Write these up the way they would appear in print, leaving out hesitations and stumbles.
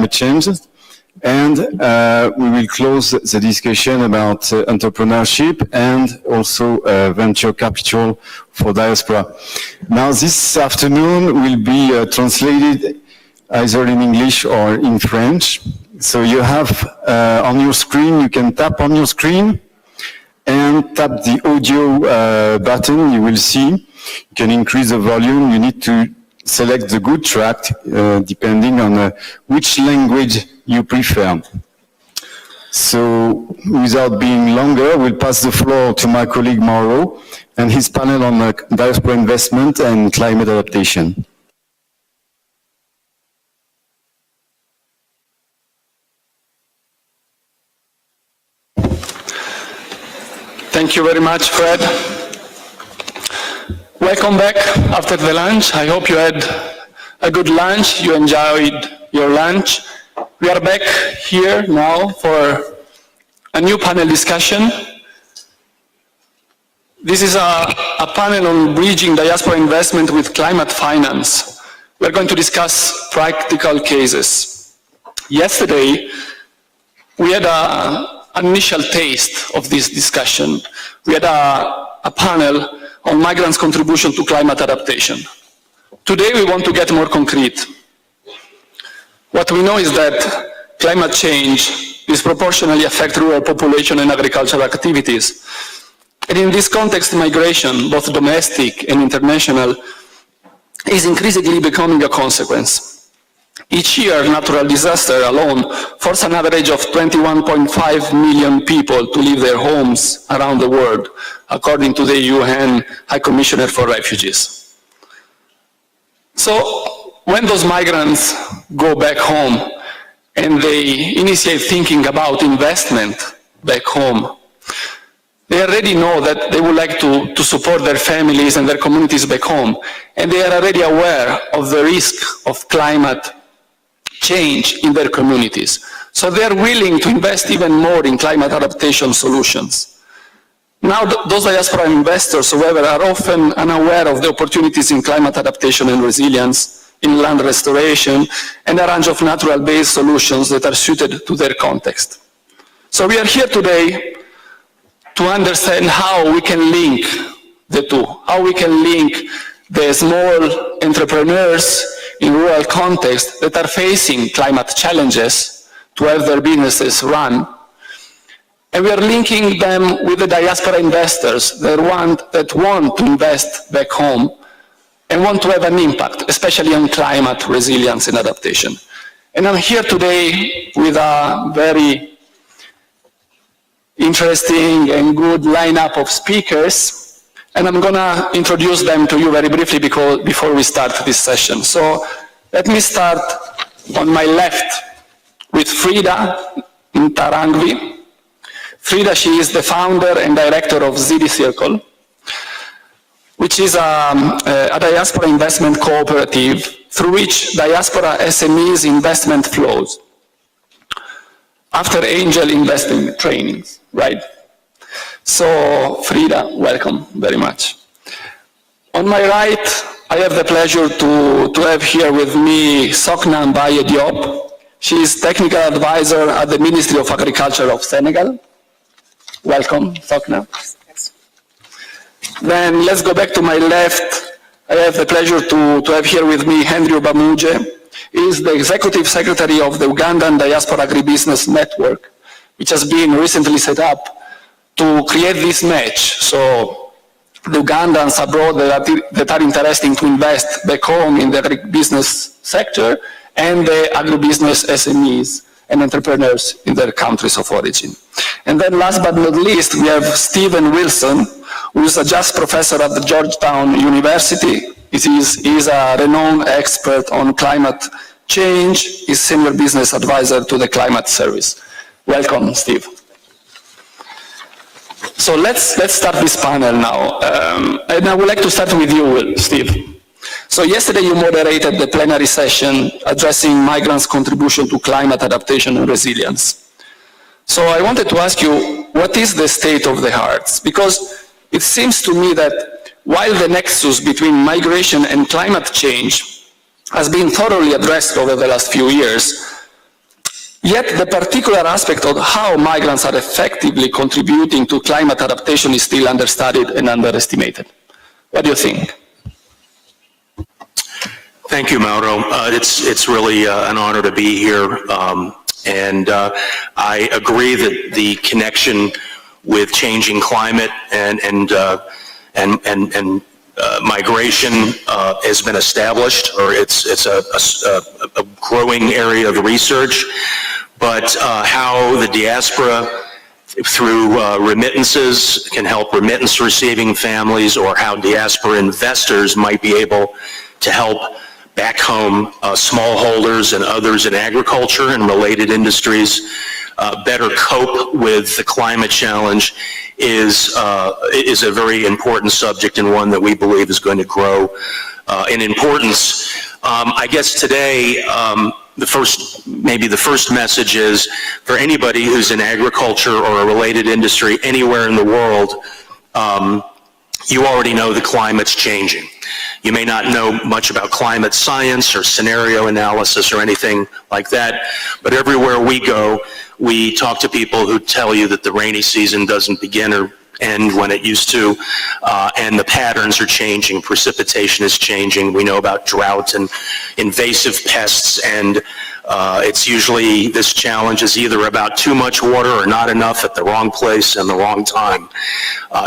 climate change. And we will close the discussion about entrepreneurship and also venture capital for diaspora. Now, this afternoon will be translated either in English or in French. So you have on your screen, you can tap on your screen and tap the audio button you will see. You can increase the volume. You need to select the good track depending on which language you prefer. So without being longer, we'll pass the floor to my colleague Mauro and his panel on diaspora investment and climate adaptation. Thank you very much, Fred. Welcome back after the lunch. I hope you had a good lunch, you enjoyed your lunch. We are back here now for a new panel discussion. This is a panel on bridging diaspora investment with climate finance. We're going to discuss practical cases. Yesterday, we had an initial taste of this discussion. We had a panel on migrants' contribution to climate adaptation. Today we want to get more concrete. What we know is that climate change disproportionately affects rural population and agricultural activities. And in this context, migration, both domestic and international, is increasingly becoming a consequence. Each year, natural disaster alone force an average of 21.5 million people to leave their homes around the world, according to the UN High Commissioner for Refugees. So when those migrants go back home and they initiate thinking about investment back home, they already know that they would like to support their families and their communities back home, and they are already aware of the risk of climate change in their communities. So they are willing to invest even more in climate adaptation solutions. Now, those diaspora investors, however, are often unaware of the opportunities in climate adaptation and resilience, in land restoration, and a range of natural-based solutions that are suited to their context. So we are here today to understand how we can link the two, how we can link the small entrepreneurs in rural context that are facing climate challenges to have their businesses run. And we are linking them with the diaspora investors that want to invest back home and want to have an impact, especially on climate resilience and adaptation. And I'm here today with a very interesting and good lineup of speakers. And I'm going to introduce them to you very briefly before we start this session. So let me start on my left with Frida Ntarangwi. Frida, she is the founder and director of ZD Circle, which is a diaspora investment cooperative through which diaspora SMEs investment flows after angel investing trainings, right? So, Frida, welcome very much. On my right, I have the pleasure to have here with me Sokna Mbaye Diop. She is technical advisor at the Ministry of Agriculture of Senegal. Welcome, Sokna. Yes. Then let's go back to my left. I have the pleasure to have here with me Andrew Bamuje. He is the executive secretary of the Ugandan Diaspora Agribusiness Network, which has been recently set up to create this match. So the Ugandans abroad that are interested to invest back home in the agribusiness sector and the agribusiness SMEs and entrepreneurs in their countries of origin. And then last but not least, we have Stephen Wilson, who is a Just Professor at the Georgetown University. He is a renowned expert on climate change. He's Senior Business Advisor to the Climate Service. Welcome, Steve. So let's start this panel now. And I would like to start with you, Steve. So yesterday you moderated the plenary session addressing migrants' contribution to climate adaptation and resilience. So I wanted to ask you, what is the state of the arts? Because it seems to me that while the nexus between migration and climate change has been thoroughly addressed over the last few years, Yet the particular aspect of how migrants are effectively contributing to climate adaptation is still understudied and underestimated. What do you think? Thank you, Mauro. It's really an honor to be here, and I agree that the connection with changing climate and migration has been established, or it's a growing area of research. But how the diaspora through remittances can help remittance receiving families, or how diaspora investors might be able to help back home smallholders and others in agriculture and related industries better cope with the climate challenge is a very important subject, and one that we believe is going to grow in importance. I guess today, maybe the first message is for anybody who's in agriculture or a related industry anywhere in the world, you already know the climate's changing. You may not know much about climate science or scenario analysis or anything like that, but everywhere we go, we talk to people who tell you that the rainy season doesn't begin or end when it used to, and the patterns are changing, precipitation is changing. We know about drought and invasive pests, and it's usually, this challenge is either about too much water or not enough at the wrong place and the wrong time.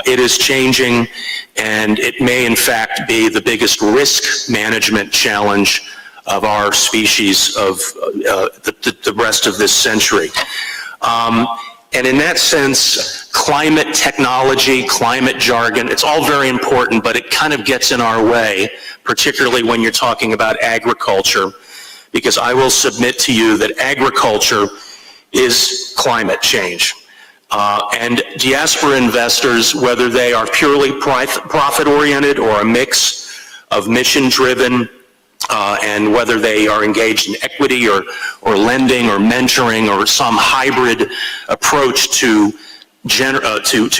It is changing, and it may in fact be the biggest risk management challenge of our species of the rest of this century. And in that sense, climate technology, climate jargon, it's all very important, but it kind of gets in our way, particularly when you're talking about agriculture, because I will submit to you that agriculture is climate change. And diaspora investors, whether they are purely profit-oriented or a mix of mission-driven, and whether they are engaged in equity or lending or mentoring or some hybrid approach to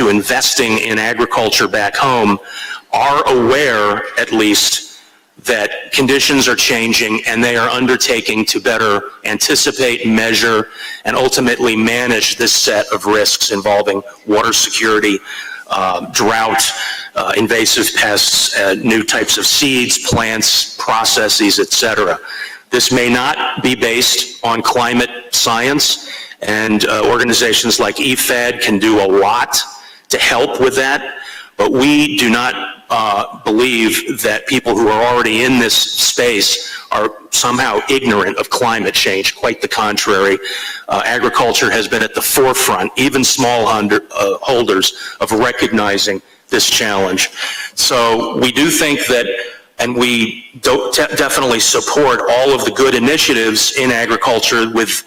investing in agriculture back home, are aware, at least, that conditions are changing, and they are undertaking to better anticipate, measure, and ultimately manage this set of risks involving water security, drought, invasive pests, new types of seeds, plants, processes, etc. This may not be based on climate science, and organizations like IFAD can do a lot to help with that, but we do not believe that people who are already in this space are somehow ignorant of climate change. Quite the contrary. Agriculture has been at the forefront, even smallholders, of recognizing this challenge. So we do think that, and we definitely support all of the good initiatives in agriculture with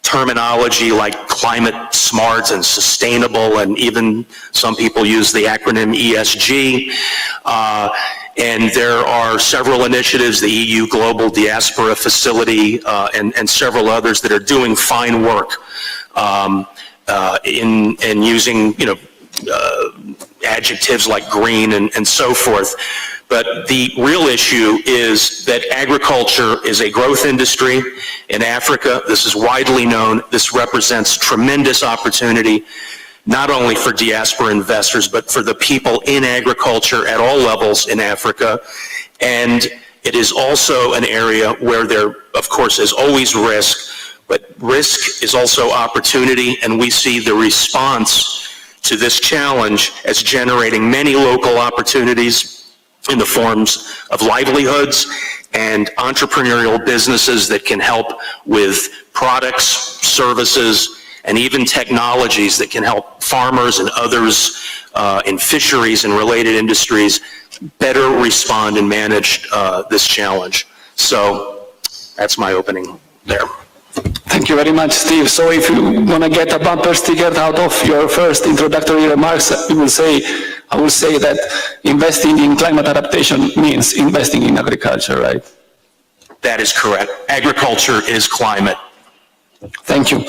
terminology like climate smart and sustainable, and even some people use the acronym ESG. And there are several initiatives, the EU Global Diaspora Facility, and several others that are doing fine work in using, adjectives like green and so forth. But the real issue is that agriculture is a growth industry in Africa. This is widely known. This represents tremendous opportunity, not only for diaspora investors, but for the people in agriculture at all levels in Africa. And it is also an area where there, of course, is always risk, but risk is also opportunity, and we see the response to this challenge as generating many local opportunities in the forms of livelihoods and entrepreneurial businesses that can help with products, services, and even technologies that can help farmers and others in fisheries and related industries better respond and manage this challenge. So that's my opening there. Thank you very much, Steve. So if you want to get a bumper sticker out of your first introductory remarks, I will say that investing in climate adaptation means investing in agriculture, right? That is correct. Agriculture is climate. Thank you.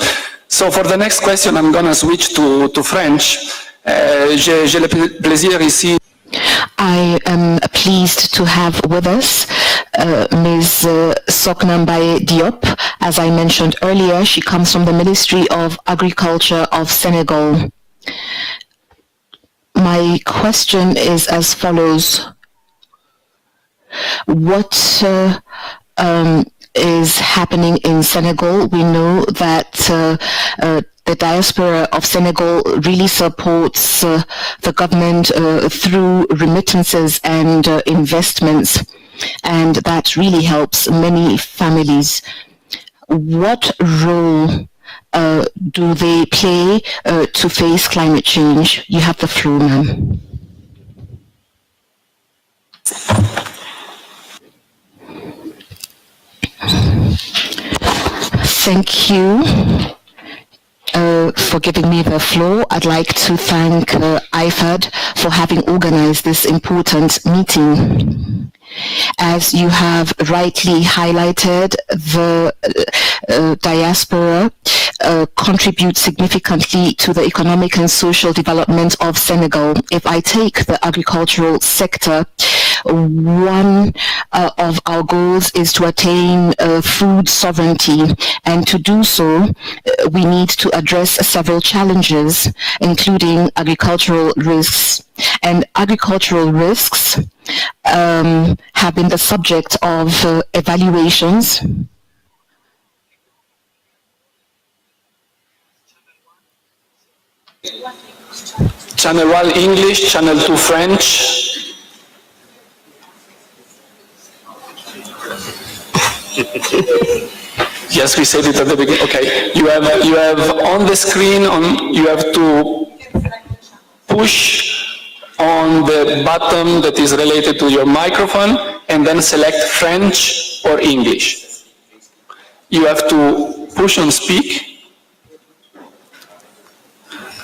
So for the next question, I'm going to switch to French. J'ai le plaisir ici. I am pleased to have with us Ms. Soknambaye Diop. As I mentioned earlier, she comes from the Ministry of Agriculture of Senegal. My question is as follows. What is happening in Senegal? We know that the diaspora of Senegal really supports the government through remittances and investments, and that really helps many families. What role do they play to face climate change? You have the floor, ma'am. Thank you for giving me the floor. I'd like to thank IFAD for having organized this important meeting. As you have rightly highlighted, the diaspora contributes significantly to the economic and social development of Senegal. If I take the agricultural sector, one of our goals is to attain food sovereignty, and to do so, we need to address several challenges, including agricultural risks. And agricultural risks have been the subject of evaluations. Channel 1 English, Channel 2 French. Yes, we said it at the beginning. Okay, you have on the screen, you have to push on the button that is related to your microphone and then select French or English. You have to push on speak.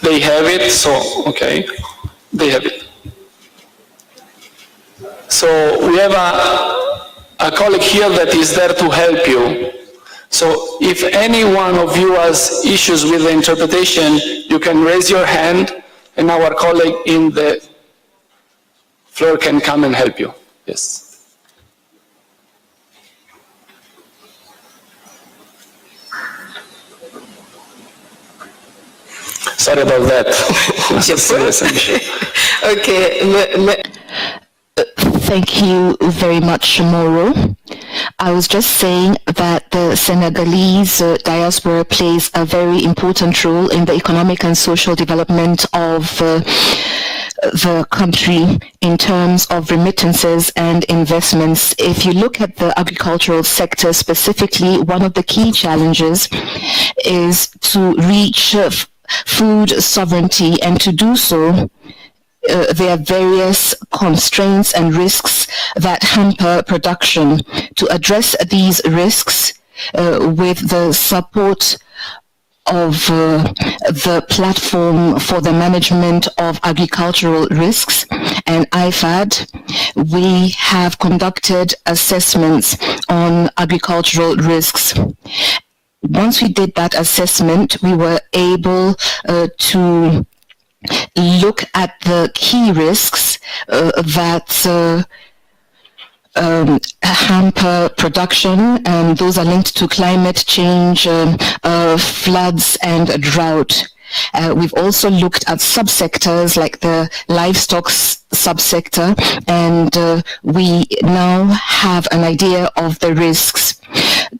They have it, so, okay, they have it. So we have a colleague here that is there to help you. So if any one of you has issues with the interpretation, you can raise your hand and our colleague in the floor can come and help you. Yes. Sorry about that. Okay. Thank you very much, Moro. I was just saying that the Senegalese diaspora plays a very important role in the economic and social development of the country in terms of remittances and investments. If you look at the agricultural sector specifically, one of the key challenges is to reach food sovereignty, and to do so, there are various constraints and risks that hamper production. To address these risks with the support of the Platform for the Management of Agricultural Risks and IFAD, we have conducted assessments on agricultural risks. Once we did that assessment, we were able to look at the key risks that hamper production, and those are linked to climate change, floods and drought. We've also looked at subsectors like the livestock subsector, and we now have an idea of the risks.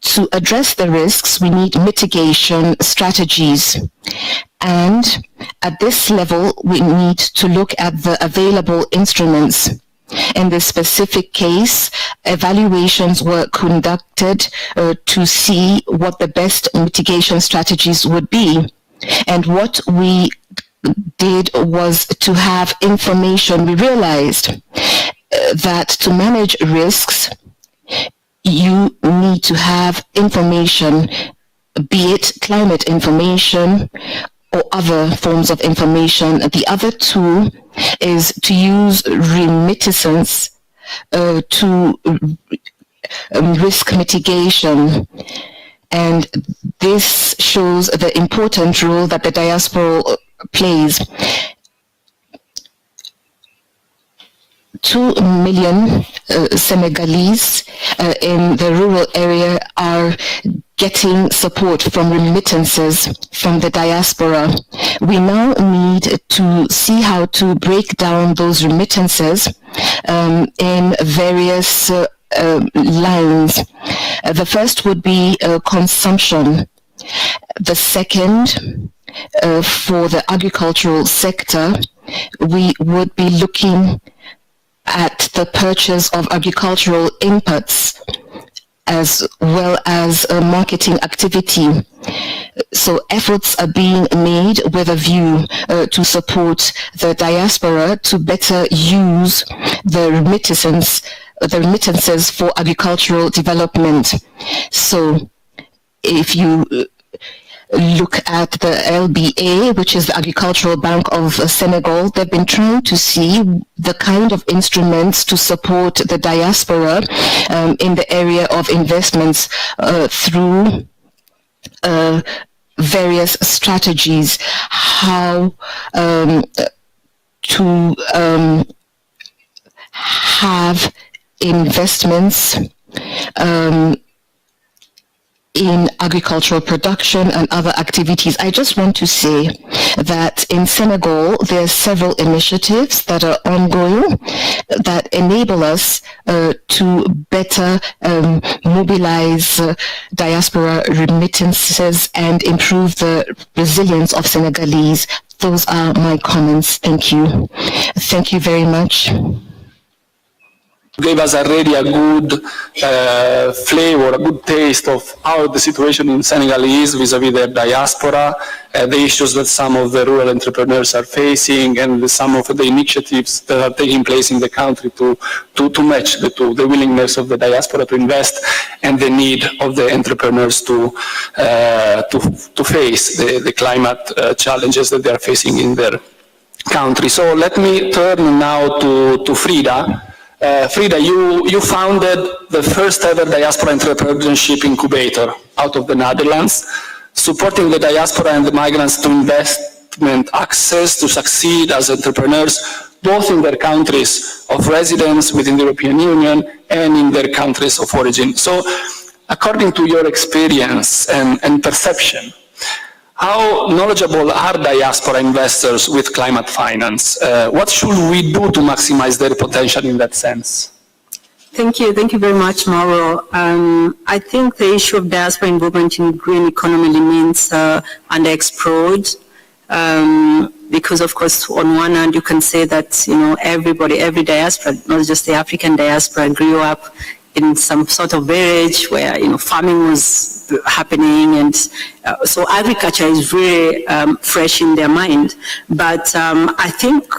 To address the risks, we need mitigation strategies. And at this level, we need to look at the available instruments. In this specific case, evaluations were conducted to see what the best mitigation strategies would be. And what we did was to have information. We realized that to manage risks, you need to have information, be it climate information or other forms of information. The other tool is to use remittances to risk mitigation. And this shows the important role that the diaspora plays. 2 million Senegalese in the rural area are getting support from remittances from the diaspora. We now need to see how to break down those remittances in various lines. The first would be consumption. The second, for the agricultural sector, we would be looking at the purchase of agricultural inputs as well as marketing activity. So efforts are being made with a view to support the diaspora to better use the remittances for agricultural development. So if you look at the LBA, which is the Agricultural Bank of Senegal, they've been trying to see the kind of instruments to support the diaspora in the area of investments through various strategies, how to have investments in agricultural production and other activities. I just want to say that in Senegal, there are several initiatives that are ongoing that enable us to better mobilize diaspora remittances and improve the resilience of Senegalese. Those are my comments. Thank you. Thank you very much. Gave us already a good flavor, a good taste of how the situation in Senegal is vis-a-vis their diaspora, the issues that some of the rural entrepreneurs are facing, and some of the initiatives that are taking place in the country to match the two, the willingness of the diaspora to invest and the need of the entrepreneurs to face the climate challenges that they are facing in their country. So let me turn now to Frida. Frida, you founded the first ever diaspora entrepreneurship incubator out of the Netherlands, supporting the diaspora and the migrants to investment access to succeed as entrepreneurs, both in their countries of residence within the European Union and in their countries of origin. So, according to your experience and perception, how knowledgeable are diaspora investors with climate finance? What should we do to maximize their potential in that sense? Thank you very much, Mauro. I think the issue of diaspora involvement in green economy remains underexplored. Because of course, on one hand, you can say that, every diaspora, not just the African diaspora, grew up in some sort of village where, farming was happening, and so agriculture is very fresh in their mind. But I think,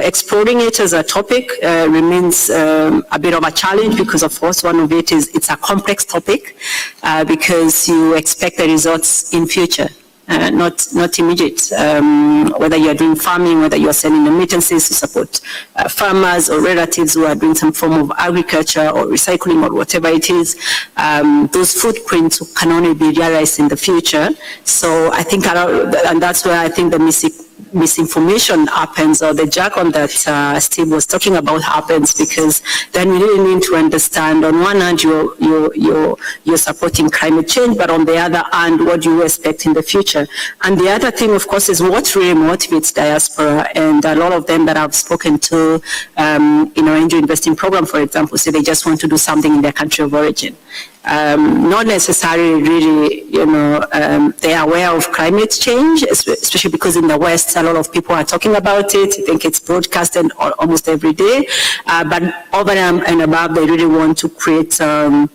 exploring it as a topic remains a bit of a challenge, because of course one of it is it's a complex topic because you expect the results in future. Not immediate, whether you're doing farming, whether you're sending remittances to support farmers or relatives who are doing some form of agriculture or recycling or whatever it is, those footprints can only be realized in the future. So I think, and that's where I think the misinformation happens, or the jargon that Steve was talking about happens, because then we really need to understand, on one hand, you're supporting climate change, but on the other hand, what do you expect in the future? And the other thing, of course, is what really motivates diaspora. And a lot of them that I've spoken to in our angel investing program, for example, say they just want to do something in their country of origin. Not necessarily really, they are aware of climate change, especially because in the West, a lot of people are talking about it. I think it's broadcasted almost every day. But over and above, they really want to create some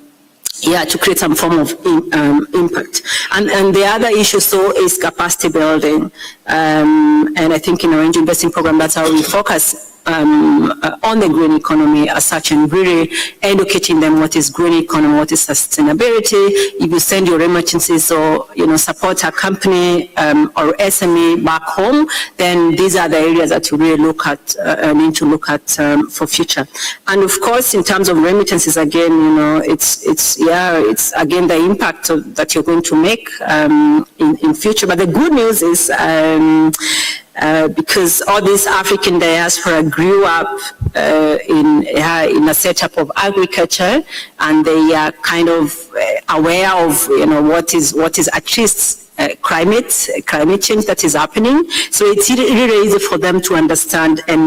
form of impact. And the other issue is capacity building. And I think in our angel investing program, that's how we focus on the green economy as such, and really educating them what is green economy, what is sustainability. If you send your remittances or support a company or SME back home, then these are the areas that you really need to look at for future. And of course, in terms of remittances, again, it's again the impact that you're going to make in future. But the good news is because all this African diaspora grew up in a setup of agriculture, and they are kind of aware of what is at least climate change that is happening. So it's really easy for them to understand and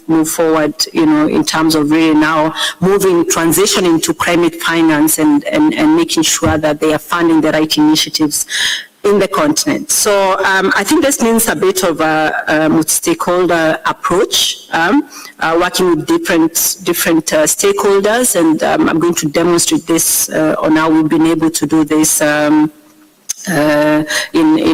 move forward, in terms of really now transitioning to climate finance and making sure that they are funding the right initiatives in the continent. So I think this means a bit of a multi-stakeholder approach, working with different stakeholders, and I'm going to demonstrate this on how we've been able to do this in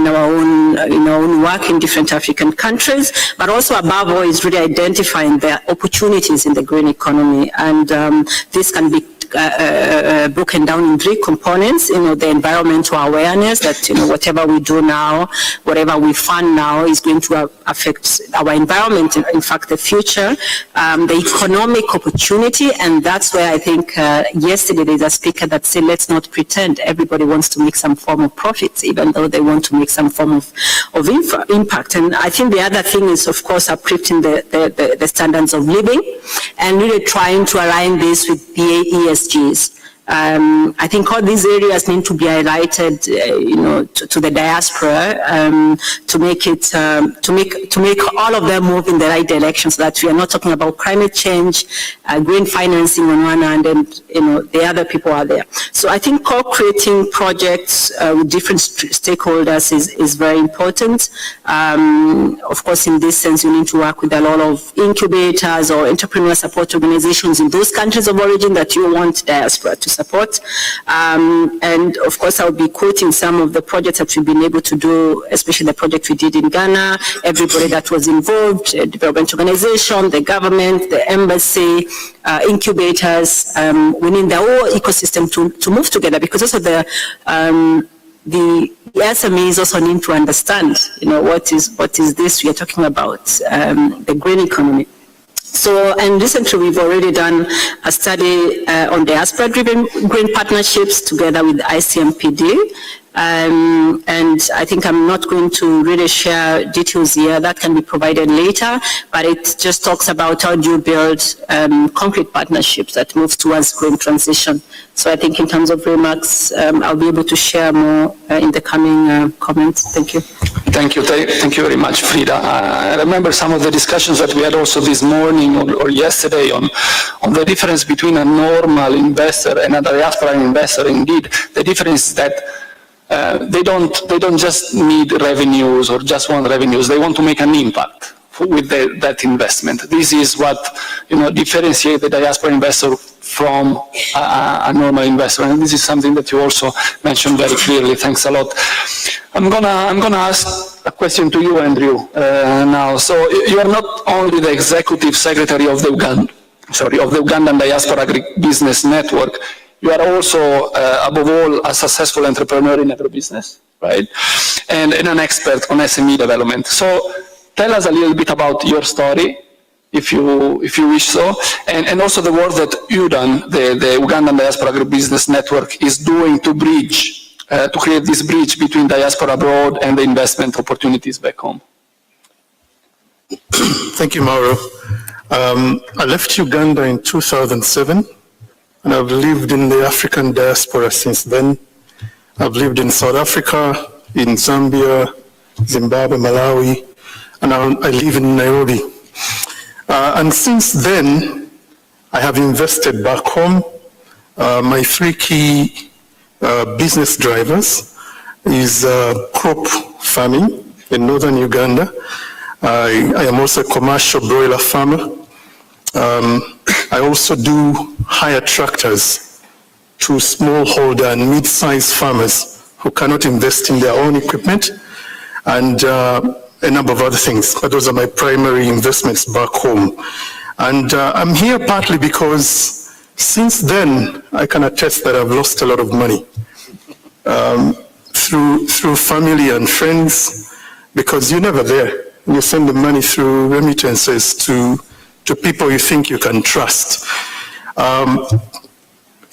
our own work in different African countries, but also above all is really identifying the opportunities in the green economy, and this can be broken down in three components. The environmental awareness that whatever we do now, whatever we fund now is going to affect our environment, in fact the future, the economic opportunity, and that's where I think yesterday there's a speaker that said, let's not pretend everybody wants to make some form of profits, even though they want to make some form of impact. And I think the other thing is, of course, uplifting the standards of living and really trying to align this with the ESGs. I think all these areas need to be highlighted, to the diaspora, to make it, to make all of them move in the right direction, so that we are not talking about climate change, green financing on one hand, and the other people are there. So I think co-creating projects with different stakeholders is very important. Of course, in this sense, you need to work with a lot of incubators or entrepreneur support organizations in those countries of origin that you want diaspora to support. And of course, I'll be quoting some of the projects that we've been able to do, especially the project we did in Ghana, everybody that was involved, development organization, the government, the embassy, incubators, within the whole ecosystem to move together, because also the SMEs also need to understand, what is this we are talking about, the green economy. So, and recently we've already done a study on diaspora-driven green partnerships together with ICMPD. And I think I'm not going to really share details here. That can be provided later, but it just talks about how do you build concrete partnerships that move towards green transition. So I think in terms of remarks, I'll be able to share more in the coming comments. Thank you. Thank you very much, Frida. I remember some of the discussions that we had also this morning or yesterday on the difference between a normal investor and a diaspora investor. Indeed, the difference is that they don't just need revenues or just want revenues. They want to make an impact with that investment. This is what differentiates the diaspora investor from a normal investor, and this is something that you also mentioned very clearly. Thanks a lot. I'm gonna ask a question to you, Andrew, now. So you are not only the executive secretary of the Ugandan Diaspora Agribusiness Network. You are also, above all, a successful entrepreneur in agribusiness, right? And an expert on SME development. So tell us a little bit about your story, if you wish so, and also the work that UDAN, the Ugandan Diaspora Agribusiness Network, is doing to bridge, to create this bridge between diaspora abroad and the investment opportunities back home. Thank you, Mauro. I left Uganda in 2007. And I've lived in the African diaspora since then. I've lived in South Africa, in Zambia, Zimbabwe, Malawi, and I live in Nairobi. And since then, I have invested back home. My three key business drivers is crop farming in northern Uganda. I am also a commercial broiler farmer. I also do hire tractors to smallholder and mid-sized farmers who cannot invest in their own equipment, and a number of other things. But those are my primary investments back home. And I'm here partly because since then, I can attest that I've lost a lot of money through family and friends, because you're never there. You send the money through remittances to people you think you can trust.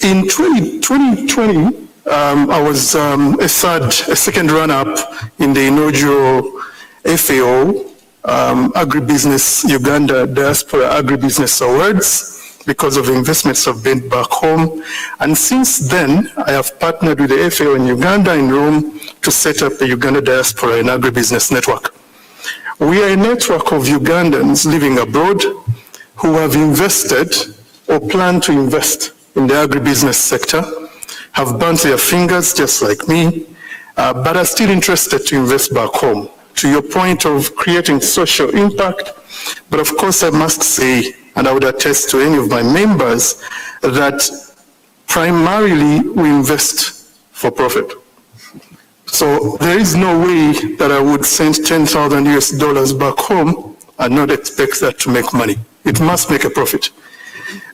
In 2020, I was a second runner-up in the inaugural FAO Agribusiness Uganda Diaspora Agribusiness Awards because of investments I've made back home. And since then, I have partnered with the FAO in Uganda in Rome to set up the Uganda Diaspora and Agribusiness Network. We are a network of Ugandans living abroad who have invested or plan to invest in the agribusiness sector, have burnt their fingers just like me, but are still interested to invest back home. To your point of creating social impact, but of course I must say, and I would attest to any of my members, that primarily we invest for profit. So there is no way that I would send $10,000 US back home and not expect that to make money. It must make a profit.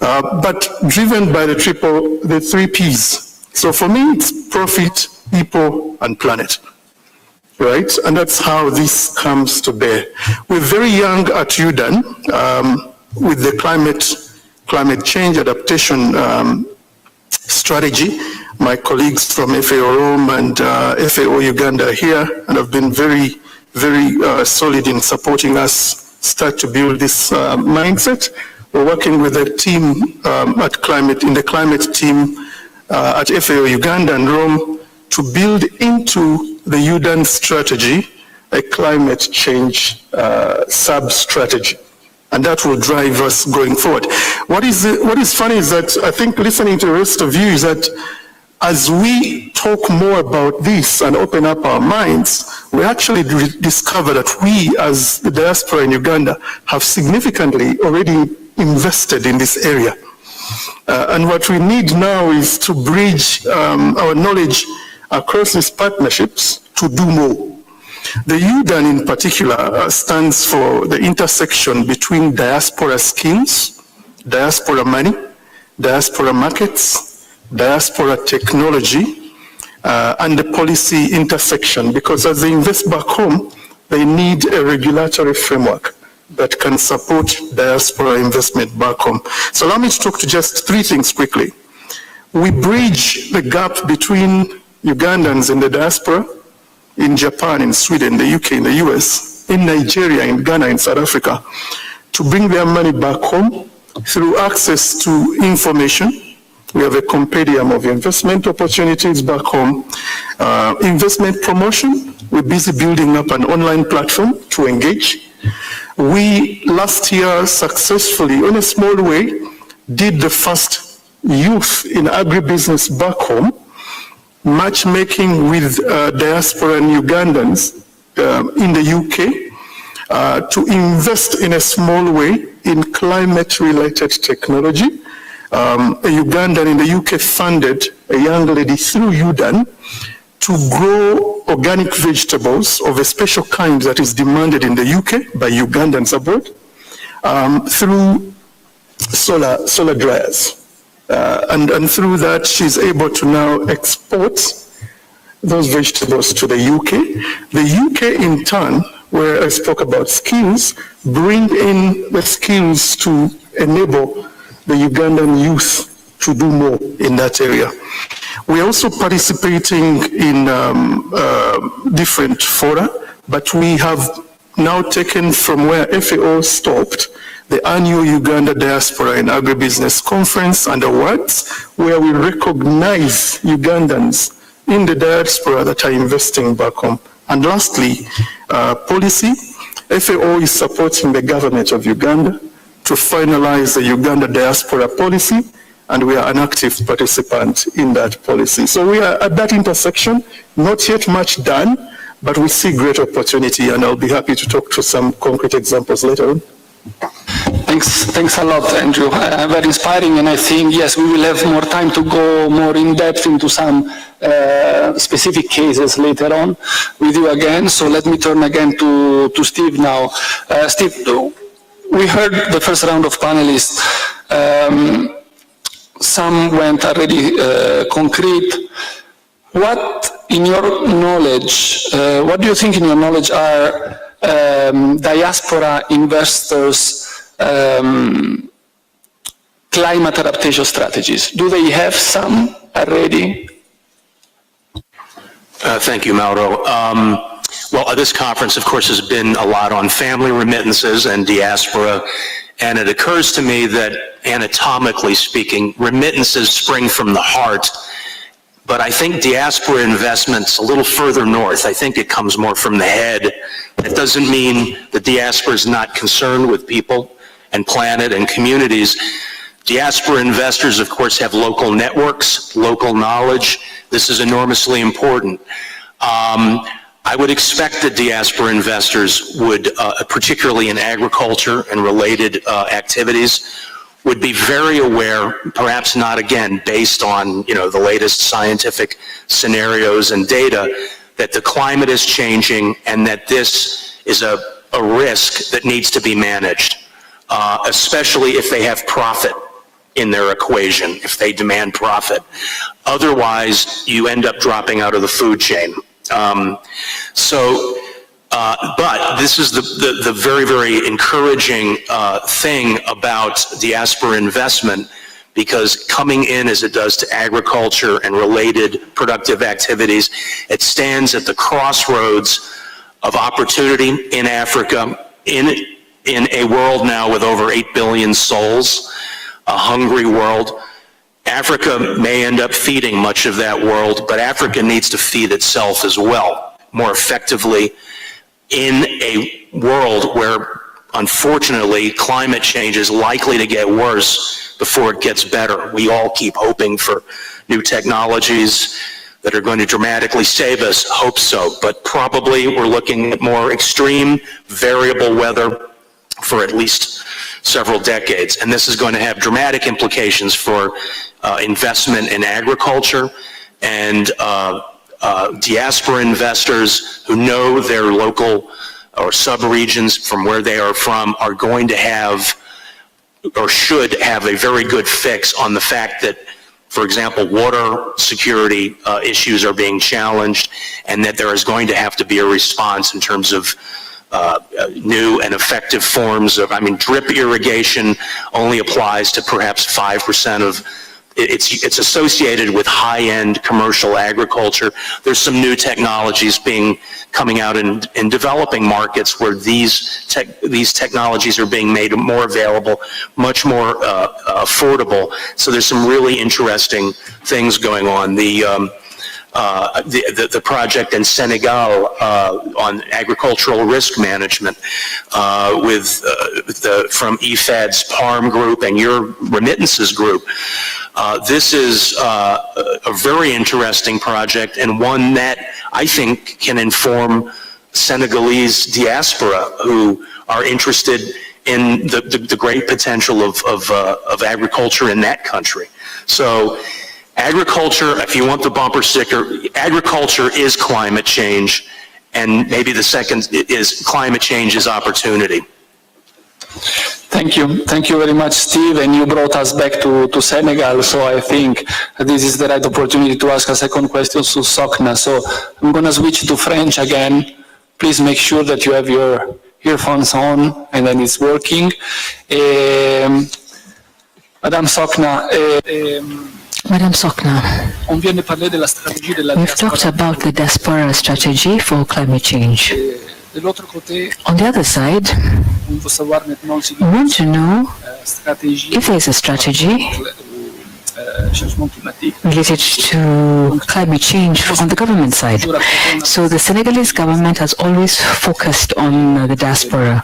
But driven by the three Ps. So for me, it's profit, people, and planet. Right? And that's how this comes to bear. We're very young at UDAN with the climate change adaptation strategy. My colleagues from FAO Rome and FAO Uganda are here and have been very, very solid in supporting us start to build this mindset. We're working with a team in the climate team at FAO Uganda and Rome to build into the UDAN strategy a climate change sub-strategy. And that will drive us going forward. What is funny is that I think listening to the rest of you is that as we talk more about this and open up our minds, we actually discover that we as the diaspora in Uganda have significantly already invested in this area. And what we need now is to bridge our knowledge across these partnerships to do more. The UDAN in particular stands for the intersection between diaspora skills, diaspora money, diaspora markets, diaspora technology, and the policy intersection, because as they invest back home, they need a regulatory framework that can support diaspora investment back home. So allow me to talk to just three things quickly. We bridge the gap between Ugandans in the diaspora, in Japan, in Sweden, the UK, in the US, in Nigeria, in Ghana, in South Africa, to bring their money back home through access to information. We have a compendium of investment opportunities back home. Investment promotion, we're busy building up an online platform to engage. We, last year, successfully, in a small way, did the first youth in agribusiness back home, matchmaking with diaspora and Ugandans in the UK to invest in a small way in climate-related technology. A Ugandan in the UK funded a young lady through UDAN to grow organic vegetables of a special kind that is demanded in the UK by Ugandans abroad through solar dryers. And through that, she's able to now export those vegetables to the UK. The UK, in turn, where I spoke about skills, bring in the skills to enable the Ugandan youth to do more in that area. We're also participating in different fora, but we have now taken from where FAO stopped the annual Uganda Diaspora and Agribusiness Conference and Awards, where we recognize Ugandans in the diaspora that are investing back home. And lastly, policy. FAO is supporting the government of Uganda to finalize the Uganda Diaspora policy, and we are an active participant in that policy. So we are at that intersection, not yet much done, but we see great opportunity, and I'll be happy to talk to some concrete examples later on. Thanks a lot, Andrew. Very inspiring, and I think, yes, we will have more time to go more in depth into some specific cases later on with you again. So let me turn again to Steve now. Steve, we heard the first round of panelists. Some went already concrete. What, in your knowledge, what do you think in your knowledge are diaspora investors' climate adaptation strategies? Do they have some already? Thank you, Mauro. Well, this conference, of course, has been a lot on family remittances and diaspora, and it occurs to me that anatomically speaking, remittances spring from the heart, but I think diaspora investment's a little further north. I think it comes more from the head. That doesn't mean the diaspora is not concerned with people and planet and communities. Diaspora investors, of course, have local networks, local knowledge. This is enormously important. I would expect that diaspora investors would, particularly in agriculture and related activities, would be very aware, perhaps not again based on the latest scientific scenarios and data, that the climate is changing and that this is a risk that needs to be managed, especially if they have profit in their equation, if they demand profit. Otherwise, you end up dropping out of the food chain. But this is the very, very encouraging thing about diaspora investment, because coming in as it does to agriculture and related productive activities, it stands at the crossroads of opportunity in Africa, in a world now with over 8 billion souls, a hungry world. Africa may end up feeding much of that world, but Africa needs to feed itself as well, more effectively, in a world where, unfortunately, climate change is likely to get worse before it gets better. We all keep hoping for new technologies that are going to dramatically save us, hope so, but probably we're looking at more extreme, variable weather for at least several decades, and this is going to have dramatic implications for investment in agriculture, and diaspora investors who know their local or sub-regions from where they are from are going to have, or should have, a very good fix on the fact that, for example, water security issues are being challenged, and that there is going to have to be a response in terms of new and effective forms of, drip irrigation only applies to perhaps 5% of, it's associated with high-end commercial agriculture. There's some new technologies coming out in developing markets where these technologies are being made more available, much more affordable. So there's some really interesting things going on. The project in Senegal on agricultural risk management from EFAD's PARM group and your remittances group. This is a very interesting project, and one that I think can inform Senegalese diaspora who are interested in the great potential of agriculture in that country. So agriculture, if you want the bumper sticker, agriculture is climate change, and maybe the second is climate change is opportunity. Thank you very much, Steve, and you brought us back to Senegal, so I think this is the right opportunity to ask a second question to Sokna. So I'm going to switch to French again. Please make sure that you have your earphones on and then it's working. Madame Sokna, Madam Sokna, we've talked about the diaspora strategy for climate change. On the other side, we want to know if there's a strategy related to climate change on the government side. So the Senegalese government has always focused on the diaspora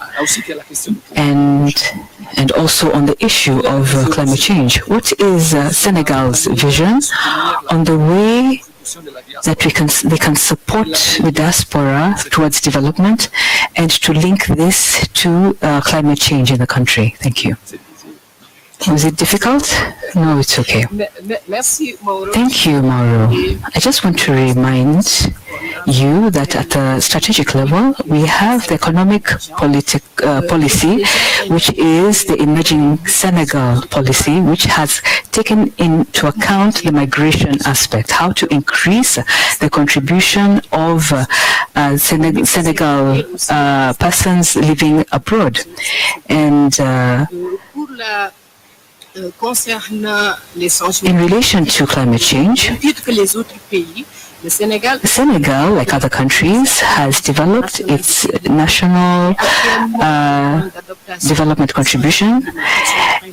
and also on the issue of climate change. What is Senegal's vision on the way that they can support the diaspora towards development and to link this to climate change in the country? Thank you. Was it difficult? No, it's okay. Thank you, Mauro. I just want to remind you that at the strategic level, we have the economic policy, which is the emerging Senegal policy, which has taken into account the migration aspect, how to increase the contribution of Senegal persons living abroad. And in relation to climate change, Senegal, like other countries, has developed its national development contribution,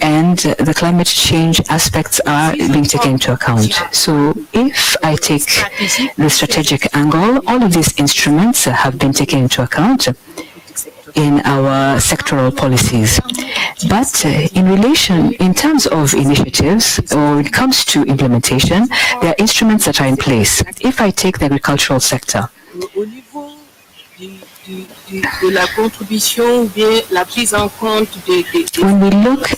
and the climate change aspects are being taken into account. So if I take the strategic angle, all of these instruments have been taken into account in our sectoral policies. But in terms of initiatives, or when it comes to implementation, there are instruments that are in place. If I take the agricultural sector, when we look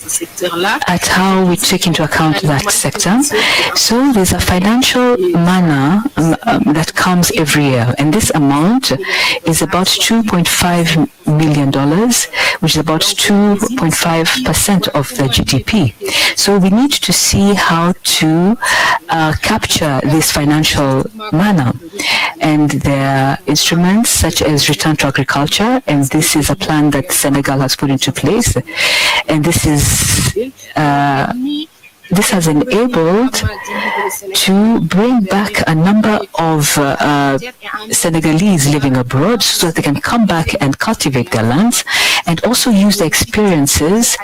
at how we take into account that sector, so there's a financial manna that comes every year, and this amount is about $2.5 million, which is about 2.5% of the GDP. So we need to see how to capture this financial manna, and there are instruments such as Return to Agriculture, and this is a plan that Senegal has put into place, and this has enabled to bring back a number of Senegalese living abroad so that they can come back and cultivate their lands, and also use the experiences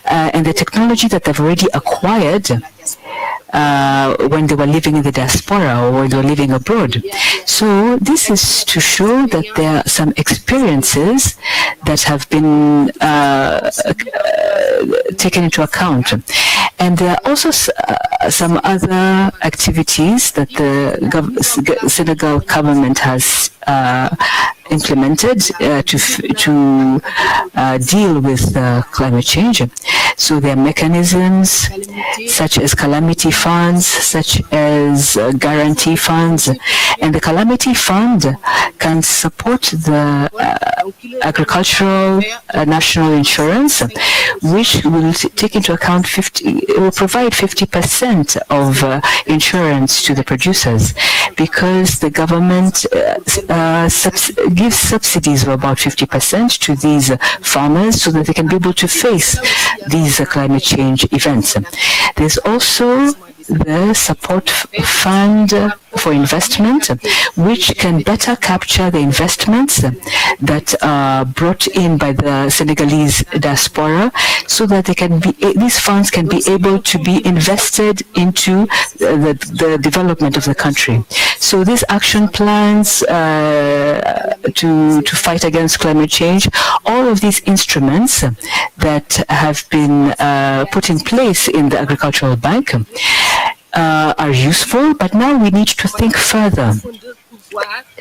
and the technology that they've already acquired when they were living in the diaspora or when they were living abroad. So this is to show that there are some experiences that have been taken into account. And there are also some other activities that the Senegal government has implemented to deal with climate change. So there are mechanisms such as calamity funds, such as guarantee funds, and the calamity fund can support the agricultural national insurance, which will take into account will provide 50% of insurance to the producers, because the government gives subsidies of about 50% to these farmers so that they can be able to face these climate change events. There's also the support fund for investment, which can better capture the investments that are brought in by the Senegalese diaspora, so that these funds can be able to be invested into the development of the country. So these action plans to fight against climate change, all of these instruments that have been put in place in the Agricultural Bank are useful, but now we need to think further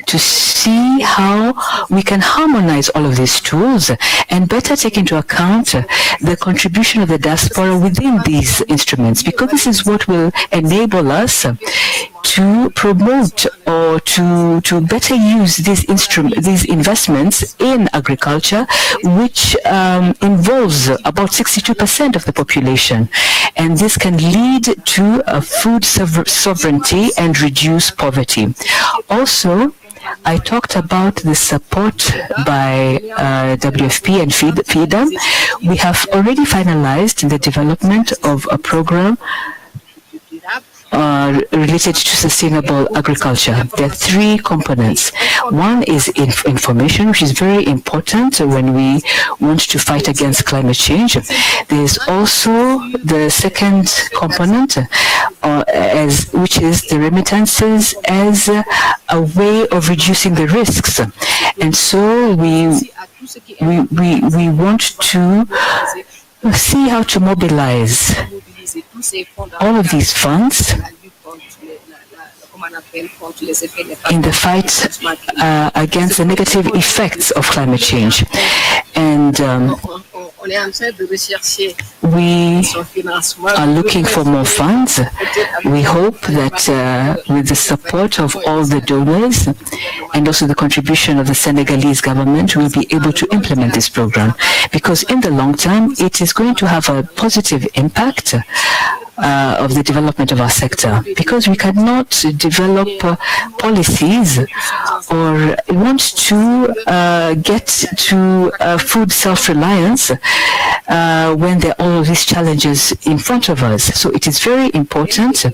to see how we can harmonize all of these tools and better take into account the contribution of the diaspora within these instruments, because this is what will enable us to promote or to better use these investments in agriculture, which involves about 62% of the population, and this can lead to a food sovereignty and reduce poverty. Also, I talked about the support by WFP and FIDA. We have already finalized the development of a program related to sustainable agriculture. There are three components. One is information, which is very important when we want to fight against climate change. There is also the second component, which is the remittances as a way of reducing the risks. And so we want to see how to mobilize all of these funds in the fight against the negative effects of climate change. And we are looking for more funds. We hope that with the support of all the donors and also the contribution of the Senegalese government, we'll be able to implement this program, because in the long term, it is going to have a positive impact of the development of our sector, because we cannot develop policies or want to get to food self-reliance when there are all of these challenges in front of us. So it is very important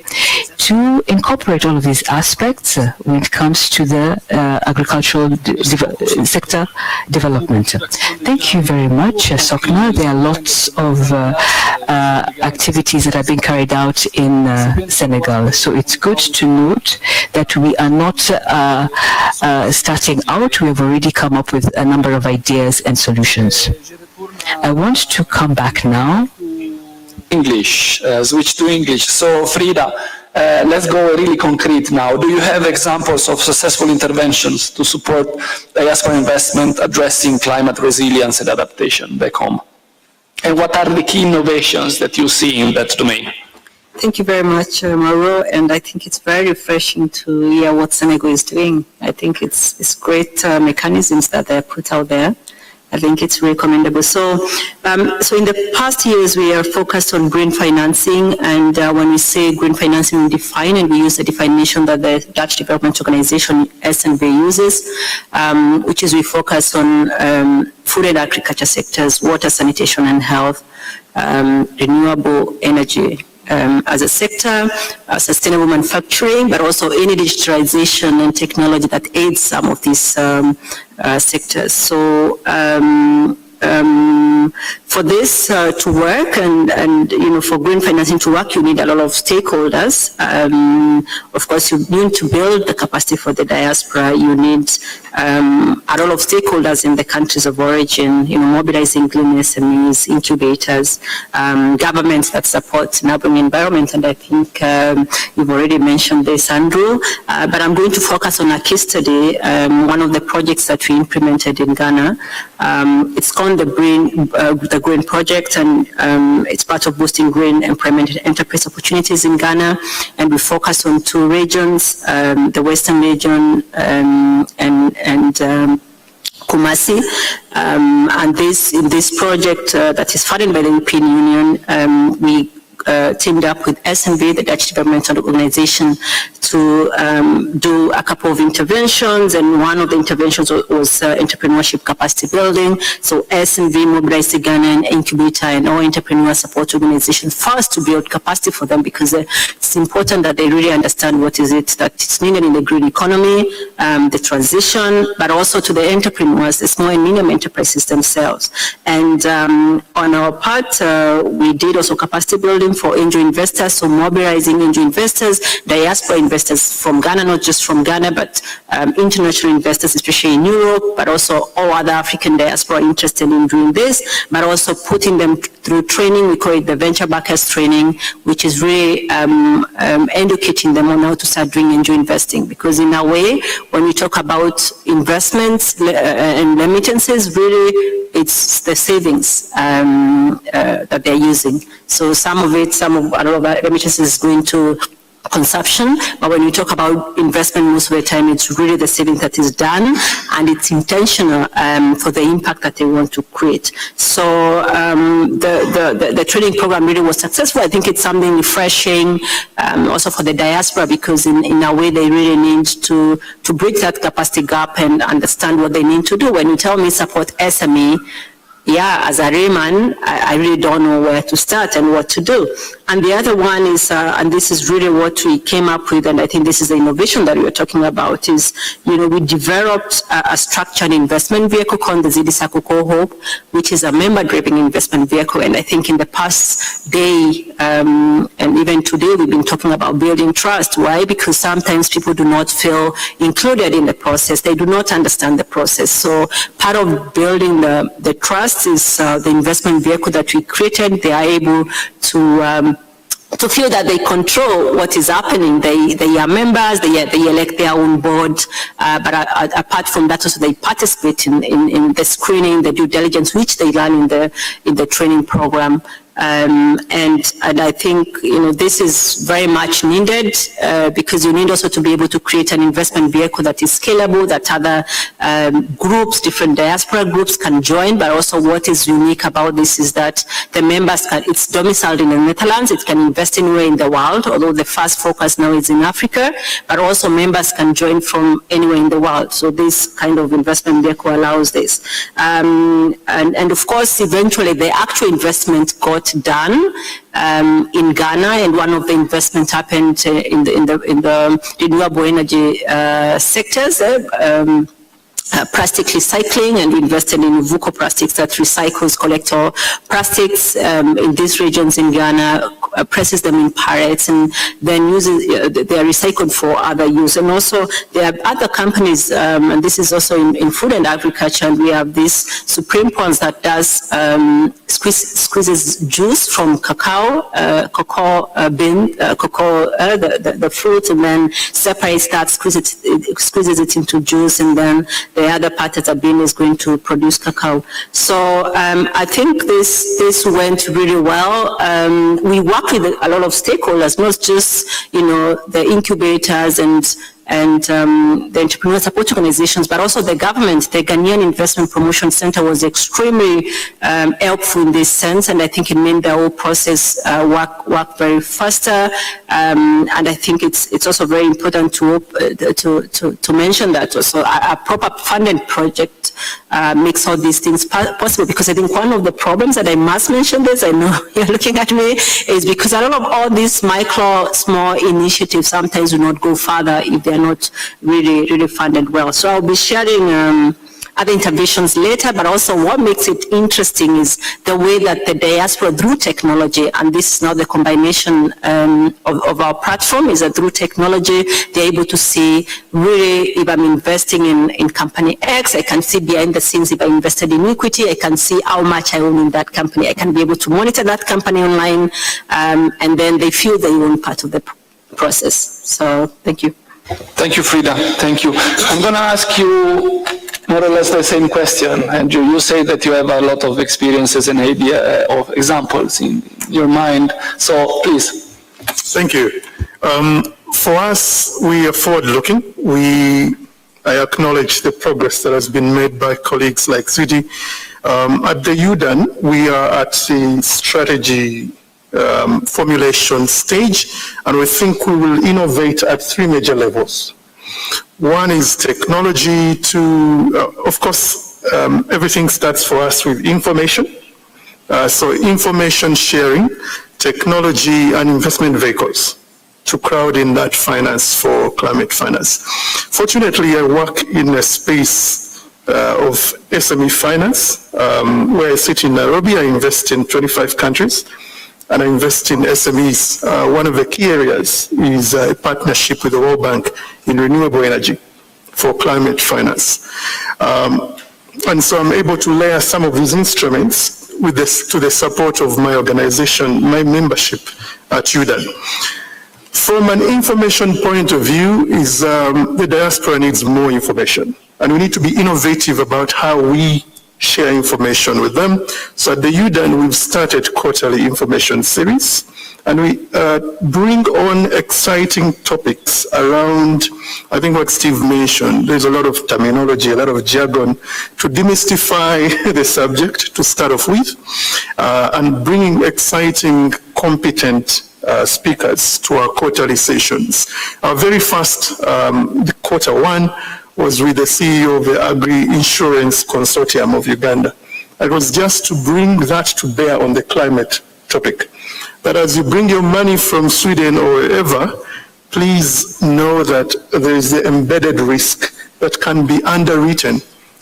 to incorporate all of these aspects when it comes to the agricultural sector development. Thank you very much, Sokna. There are lots of activities that are being carried out in Senegal. So it's good to note that we are not starting out. We have already come up with a number of ideas and solutions. I want to come back now. English, switch to English. So Frida, let's go really concrete now. Do you have examples of successful interventions to support diaspora investment addressing climate resilience and adaptation back home? And what are the key innovations that you see in that domain? Thank you very much, Mauro, and I think it's very refreshing to hear what Senegal is doing. I think it's great mechanisms that they're put out there. I think it's really commendable. So in the past years, we are focused on green financing, and when we say green financing, we define and we use the definition that the Dutch Development Organization, SNV, uses, which is we focus on food and agriculture sectors, water, sanitation and health, renewable energy as a sector, sustainable manufacturing, but also any digitalization and technology that aids some of these sectors. So for this to work and for green financing to work, you need a lot of stakeholders. Of course, you need to build the capacity for the diaspora. You need a lot of stakeholders in the countries of origin, mobilizing green SMEs, incubators, governments that support neighboring environment. And I think you've already mentioned this, Andrew. But I'm going to focus on a case study, one of the projects that we implemented in Ghana. It's called the Green Project, and it's part of boosting green employment and enterprise opportunities in Ghana. And we focus on two regions, the Western region and Kumasi. And in this project that is funded by the European Union, we teamed up with SNV, the Dutch Development Organization, to do a couple of interventions, and one of the interventions was entrepreneurship capacity building. So SNV mobilized the Ghanaian incubator and our entrepreneur support organization first to build capacity for them, because it's important that they really understand what is it that is needed in the green economy, the transition, but also to the entrepreneurs, the small and medium enterprises themselves. And on our part, we did also capacity building for angel investors, so mobilizing angel investors, diaspora investors from Ghana, not just from Ghana, but international investors, especially in Europe, but also all other African diaspora interested in doing this, but also putting them through training. We call it the venture backers training, which is really educating them on how to start doing angel investing. Because in a way, when we talk about investments and remittances, really it's the savings that they're using. So a lot of that remittances is going to consumption, but when you talk about investment, most of the time it's really the saving that is done, and it's intentional for the impact that they want to create. So the training program really was successful. I think it's something refreshing also for the diaspora, because in a way they really need to bridge that capacity gap and understand what they need to do. When you tell me support SME, as a layman, I really don't know where to start and what to do. And the other one is, and this is really what we came up with, and I think this is the innovation that we were talking about, is, we developed a structured investment vehicle called the Zidi Sakuko Hope, which is a member-driven investment vehicle. And I think in the past day, and even today, we've been talking about building trust. Why? Because sometimes people do not feel included in the process. They do not understand the process. So part of building the trust is the investment vehicle that we created. They are able to feel that they control what is happening. They are members, they elect their own board, but apart from that also they participate in the screening, the due diligence, which they learn in the training program. And I think, this is very much needed because you need also to be able to create an investment vehicle that is scalable, that other groups, different diaspora groups can join, but also what is unique about this is that the members it's domiciled in the Netherlands, it can invest anywhere in the world, although the first focus now is in Africa, but also members can join from anywhere in the world. So this kind of investment vehicle allows this. And of course, eventually the actual investment got done in Ghana, and one of the investments happened in the renewable energy sectors. Plastic recycling, and we invested in Vuko Plastics that recycles collector plastics in these regions in Ghana, presses them in pallets, and then uses they are recycled for other use. And also there are other companies, and this is also in food and agriculture, and we have this Supreme Prawns that does squeezes juice from cocoa bean, the fruit, and then separates that, squeezes it into juice, and then the other part of the bean is going to produce cacao. So I think this went really well. We work with a lot of stakeholders, not just the incubators and the entrepreneur support organizations, but also the government. The Ghanaian Investment Promotion Center was extremely helpful in this sense, and I think it made the whole process work very faster. And I think it's also very important to mention that also a proper funded project makes all these things possible. Because I think one of the problems that I must mention this, I know you're looking at me, is because a lot of all these small initiatives sometimes do not go further if they're not really funded well. So I'll be sharing other interventions later, but also what makes it interesting is the way that the diaspora through technology, and this is now the combination of our platform, is that through technology they're able to see really if I'm investing in company X, I can see behind the scenes if I invested in equity, I can see how much I own in that company. I can be able to monitor that company online, and then they feel they own part of the process. So thank you. Thank you, Frida. Thank you. I'm going to ask you more or less the same question. Andrew, you say that you have a lot of experiences and idea of examples in your mind. So please. Thank you. For us, we are forward-looking. I acknowledge the progress that has been made by colleagues like Sweetie. At the UDAN, we are at the strategy formulation stage, and we think we will innovate at three major levels. One is technology of course, everything starts for us with information. So information sharing, technology, and investment vehicles to crowd in that finance for climate finance. Fortunately, I work in a space of SME finance, where I sit in Nairobi. I invest in 25 countries. And I invest in SMEs. One of the key areas is a partnership with the World Bank in renewable energy for climate finance. And so I'm able to layer some of these instruments to the support of my organization, my membership at UDAN. From an information point of view, the diaspora needs more information. And we need to be innovative about how we share information with them. So at the UDAN, we've started quarterly information series, and we bring on exciting topics around, I think what Steve mentioned, there's a lot of terminology, a lot of jargon to demystify the subject to start off with, and bringing exciting, competent speakers to our quarterly sessions. Our very first, the quarter one, was with the CEO of the Agri-Insurance Consortium of Uganda. It was just to bring that to bear on the climate topic. That as you bring your money from Sweden or wherever, please know that there is the embedded risk that can be underwritten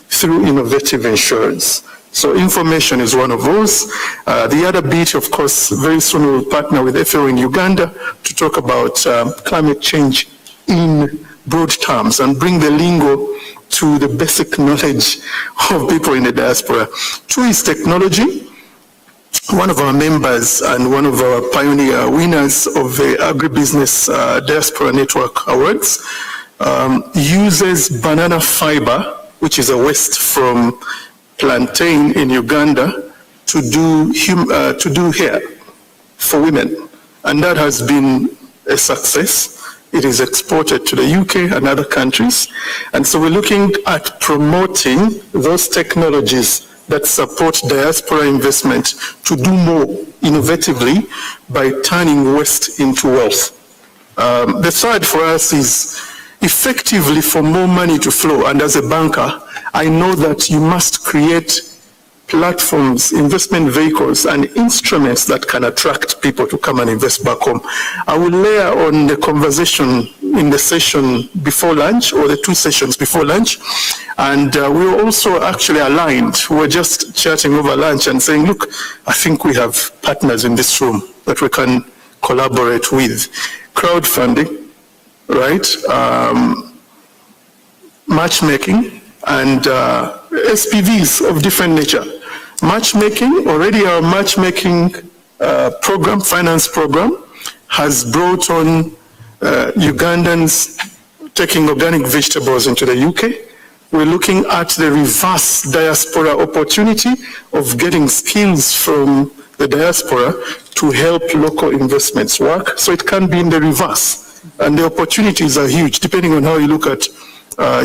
through innovative insurance. So information is one of those. The other bit, of course, very soon we'll partner with FAO in Uganda to talk about climate change in broad terms and bring the lingo to the basic knowledge of people in the diaspora. Two is technology. One of our members and one of our pioneer winners of the Agribusiness Diaspora Network Awards uses banana fiber, which is a waste from plantain in Uganda, to do hair for women. And that has been a success. it is exported to the UK and other countries. And so we're looking at promoting those technologies that support diaspora investment to do more innovatively by turning waste into wealth. The third for us is effectively for more money to flow. And as a banker, I know that you must create platforms, investment vehicles, and instruments that can attract people to come and invest back home. I will layer on the conversation in the session before lunch, or the 2 sessions before lunch, and we're also actually aligned. We're just chatting over lunch and saying, look, I think we have partners in this room that we can collaborate with. Crowdfunding, right? Matchmaking, and SPVs of different nature. Matchmaking, already our matchmaking program, finance program, has brought on Ugandans taking organic vegetables into the UK. We're looking at the reverse diaspora opportunity of getting skills from the diaspora to help local investments work. So it can be in the reverse. And the opportunities are huge, depending on how you look at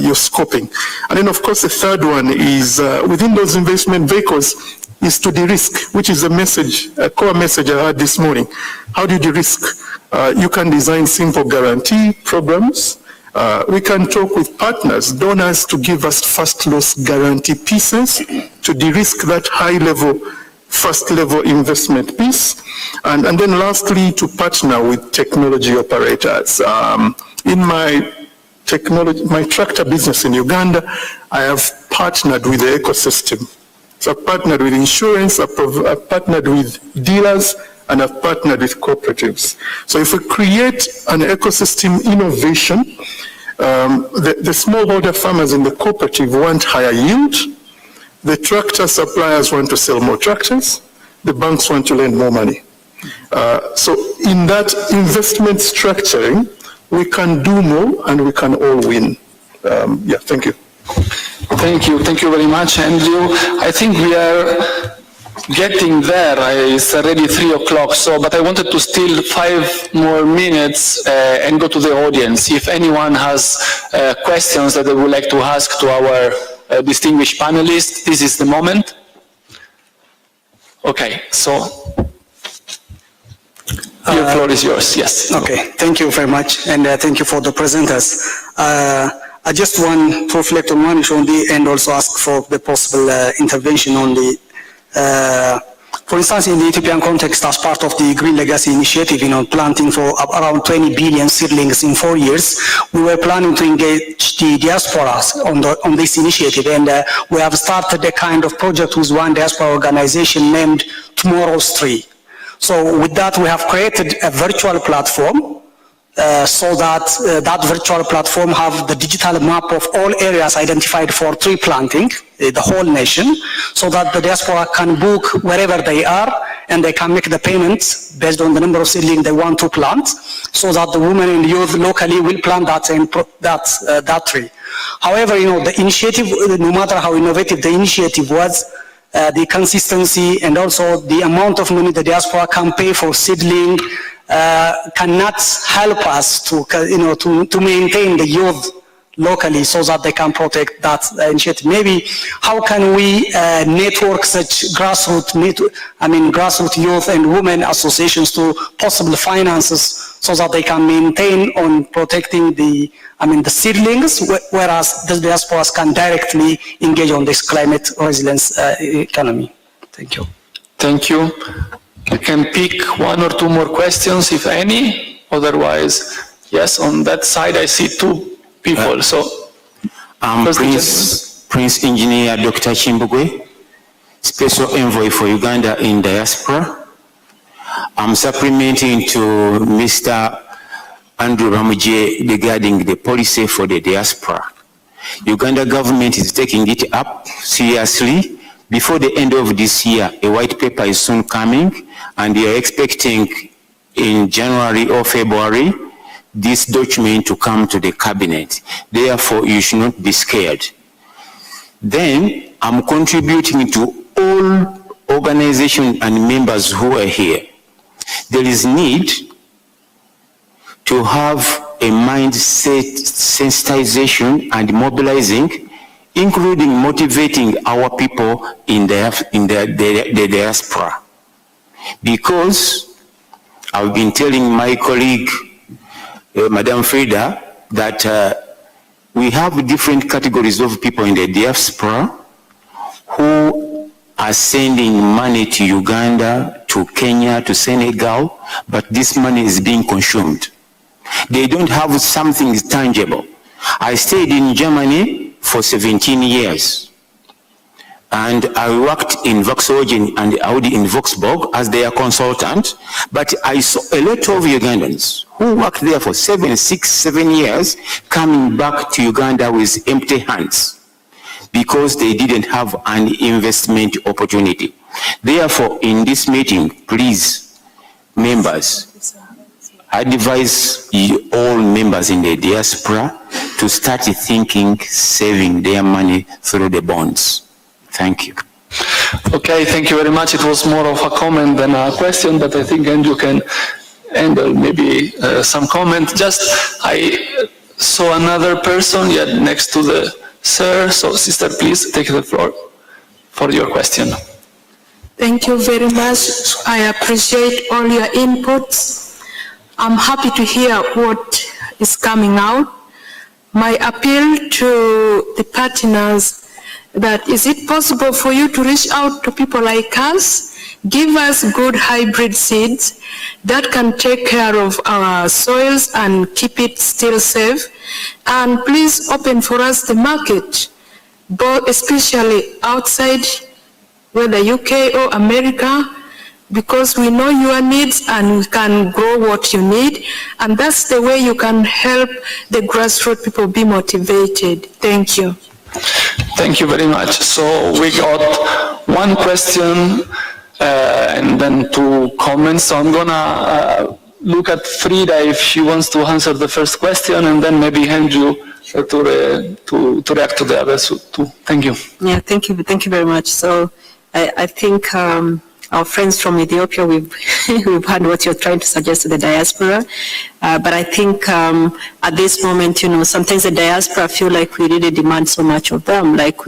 your scoping. And then, of course, the third one is within those investment vehicles is to de-risk, which is a core message I heard this morning. How do you de-risk? You can design simple guarantee programs. We can talk with partners, donors, to give us first loss guarantee pieces to de-risk that high-level, first-level investment piece. And then lastly, to partner with technology operators. In my tractor business in Uganda, I have partnered with the ecosystem. So I've partnered with insurance, I've partnered with dealers, and I've partnered with cooperatives. So if we create an ecosystem innovation, the smallholder farmers in the cooperative want higher yield, the tractor suppliers want to sell more tractors, the banks want to lend more money. So in that investment structuring, we can do more and we can all win. Thank you. Thank you very much, Andrew. I think we are getting there. It's already 3 o'clock, but I wanted to steal 5 more minutes and go to the audience. If anyone has questions that they would like to ask to our distinguished panelists, this is the moment. Okay, so your floor is yours, yes. Okay, thank you very much, and thank you for the presenters. I just want to reflect on one issue and also ask for the possible intervention on the, for instance, in the Ethiopian context, as part of the Green Legacy Initiative, planting for around 20 billion seedlings in 4 years, we were planning to engage the diasporas on this initiative, and we have started a kind of project with one diaspora organization named Tomorrow's Tree. So with that, we have created a virtual platform so that that virtual platform have the digital map of all areas identified for tree planting, the whole nation, so that the diaspora can book wherever they are and they can make the payments based on the number of seedlings they want to plant, so that the women and youth locally will plant that tree. However, the initiative, no matter how innovative the initiative was, the consistency and also the amount of money the diaspora can pay for seedling cannot help us to maintain the youth locally so that they can protect that initiative. Maybe how can we network such grassroots youth and women associations to possible finances so that they can maintain on protecting the seedlings, whereas the diasporas can directly engage on this climate resilience economy. Thank you. Thank you. You can pick 1 or 2 more questions, if any. Otherwise, yes, on that side I see 2 people. Prince Engineer Dr. Chimbugwe, Special Envoy for Uganda in Diaspora. I'm supplementing to Mr. Andrew Ramuje regarding the policy for the diaspora. Uganda government is taking it up seriously. Before the end of this year, a white paper is soon coming, and we are expecting in January or February this document to come to the cabinet. Therefore, you should not be scared. Then, I'm contributing to all organizations and members who are here. There is need to have a mindset sensitization and mobilizing, including motivating our people in the diaspora. Because I've been telling my colleague, Madam Frida, that we have different categories of people in the diaspora who are sending money to Uganda, to Kenya, to Senegal, but this money is being consumed. They don't have something tangible. I stayed in Germany for 17 years. And I worked in Volkswagen and Audi in Volkswagen as their consultant, but I saw a lot of Ugandans who worked there for 7 years coming back to Uganda with empty hands because they didn't have an investment opportunity. Therefore, in this meeting, please, members, I advise all members in the diaspora to start thinking, saving their money through the bonds. Thank you. Okay, thank you very much. It was more of a comment than a question, but I think Andrew can handle maybe some comment. Just, I saw another person next to the sir. So, sister, please take the floor for your question. Thank you very much. I appreciate all your inputs. I'm happy to hear what is coming out. My appeal to the partners that is it possible for you to reach out to people like us, give us good hybrid seeds that can take care of our soils and keep it still safe, and please open for us the market, both especially outside, whether UK or America, because we know your needs and we can grow what you need, and that's the way you can help the grassroots people be motivated. Thank you. Thank you very much. So we got one question and then 2 comments. So I'm gonna look at Frida if she wants to answer the first question, and then maybe Andrew to react to the others too. Thank you. Yeah, thank you very much. So I think our friends from Ethiopia, we've heard what you're trying to suggest to the diaspora. But I think at this moment, sometimes the diaspora feel like we really demand so much of them. Like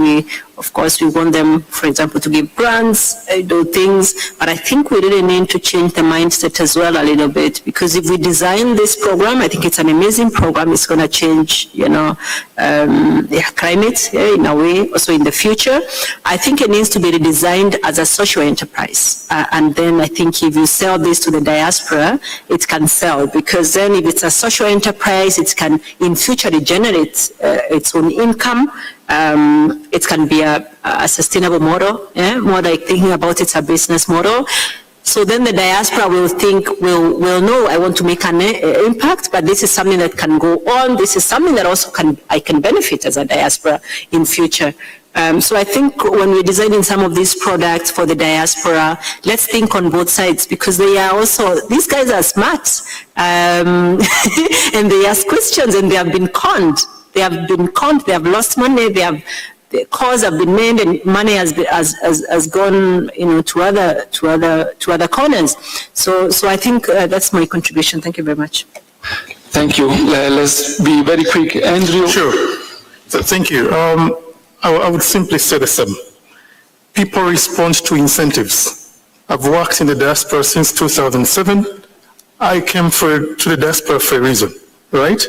of course, we want them, for example, to give grants, do things. But I think we really need to change the mindset as well a little bit. Because if we design this program, I think it's an amazing program. It's going to change, the climate in a way, also in the future. I think it needs to be redesigned as a social enterprise. And then I think if you sell this to the diaspora, it can sell. Because then if it's a social enterprise, it can in future generate its own income. It can be a sustainable model, more like thinking about it's a business model. So then the diaspora will think, will know I want to make an impact, but this is something that can go on. This is something that also I can benefit as a diaspora in future. So I think when we're designing some of these products for the diaspora, let's think on both sides, because they are also, these guys are smart, and they ask questions and they have been conned. They have lost money, the calls have been made and money has gone, to other corners. So I think that's my contribution. Thank you very much. Thank you. Let's be very quick. Andrew? Sure. So, thank you. I would simply say the same. People respond to incentives. I've worked in the diaspora since 2007. I came to the diaspora for a reason, right?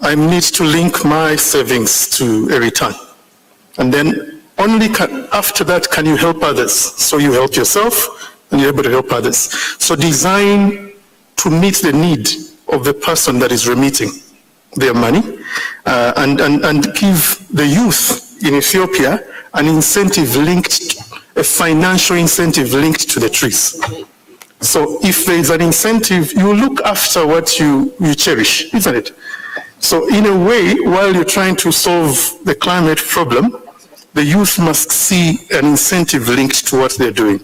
I need to link my savings to a return. And then only after that can you help others. So you help yourself and you're able to help others. So design to meet the need of the person that is remitting their money, and give the youth in Ethiopia an incentive a financial incentive linked to the trees. So if there is an incentive, you look after what you cherish, isn't it? So in a way, while you're trying to solve the climate problem, the youth must see an incentive linked to what they're doing.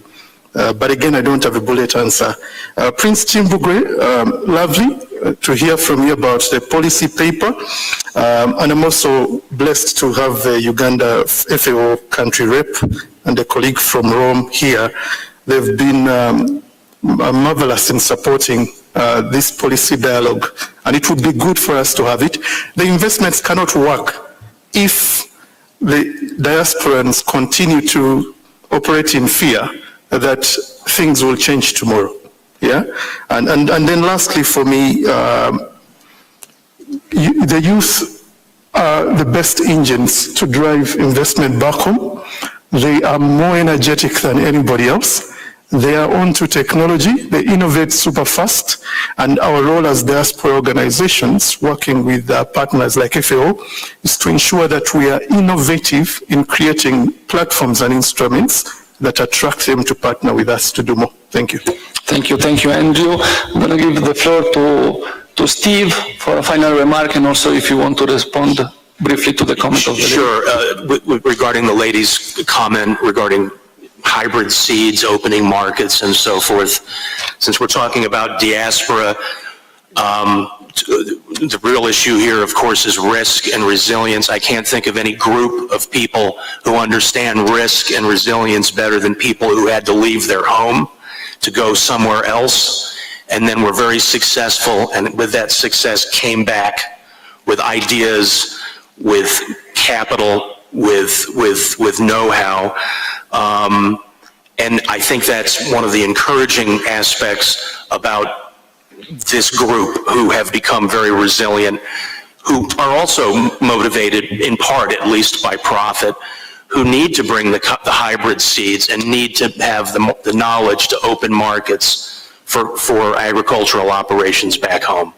But again, I don't have a bullet answer. Prince Chimbugwe, lovely to hear from you about the policy paper. And I'm also blessed to have the Uganda FAO country rep and a colleague from Rome here. They've been marvelous in supporting this policy dialogue, and it would be good for us to have it. The investments cannot work if the diasporans continue to operate in fear that things will change tomorrow. Yeah, and then lastly for me, the youth are the best engines to drive investment back home. They are more energetic than anybody else. They are onto technology, they innovate super fast, and our role as diaspora organizations working with partners like FAO is to ensure that we are innovative in creating platforms and instruments that attract them to partner with us to do more. Thank you. Thank you, Andrew. I'm going to give the floor to Steve for a final remark, and also if you want to respond briefly to the comment of the lady. Sure. Regarding the lady's comment regarding hybrid seeds, opening markets, and so forth, since we're talking about diaspora, the real issue here, of course, is risk and resilience. I can't think of any group of people who understand risk and resilience better than people who had to leave their home to go somewhere else, and then were very successful, and with that success came back with ideas, with capital, with know-how. And I think that's one of the encouraging aspects about this group, who have become very resilient, who are also motivated in part, at least, by profit, who need to bring the hybrid seeds and need to have the knowledge to open markets for agricultural operations back home.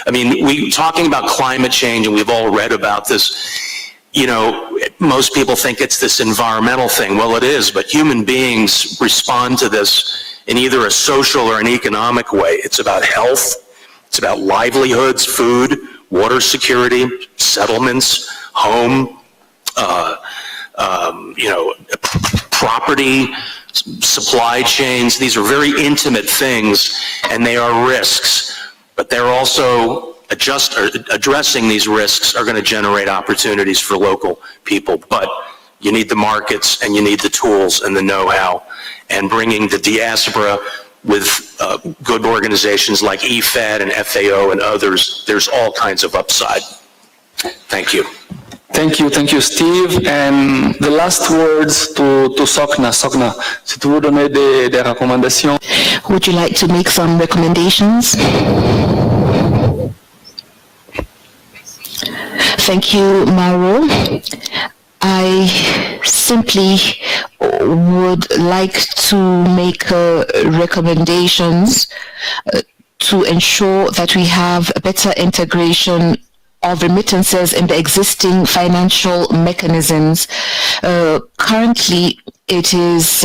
I mean, we talking about climate change, and we've all read about this. You know, most people think it's this environmental thing. Well, it is, but human beings respond to this in either a social or an economic way. It's about health, it's about livelihoods, food, water security, settlements, home, property, supply chains. These are very intimate things, and they are risks, but they're also addressing these risks are going to generate opportunities for local people. But you need the markets, and you need the tools and the know-how, and bringing the diaspora with good organizations like EFAD and FAO and others, there's all kinds of upside. Thank you. Thank you, Steve. And the last words to Sokna. Sokna, si tu veux donner des recommandations. Would you like to make some recommendations? Thank you, Mauro. I simply would like to make recommendations to ensure that we have a better integration of remittances in the existing financial mechanisms. Currently, it is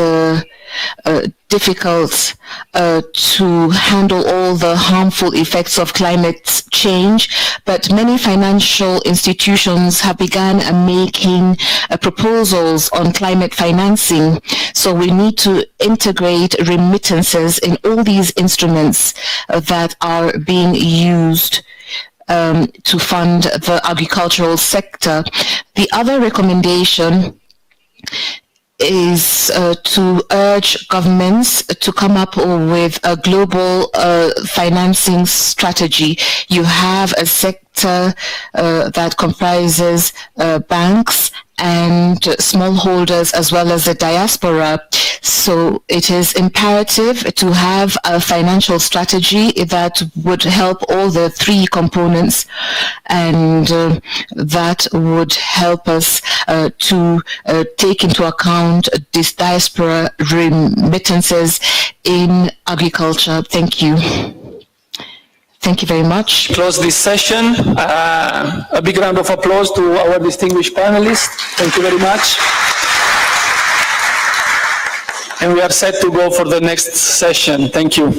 difficult to handle all the harmful effects of climate change, but many financial institutions have begun making proposals on climate financing. So we need to integrate remittances in all these instruments that are being used to fund the agricultural sector. The other recommendation is to urge governments to come up with a global financing strategy. You have a sector that comprises banks and smallholders as well as the diaspora. So it is imperative to have a financial strategy that would help all the three components, and that would help us to take into account this diaspora remittances in agriculture. Thank you. Thank you very much. Close this session. A big round of applause to our distinguished panelists. Thank you very much. And we are set to go for the next session. Thank you.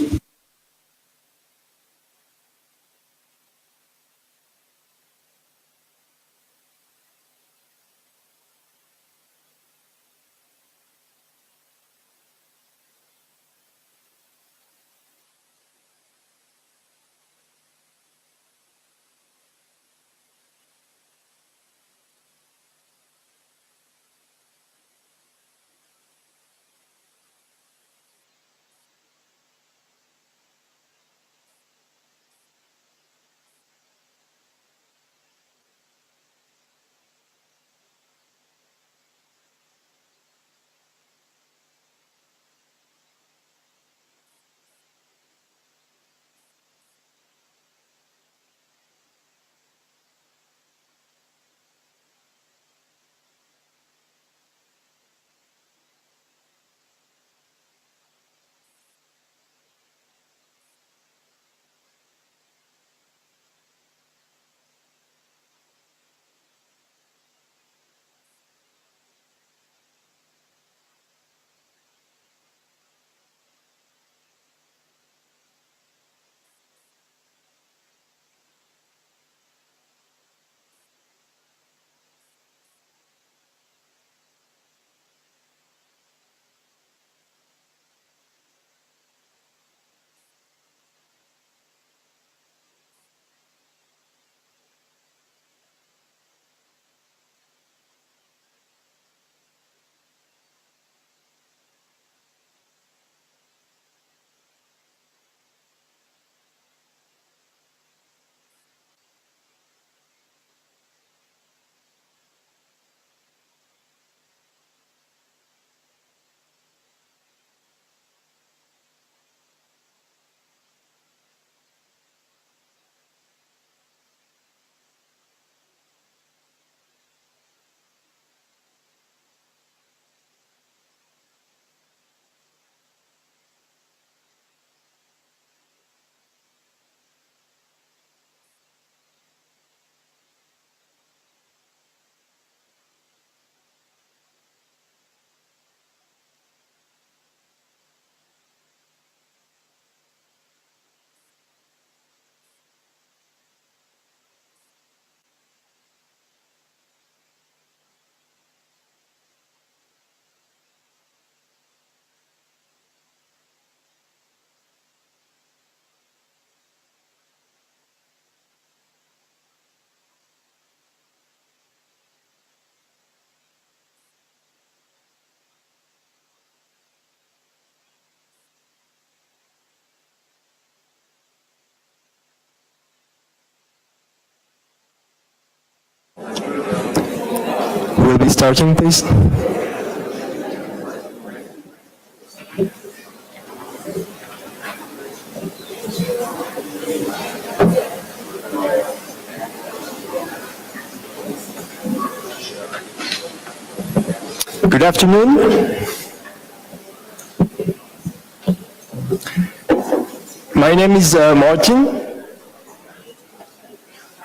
be starting, please. Good afternoon. My name is Martin.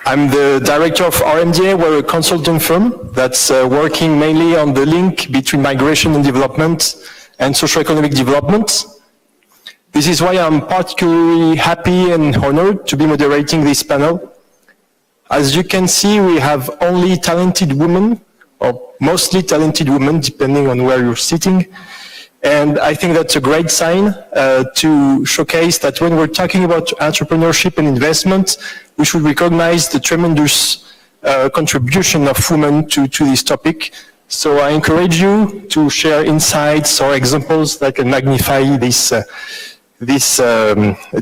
I'm the director of RMDA. We're a consulting firm that's working mainly on the link between migration and development and socioeconomic development. This is why I'm particularly happy and honored to be moderating this panel. As you can see, we have only talented women, or mostly talented women, depending on where you're sitting. And I think that's a great sign to showcase that when we're talking about entrepreneurship and investment, we should recognize the tremendous contribution of women to this topic. So I encourage you to share insights or examples that can magnify this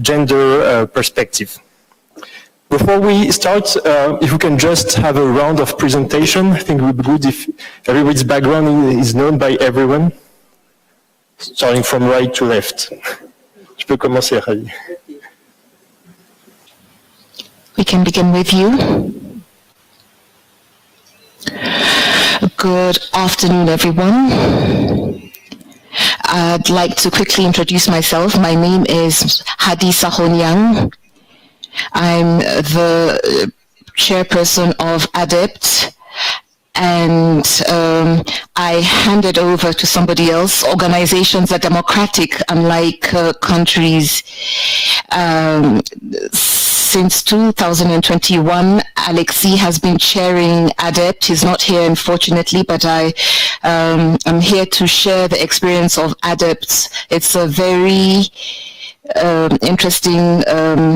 gender perspective. Before we start, if we can just have a round of presentation, I think it would be good if everybody's background is known by everyone. Starting from right to left. Tu peux commencer, Ravi. We can begin with you. Good afternoon, everyone. I'd like to quickly introduce myself. My name is Hadi Sahonyang. I'm the chairperson of ADEPT, and I handed over to somebody else. Organizations are democratic, unlike countries. Since 2021, Alexis has been chairing ADEPT. He's not here, unfortunately, but I'm here to share the experience of ADEPT. It's a very interesting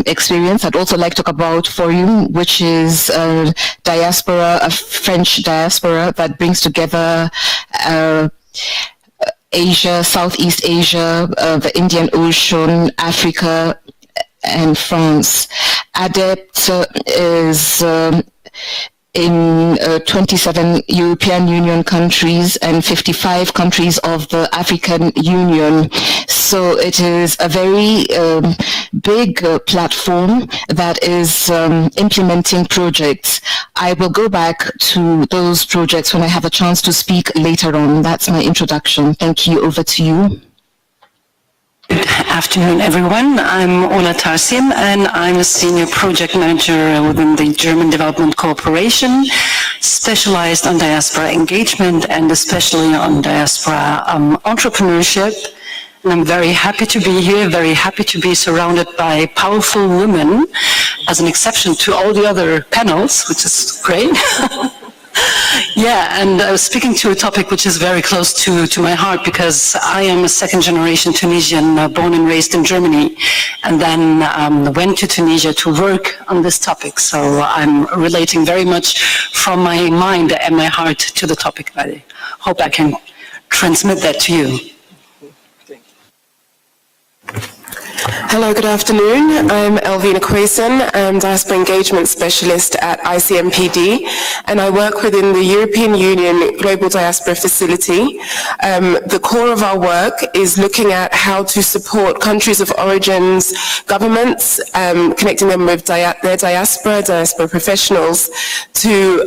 experience. I'd also like to talk about Forum, which is a diaspora, a French diaspora that brings together Asia, Southeast Asia, the Indian Ocean, Africa, and France. ADEPT is in 27 European Union countries and 55 countries of the African Union. So it is a very big platform that is implementing projects. I will go back to those projects when I have a chance to speak later on. That's my introduction. Thank you. Over to you. Good afternoon, everyone. I'm Ola Tarsim, and I'm a senior project manager within the German Development Corporation, specialized on diaspora engagement and especially on diaspora entrepreneurship. And I'm very happy to be here, very happy to be surrounded by powerful women, as an exception to all the other panels, which is great. Yeah, and I was speaking to a topic which is very close to my heart, because I am a second-generation Tunisian, born and raised in Germany, and then went to Tunisia to work on this topic. So I'm relating very much from my mind and my heart to the topic. I hope I can transmit that to you. Hello, good afternoon. I'm Elvina Quason. I'm Diaspora Engagement Specialist at ICMPD, and I work within the European Union Global Diaspora Facility. The core of our work is looking at how to support countries of origins, governments, connecting them with their diaspora professionals to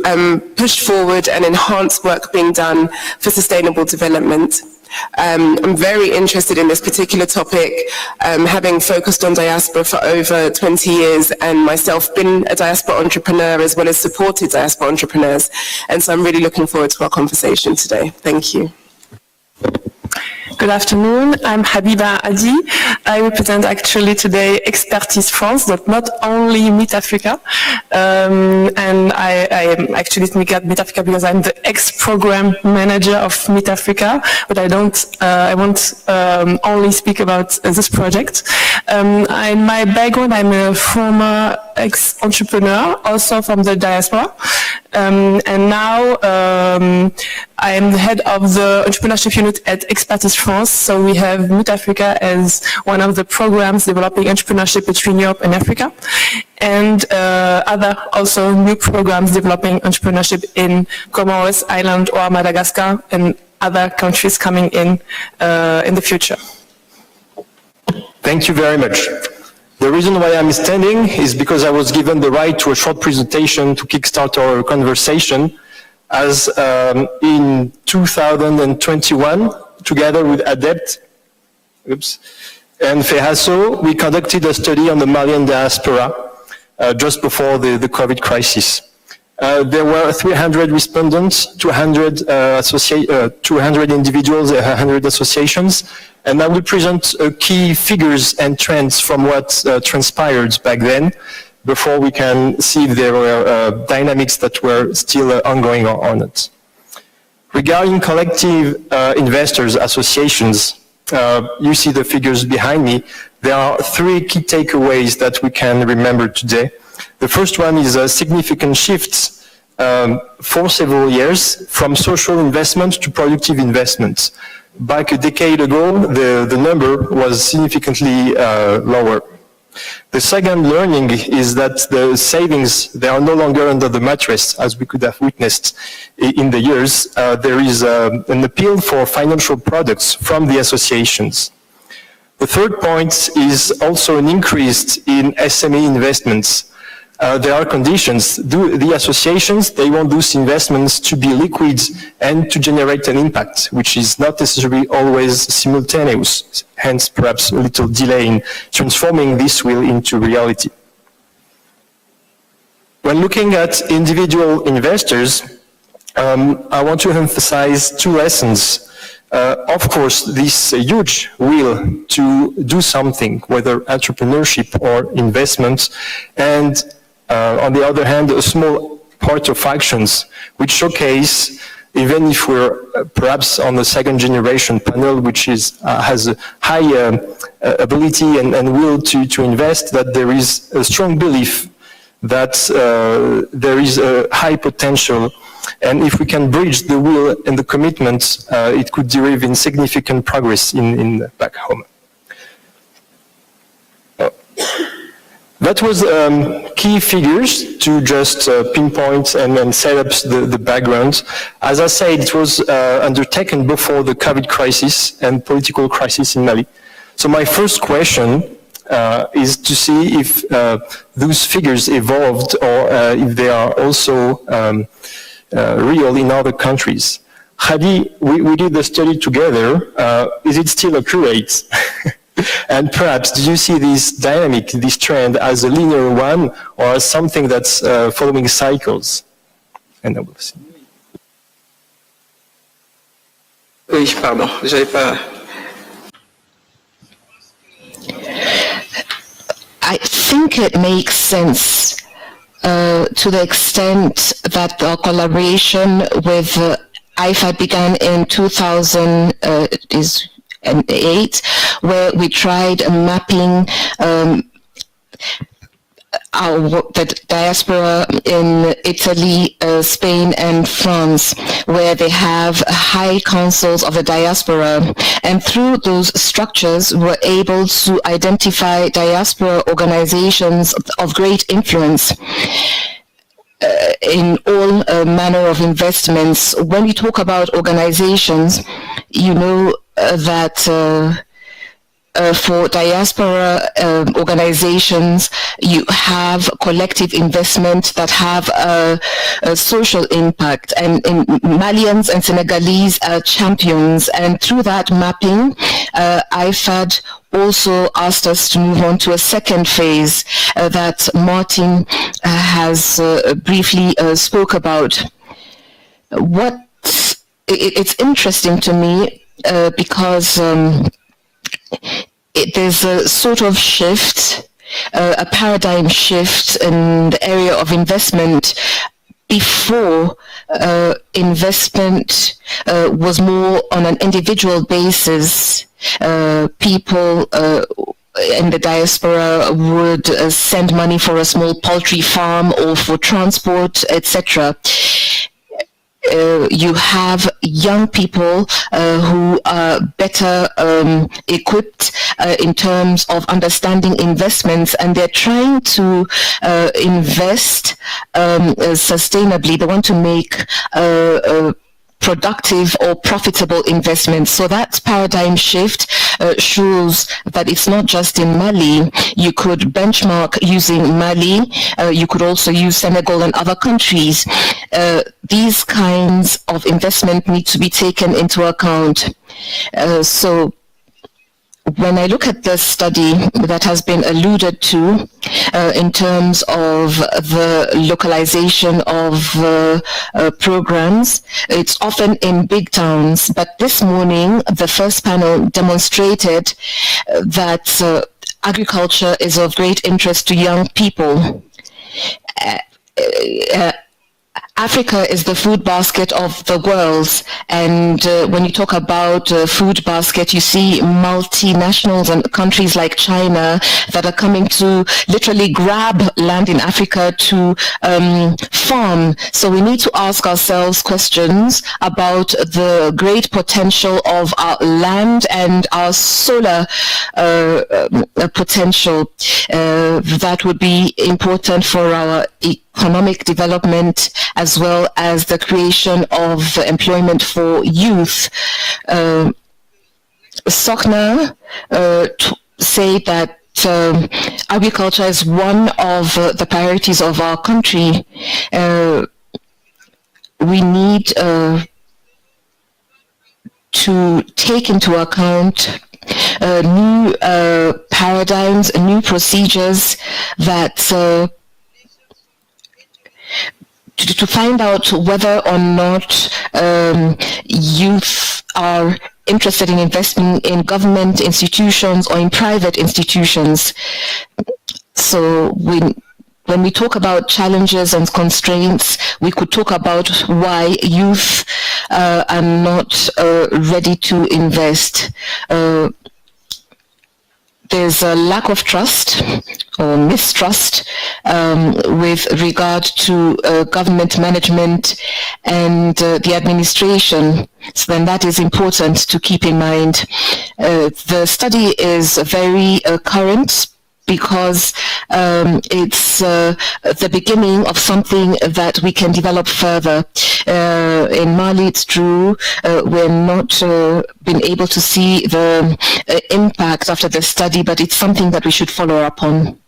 push forward and enhance work being done for sustainable development. I'm very interested in this particular topic, having focused on diaspora for over 20 years and myself been a diaspora entrepreneur as well as supported diaspora entrepreneurs. And so I'm really looking forward to our conversation today. Thank you. Good afternoon, I'm Habiba Adi. I represent actually today Expertise France, but not only Meet Africa. And I actually speak at Meet Africa because I'm the ex-program manager of Meet Africa, but I won't only speak about this project. In my background, I'm a former ex-entrepreneur, also from the diaspora. And now I am the head of the entrepreneurship unit at Expertise France. So we have Meet Africa as one of the programs developing entrepreneurship between Europe and Africa, and other also new programs developing entrepreneurship in Comoros Island or Madagascar and other countries coming in the future. Thank you very much. The reason why I'm standing is because I was given the right to a short presentation to kickstart our conversation, as in 2021, together with ADEPT and FEHASO, we conducted a study on the Malian diaspora just before the COVID crisis. There were 300 respondents, 200 individuals, 100 associations, and I will present key figures and trends from what transpired back then, before we can see if there were dynamics that were still ongoing or not. Regarding collective investors associations, you see the figures behind me. There are three key takeaways that we can remember today. The first one is a significant shift for several years from social investment to productive investment. Back a decade ago, the number was significantly lower. The second learning is that the savings, they are no longer under the mattress, as we could have witnessed in the years. There is an appeal for financial products from the associations. The third point is also an increase in SME investments. There are conditions. The associations, they want those investments to be liquid and to generate an impact, which is not necessarily always simultaneous, hence perhaps a little delay in transforming this will into reality. When looking at individual investors, I want to emphasize two lessons. Of course, this huge will to do something, whether entrepreneurship or investment, and on the other hand, a small part of actions which showcase, even if we're perhaps on the second generation panel, which is, has a high ability and will to invest, that there is a strong belief that there is a high potential. And if we can bridge the will and the commitment, it could derive in significant progress in back home. That was key figures to just pinpoint and set up the background. As I said, it was undertaken before the COVID crisis and political crisis in Mali. So my first question is to see if those figures evolved or if they are also real in other countries. Hadi, we did the study together. Is it still accurate? And perhaps, do you see this dynamic, this trend, as a linear one, or as something that's following cycles? And I will see. Oui, pardon, j'avais pas. I think it makes sense to the extent that the collaboration with IFAD began in 2008, where we tried mapping the diaspora in Italy, Spain, and France, where they have high councils of the diaspora. And through those structures, we're able to identify diaspora organizations of great influence in all manner of investments. When we talk about organizations, you know that for diaspora organizations, you have collective investment that have a social impact, and Malians and Senegalese are champions. And through that mapping, IFAD also asked us to move on to a second phase that Martin has briefly spoke about. It's interesting to me because there's a sort of shift, a paradigm shift in the area of investment. Before, investment was more on an individual basis. People in the diaspora would send money for a small poultry farm or for transport, etc. You have young people who are better equipped in terms of understanding investments, and they're trying to invest sustainably. They want to make productive or profitable investments. So that paradigm shift shows that it's not just in Mali. You could benchmark using Mali. You could also use Senegal and other countries. These kinds of investment need to be taken into account. So when I look at the study that has been alluded to in terms of the localization of programs, it's often in big towns. But this morning, the first panel demonstrated that agriculture is of great interest to young people. Africa is the food basket of the world, and when you talk about food basket, you see multinationals and countries like China that are coming to literally grab land in Africa to farm. So we need to ask ourselves questions about the great potential of our land and our solar potential. That would be important for our economic development as well as the creation of employment for youth. Sokna say that agriculture is one of the priorities of our country. We need to take into account new paradigms, new procedures that to find out whether or not youth are interested in investing in government institutions or in private institutions. So when we talk about challenges and constraints, we could talk about why youth are not ready to invest. There's a lack of trust or mistrust with regard to government management and the administration. So then that is important to keep in mind. The study is very current because it's the beginning of something that we can develop further. In Mali, it's true, we're not been able to see the impact after the study, but it's something that we should follow up on.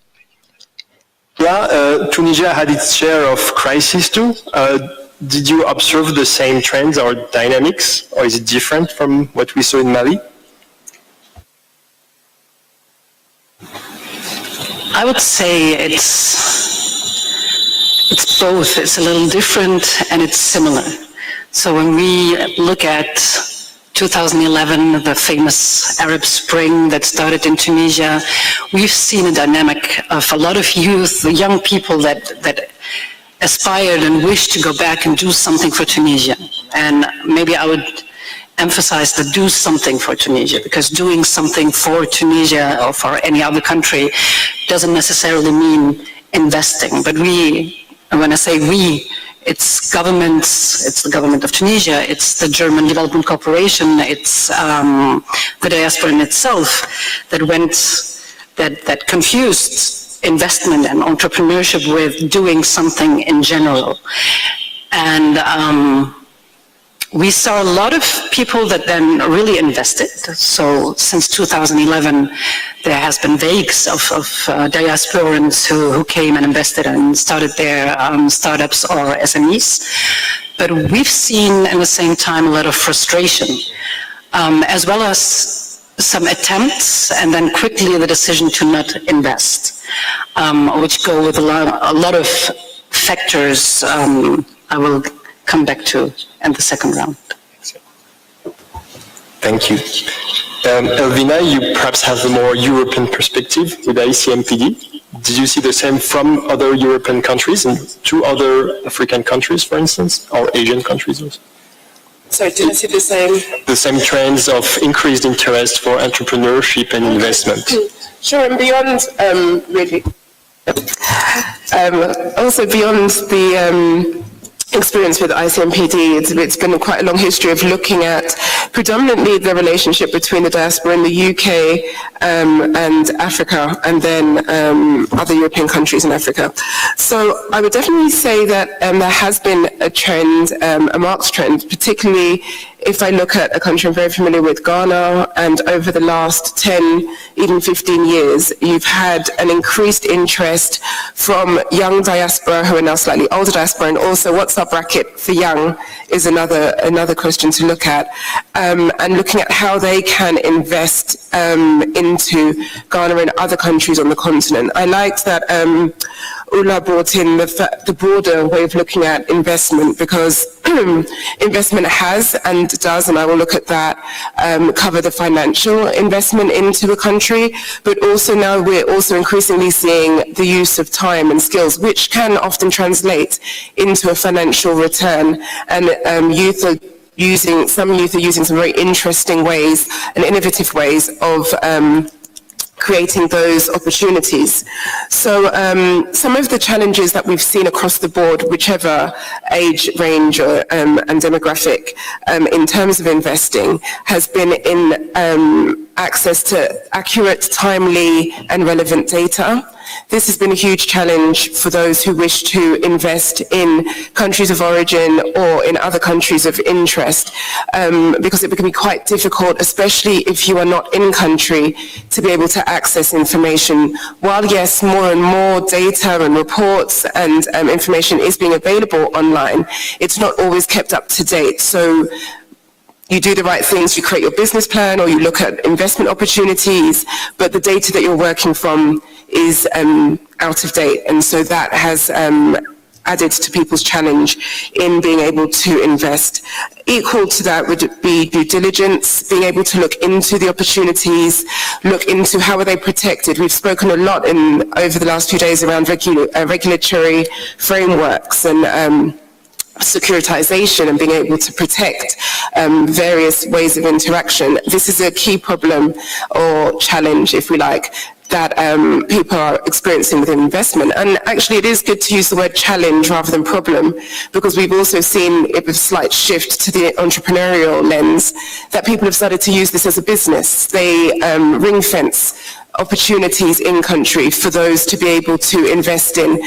Yeah, Tunisia had its share of crisis too. Did you observe the same trends or dynamics, or is it different from what we saw in Mali? I would say it's both. It's a little different and it's similar. So when we look at 2011, the famous Arab Spring that started in Tunisia, we've seen a dynamic of a lot of youth, young people that aspired and wished to go back and do something for Tunisia. And maybe I would emphasize the do something for Tunisia, because doing something for Tunisia or for any other country doesn't necessarily mean investing. But we, and when I say we, it's governments, it's the government of Tunisia, it's the German Development Corporation, it's the diaspora in itself that confused investment and entrepreneurship with doing something in general. And we saw a lot of people that then really invested. So since 2011, there has been waves of diasporans who came and invested and started their startups or SMEs. But we've seen at the same time a lot of frustration, as well as some attempts and then quickly the decision to not invest, which go with a lot of factors I will come back to in the second round. Thank you. Elvina, you perhaps have a more European perspective with ICMPD. Did you see the same from other European countries and to other African countries, for instance, or Asian countries also? Sorry, did I see the same? The same trends of increased interest for entrepreneurship and investment. Sure, and beyond, really, also beyond the experience with ICMPD, it's been quite a long history of looking at predominantly the relationship between the diaspora in the UK and Africa, and then other European countries in Africa. So I would definitely say that there has been a trend, a marked trend, particularly if I look at a country I'm very familiar with, Ghana, and over the last 10, even 15 years, you've had an increased interest from young diaspora who are now slightly older diaspora, and also what's our bracket for young is another question to look at, and looking at how they can invest into Ghana and other countries on the continent. I liked that Ula brought in the broader way of looking at investment, because investment has and does, and I will look at that, cover the financial investment into a country, but also now we're also increasingly seeing the use of time and skills, which can often translate into a financial return. And some youth are using some very interesting ways and innovative ways of creating those opportunities. So some of the challenges that we've seen across the board, whichever age range and demographic, in terms of investing, has been in access to accurate, timely, and relevant data. This has been a huge challenge for those who wish to invest in countries of origin or in other countries of interest, because it can be quite difficult, especially if you are not in country, to be able to access information. While yes, more and more data and reports and information is being available online, it's not always kept up to date. So you do the right things, you create your business plan, or you look at investment opportunities, but the data that you're working from is out of date. And so that has added to people's challenge in being able to invest. Equal to that would be due diligence, being able to look into the opportunities, look into how are they protected. We've spoken a lot over the last few days around regulatory frameworks and securitization and being able to protect various ways of interaction. This is a key problem or challenge, if we like, that people are experiencing with investment. And actually it is good to use the word challenge rather than problem, because we've also seen a slight shift to the entrepreneurial lens, that people have started to use this as a business. They ring fence opportunities in country for those to be able to invest in.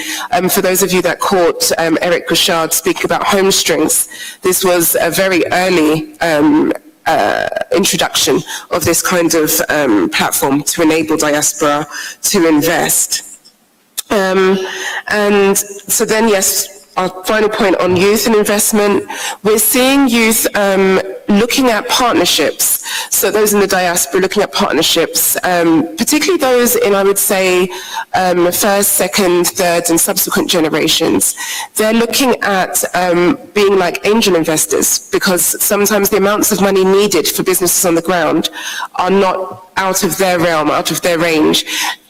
For those of you that caught Eric Gouchard speak about home strings, this was a very early introduction of this kind of platform to enable diaspora to invest. And so then, yes, our final point on youth and investment, we're seeing youth looking at partnerships. So those in the diaspora looking at partnerships, particularly those in, I would say, first, second, third, and subsequent generations. They're looking at being like angel investors, because sometimes the amounts of money needed for businesses on the ground are not out of their realm, out of their range.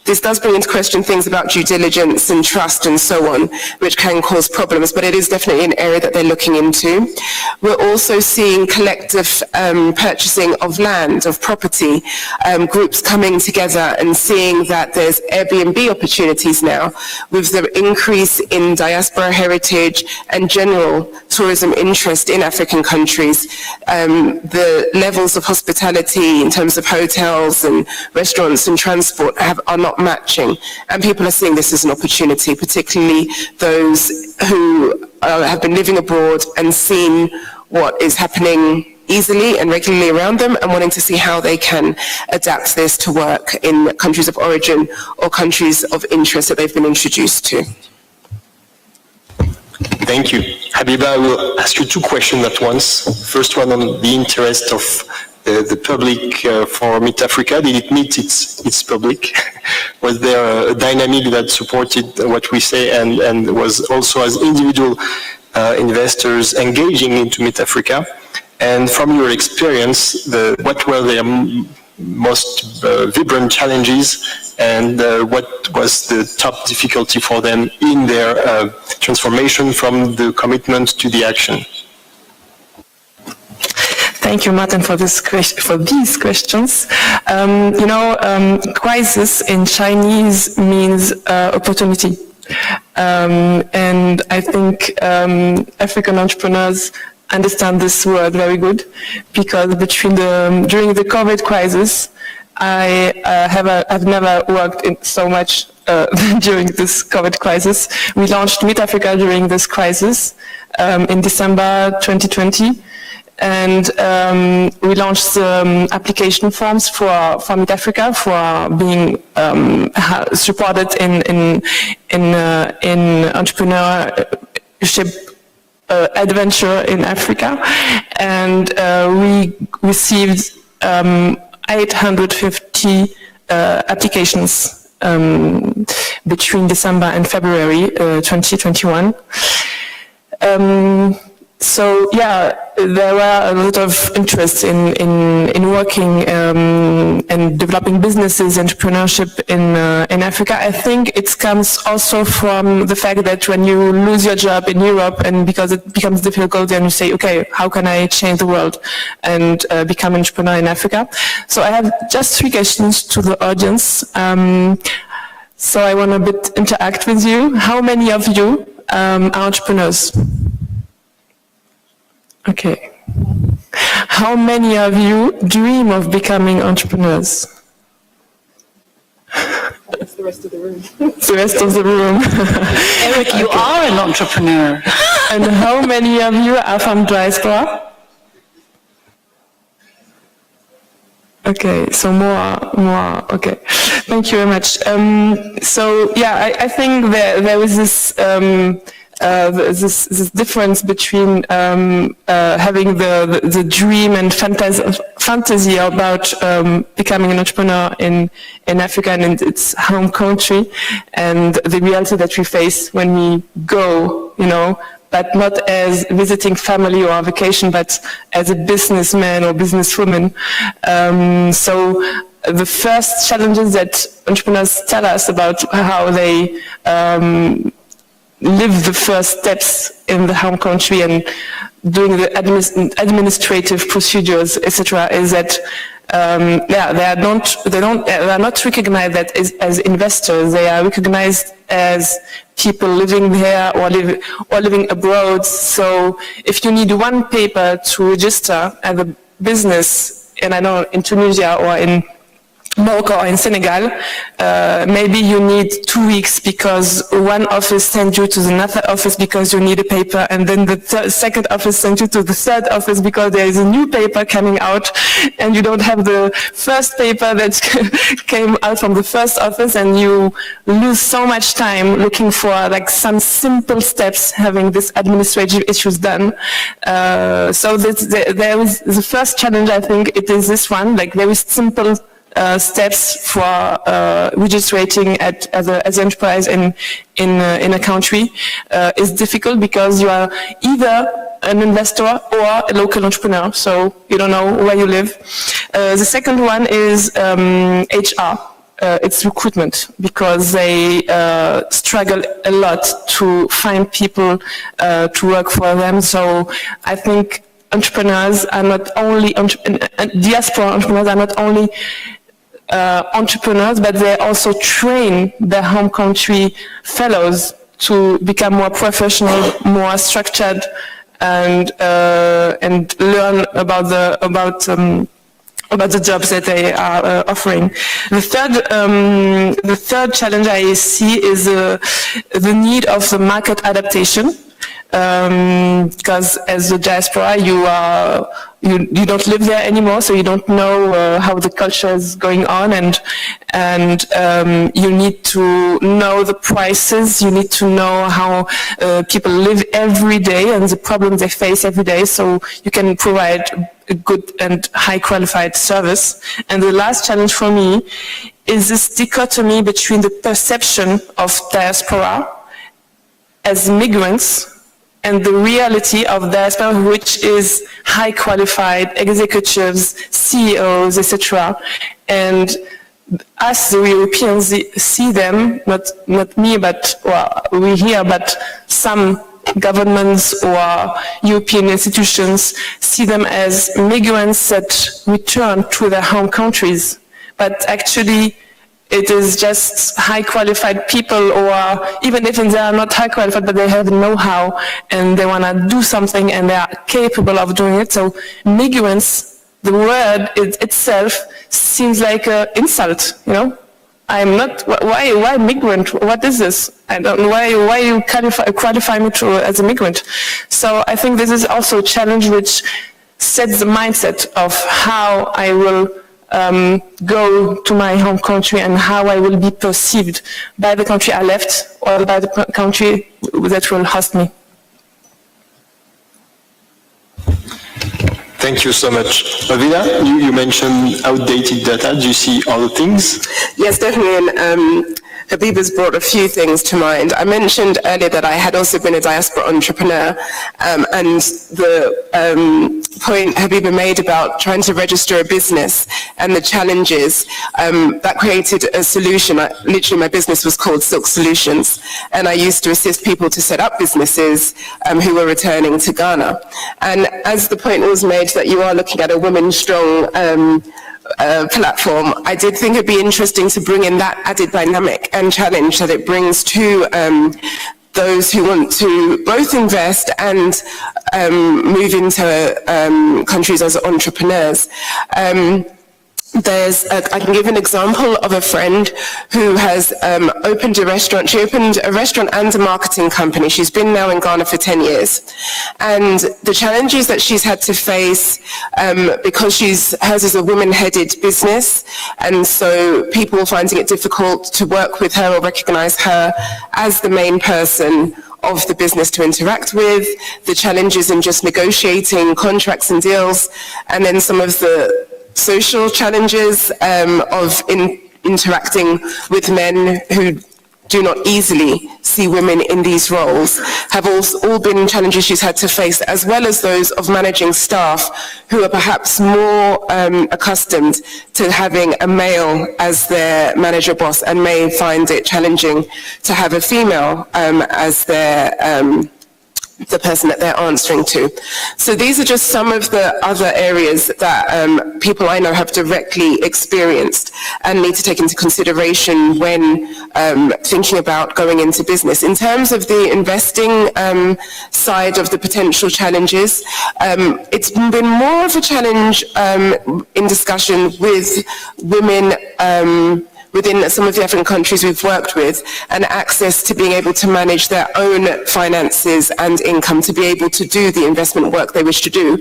This does bring into question things about due diligence and trust and so on, which can cause problems, but it is definitely an area that they're looking into. We're also seeing collective purchasing of land, of property, groups coming together and seeing that there's Airbnb opportunities now with the increase in diaspora heritage and general tourism interest in African countries. The levels of hospitality in terms of hotels and restaurants and transport are not matching, and people are seeing this as an opportunity, particularly those who have been living abroad and seen what is happening easily and regularly around them, and wanting to see how they can adapt this to work in countries of origin or countries of interest that they've been introduced to. Thank you. Habiba, I will ask you two questions at once. First one on the interest of the public for Meet Africa. Did it meet its public? Was there a dynamic that supported what we say and was also as individual investors engaging into Meet Africa? And from your experience, what were their most vibrant challenges, and what was the top difficulty for them in their transformation from the commitment to the action? Thank you, Martin, for these questions. Crisis in Chinese means opportunity. And I think African entrepreneurs understand this word very good, because during the COVID crisis, I've never worked so much during this COVID crisis. We launched Meet Africa during this crisis in December 2020. And we launched application forms for Meet Africa for being supported in entrepreneurship adventure in Africa, and we received 850 applications between December and February 2021. So yeah, there were a lot of interest in working and developing businesses, entrepreneurship in Africa. I think it comes also from the fact that when you lose your job in Europe, and because it becomes difficult, then you say, okay, how can I change the world and become an entrepreneur in Africa? So I have just 3 questions to the audience. So I want to interact with you. How many of you are entrepreneurs? Okay. How many of you dream of becoming entrepreneurs? It's the rest of the room. The rest of the room. Eric, you are an entrepreneur. And how many of you are from diaspora? Okay, so more. Okay, thank you very much. So yeah, I think there is this difference between having the dream and fantasy about becoming an entrepreneur in Africa and in its home country, and the reality that we face when we go, but not as visiting family or vacation, but as a businessman or businesswoman. So the first challenges that entrepreneurs tell us about how they live the first steps in the home country and doing the administrative procedures, etc., is that they are not recognized that as investors. They are recognized as people living there or living abroad. So if you need one paper to register as a business, and I know in Tunisia or in Morocco or in Senegal, maybe you need 2 weeks because one office sends you to another office because you need a paper, and then the second office sends you to the third office because there is a new paper coming out, and you don't have the first paper that came out from the first office, and you lose so much time looking for some simple steps, having these administrative issues done. So there is the first challenge. I think it is this one, very simple steps for registering as an enterprise in a country is difficult because you are either an investor or a local entrepreneur, so you don't know where you live. The second one is HR. It's recruitment, because they struggle a lot to find people to work for them. So I think entrepreneurs are not only, diaspora entrepreneurs are not only entrepreneurs, but they also train their home country fellows to become more professional, more structured, and learn about the jobs that they are offering. The third challenge I see is the need of the market adaptation. Because as a diaspora, you don't live there anymore, so you don't know how the culture is going on, and you need to know the prices. You need to know how people live every day and the problems they face every day, so you can provide a good and high qualified service. And the last challenge for me is this dichotomy between the perception of diaspora as migrants and the reality of diaspora, which is high qualified executives, CEOs, etc. And us, the Europeans, see them, not me, but we here, but some governments or European institutions see them as migrants that return to their home countries. But actually, it is just high qualified people, or even if they are not high qualified, but they have know-how and they want to do something and they are capable of doing it. So migrants, the word itself seems like an insult, you know? I'm not, why migrant? What is this? I don't know, why you qualify me as a migrant? So I think this is also a challenge which sets the mindset of how I will go to my home country and how I will be perceived by the country I left or by the country that will host me. Thank you so much. Avila, you mentioned outdated data. Do you see other things? Yes, definitely. And Habiba's brought a few things to mind. I mentioned earlier that I had also been a diaspora entrepreneur, and the point Habiba made about trying to register a business and the challenges, that created a solution. Literally, my business was called Silk Solutions, and I used to assist people to set up businesses who were returning to Ghana. And as the point was made that you are looking at a women-strong platform, I did think it'd be interesting to bring in that added dynamic and challenge that it brings to those who want to both invest and move into countries as entrepreneurs. I can give an example of a friend who has opened a restaurant. She opened a restaurant and a marketing company. She's been now in Ghana for 10 years. And the challenges that she's had to face, because hers is a women-headed business, and so people finding it difficult to work with her or recognize her as the main person of the business to interact with, the challenges in just negotiating contracts and deals, and then some of the social challenges of interacting with men who do not easily see women in these roles have all been challenges she's had to face, as well as those of managing staff who are perhaps more accustomed to having a male as their manager boss and may find it challenging to have a female as their the person that they're answering to. So these are just some of the other areas that people I know have directly experienced and need to take into consideration when thinking about going into business. In terms of the investing side of the potential challenges, it's been more of a challenge in discussion with women within some of the African countries we've worked with, and access to being able to manage their own finances and income to be able to do the investment work they wish to do,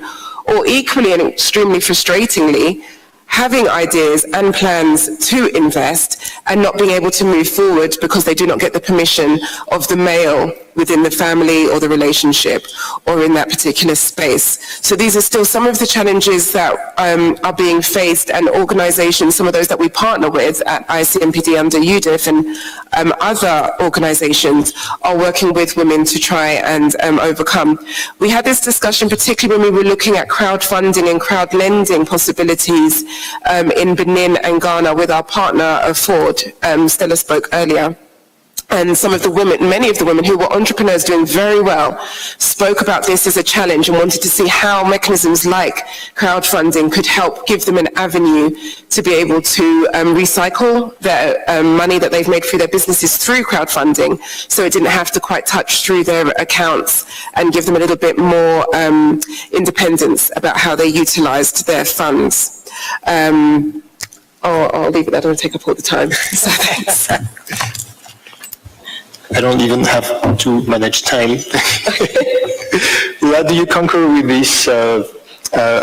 or equally and extremely frustratingly, having ideas and plans to invest and not being able to move forward because they do not get the permission of the male within the family or the relationship or in that particular space. So these are still some of the challenges that are being faced, and organizations, some of those that we partner with at ICMPD under UDIF and other organizations, are working with women to try and overcome. We had this discussion particularly when we were looking at crowdfunding and crowd lending possibilities in Benin and Ghana with our partner Ford. Stella spoke earlier. And some of the women, many of the women who were entrepreneurs doing very well, spoke about this as a challenge and wanted to see how mechanisms like crowdfunding could help give them an avenue to be able to recycle their money that they've made through their businesses through crowdfunding, so it didn't have to quite touch through their accounts, and give them a little bit more independence about how they utilized their funds. I'll leave it there, I don't want to take up all the time. So thanks. I don't even have to manage time. How do you conquer with these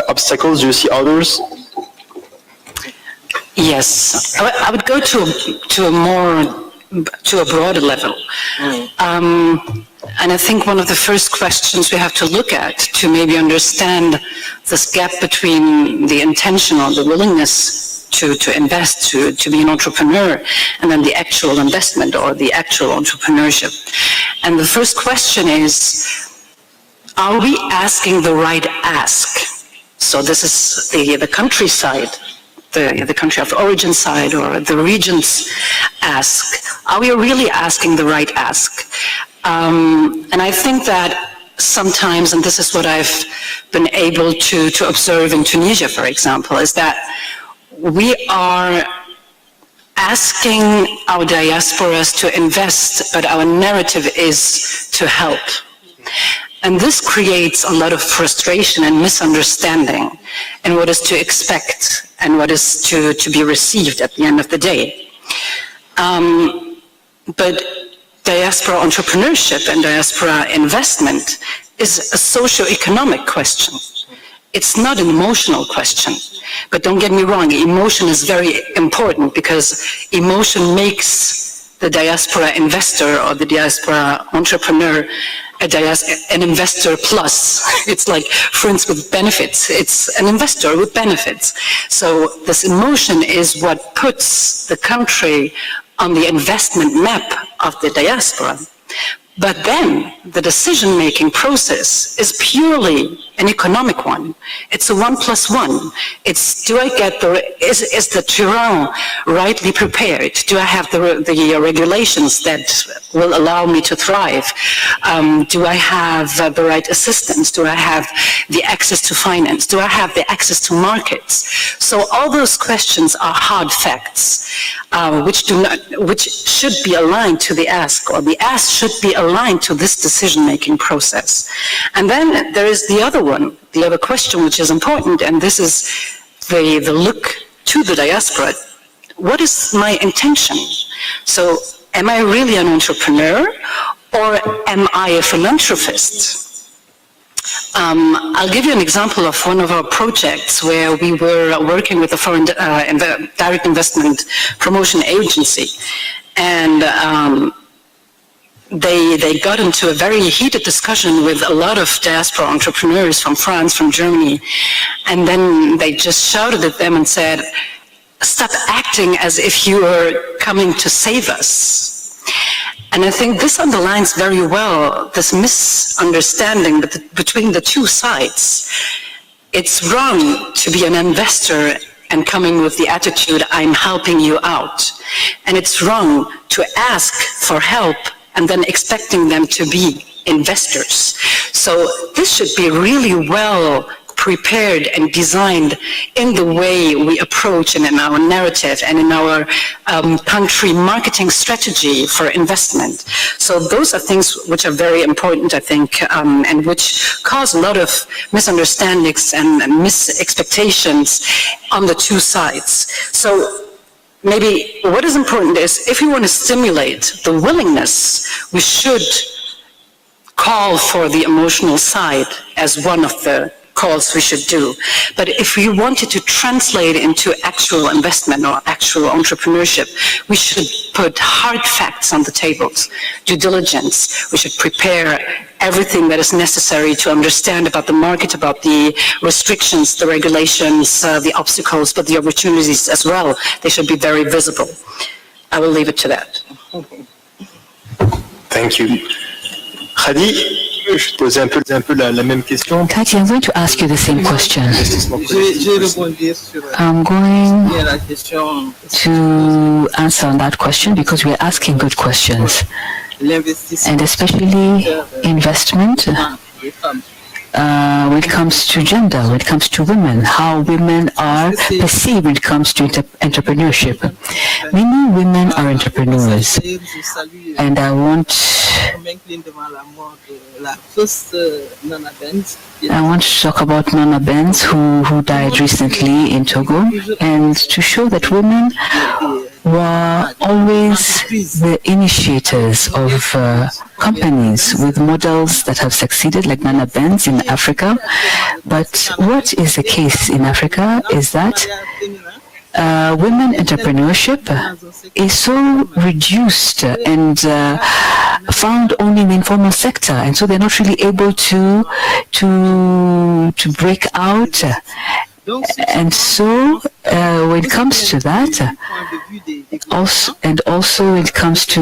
obstacles? Do you see others? Yes, I would go to a broader level. And I think one of the first questions we have to look at to maybe understand this gap between the intention or the willingness to invest, to be an entrepreneur, and then the actual investment or the actual entrepreneurship. And the first question is, are we asking the right ask? So this is the country side, the country of origin side, or the region's ask. Are we really asking the right ask? And I think that sometimes, and this is what I've been able to observe in Tunisia, for example, is that we are asking our diasporas to invest, but our narrative is to help. And this creates a lot of frustration and misunderstanding in what is to expect and what is to be received at the end of the day. But diaspora entrepreneurship and diaspora investment is a socio-economic question. It's not an emotional question. But don't get me wrong, emotion is very important because emotion makes the diaspora investor or the diaspora entrepreneur an investor plus. It's like friends with benefits. It's an investor with benefits. So this emotion is what puts the country on the investment map of the diaspora. But then the decision-making process is purely an economic one. It's a 1+1. It's, do I get is the terrain rightly prepared? Do I have the regulations that will allow me to thrive? Do I have the right assistance? Do I have the access to finance? Do I have the access to markets? So all those questions are hard facts, which should be aligned to the ask, or the ask should be aligned to this decision-making process. And then there is the other one, the other question which is important, and this is the look to the diaspora. What is my intention? So am I really an entrepreneur, or am I a philanthropist? I'll give you an example of one of our projects where we were working with a foreign direct investment promotion agency, and they got into a very heated discussion with a lot of diaspora entrepreneurs from France, from Germany, and then they just shouted at them and said, "Stop acting as if you were coming to save us." And I think this underlines very well this misunderstanding between the two sides. It's wrong to be an investor and coming with the attitude, "I'm helping you out." And it's wrong to ask for help and then expecting them to be investors. So this should be really well prepared and designed in the way we approach and in our narrative and in our country marketing strategy for investment. So those are things which are very important, I think, and which cause a lot of misunderstandings and mis-expectations on the two sides. So maybe what is important is, if we want to stimulate the willingness, we should call for the emotional side as one of the calls we should do. But if we wanted to translate into actual investment or actual entrepreneurship, we should put hard facts on the tables, due diligence. We should prepare everything that is necessary to understand about the market, about the restrictions, the regulations, the obstacles, but the opportunities as well. They should be very visible. I will leave it to that. Thank you. Khadi, je posais un peu la même question. Kati, I'm going to ask you the same question. I'm going to answer on that question because we're asking good questions. And especially investment when it comes to gender, when it comes to women, how women are perceived when it comes to entrepreneurship. Many women are entrepreneurs, and I want to talk about Nana Benz, who died recently in Togo, and to show that women were always the initiators of companies with models that have succeeded, like Nana Benz in Africa. But what is the case in Africa is that women entrepreneurship is so reduced and found only in the informal sector, and so they're not really able to break out. And so when it comes to that, also when it comes to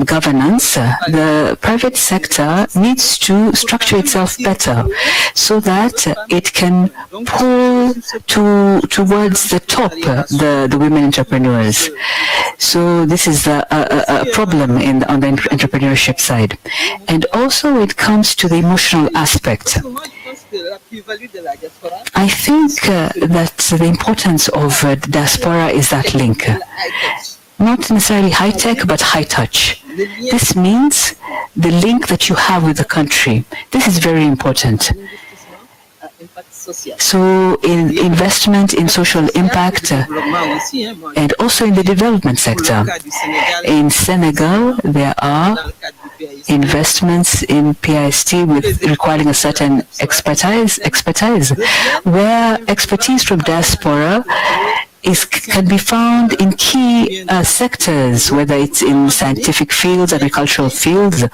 governance, the private sector needs to structure itself better so that it can pull towards the top the women entrepreneurs. So this is a problem on the entrepreneurship side. And also it comes to the emotional aspect. I think that the importance of diaspora is that link. Not necessarily high tech, but high touch. This means the link that you have with the country. This is very important. So in investment in social impact and also in the development sector. In Senegal, there are investments in PIST with requiring a certain expertise where expertise from diaspora can be found in key sectors, whether it's in scientific fields, agricultural fields.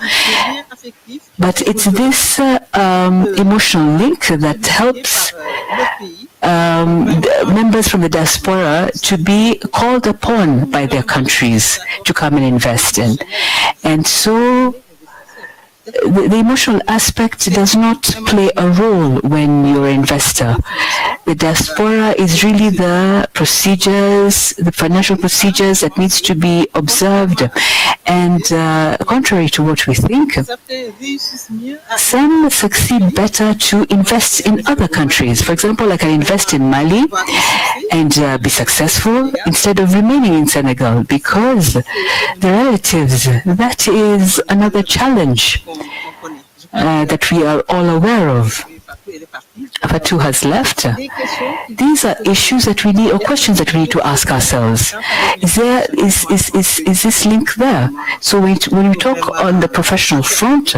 But it's this emotional link that helps members from the diaspora to be called upon by their countries to come and invest in. And so the emotional aspect does not play a role when you're an investor. The diaspora is really the procedures, the financial procedures that needs to be observed. And contrary to what we think, some succeed better to invest in other countries. For example, I can invest in Mali and be successful instead of remaining in Senegal because the relatives, that is another challenge that we are all aware of. Fatou has left. These are issues that we need, or questions that we need to ask ourselves. Is this link there? So when we talk on the professional front,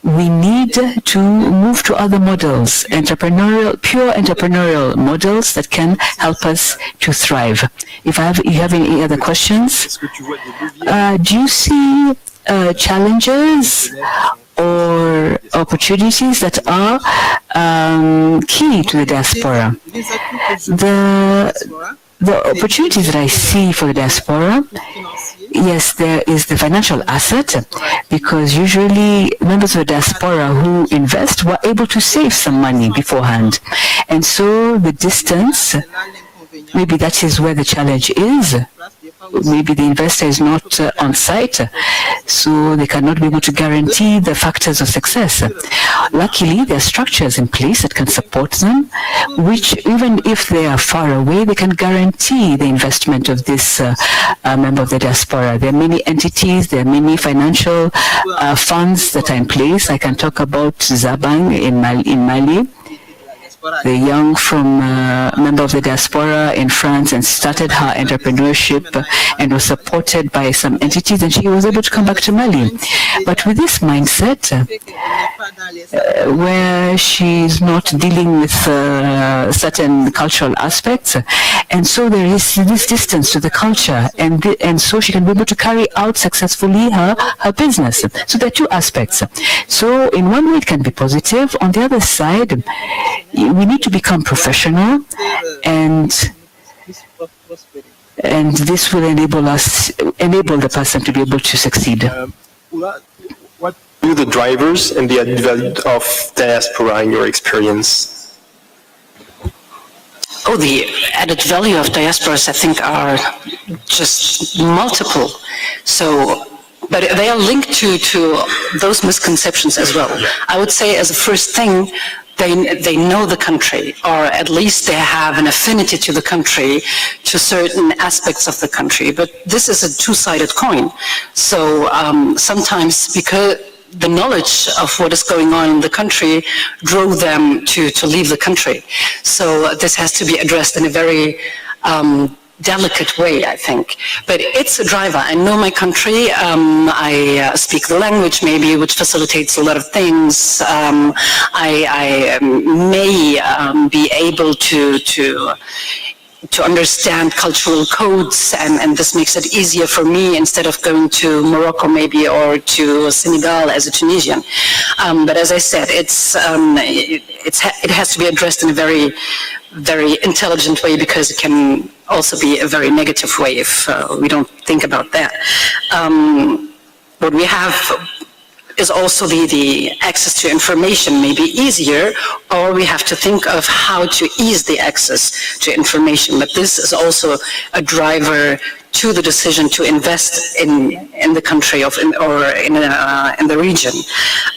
we need to move to other models, pure entrepreneurial models that can help us to thrive. If you have any other questions, do you see challenges or opportunities that are key to the diaspora? The opportunities that I see for the diaspora, yes, there is the financial asset, because usually members of the diaspora who invest were able to save some money beforehand. And so the distance, maybe that is where the challenge is. Maybe the investor is not on site, so they cannot be able to guarantee the factors of success. Luckily, there are structures in place that can support them, which even if they are far away, they can guarantee the investment of this member of the diaspora. There are many entities, there are many financial funds that are in place. I can talk about Zabang in Mali. The young member of the diaspora in France and started her entrepreneurship and was supported by some entities, and she was able to come back to Mali. But with this mindset, where she's not dealing with certain cultural aspects, and so there is this distance to the culture, and so she can be able to carry out successfully her business. So there are two aspects. So in one way it can be positive. On the other side, we need to become professional, and this will enable the person to be able to succeed. What are the drivers and the added value of diaspora in your experience? Oh, the added value of diasporas, I think, are just multiple. So, but they are linked to those misconceptions as well. I would say, as a first thing, they know the country, or at least they have an affinity to the country, to certain aspects of the country. But this is a two-sided coin. So sometimes, because the knowledge of what is going on in the country drove them to leave the country. So this has to be addressed in a very delicate way, I think. But it's a driver. I know my country. I speak the language, maybe, which facilitates a lot of things. I may be able to to understand cultural codes, and this makes it easier for me instead of going to Morocco maybe or to Senegal as a Tunisian. But as I said, it has to be addressed in a very, very intelligent way, because it can also be a very negative way if we don't think about that. What we have is also the access to information may be easier, or we have to think of how to ease the access to information. But this is also a driver to the decision to invest in the country or in the region.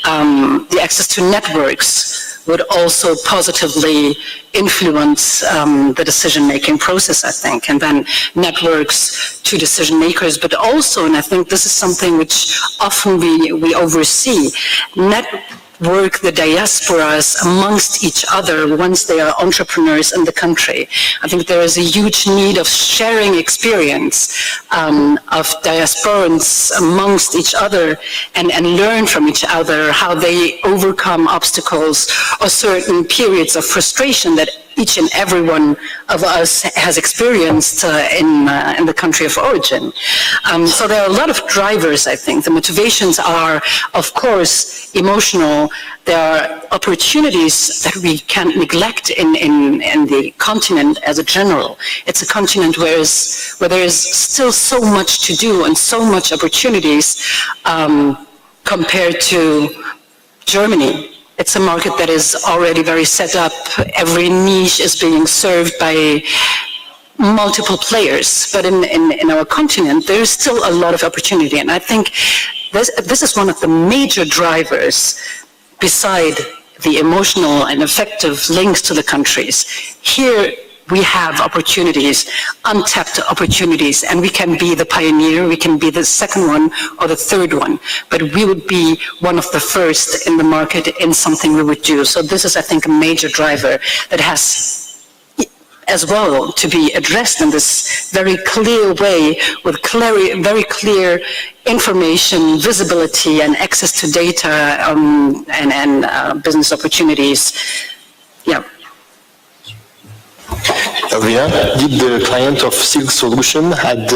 The access to networks would also positively influence the decision-making process, I think, and then networks to decision makers, but also, and I think this is something which often we oversee, network the diasporas amongst each other once they are entrepreneurs in the country. I think there is a huge need of sharing experience of diasporans amongst each other and learn from each other how they overcome obstacles or certain periods of frustration that each and every one of us has experienced in the country of origin. So there are a lot of drivers, I think. The motivations are, of course, emotional. There are opportunities that we can't neglect in the continent as a general. It's a continent where there is still so much to do and so much opportunities compared to Germany. It's a market that is already very set up. Every niche is being served by multiple players. But in our continent, there is still a lot of opportunity. And I think this is one of the major drivers beside the emotional and effective links to the countries. Here we have opportunities, untapped opportunities, and we can be the pioneer, we can be the second one or the third one, but we would be one of the first in the market in something we would do. So this is, I think, a major driver that has as well to be addressed in this very clear way with very clear information, visibility, and access to data and business opportunities. Yeah. Elvina, did the client of Silk Solution had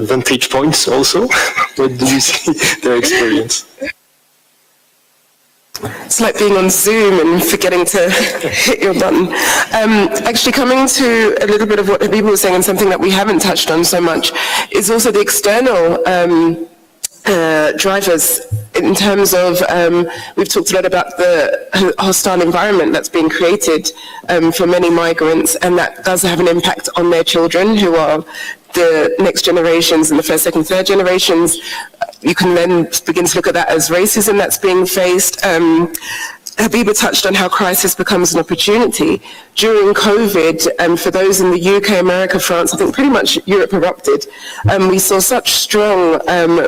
vantage points also? What do you see their experience? It's like being on Zoom and forgetting to hit your button. Actually, coming to a little bit of what Habiba was saying, and something that we haven't touched on so much, is also the external drivers in terms of, we've talked a lot about the hostile environment that's being created for many migrants, and that does have an impact on their children, who are the next generations and the first, second, third generations. You can then begin to look at that as racism that's being faced. Habiba touched on how crisis becomes an opportunity. During COVID, for those in the UK, America, France, I think pretty much Europe erupted. We saw such strong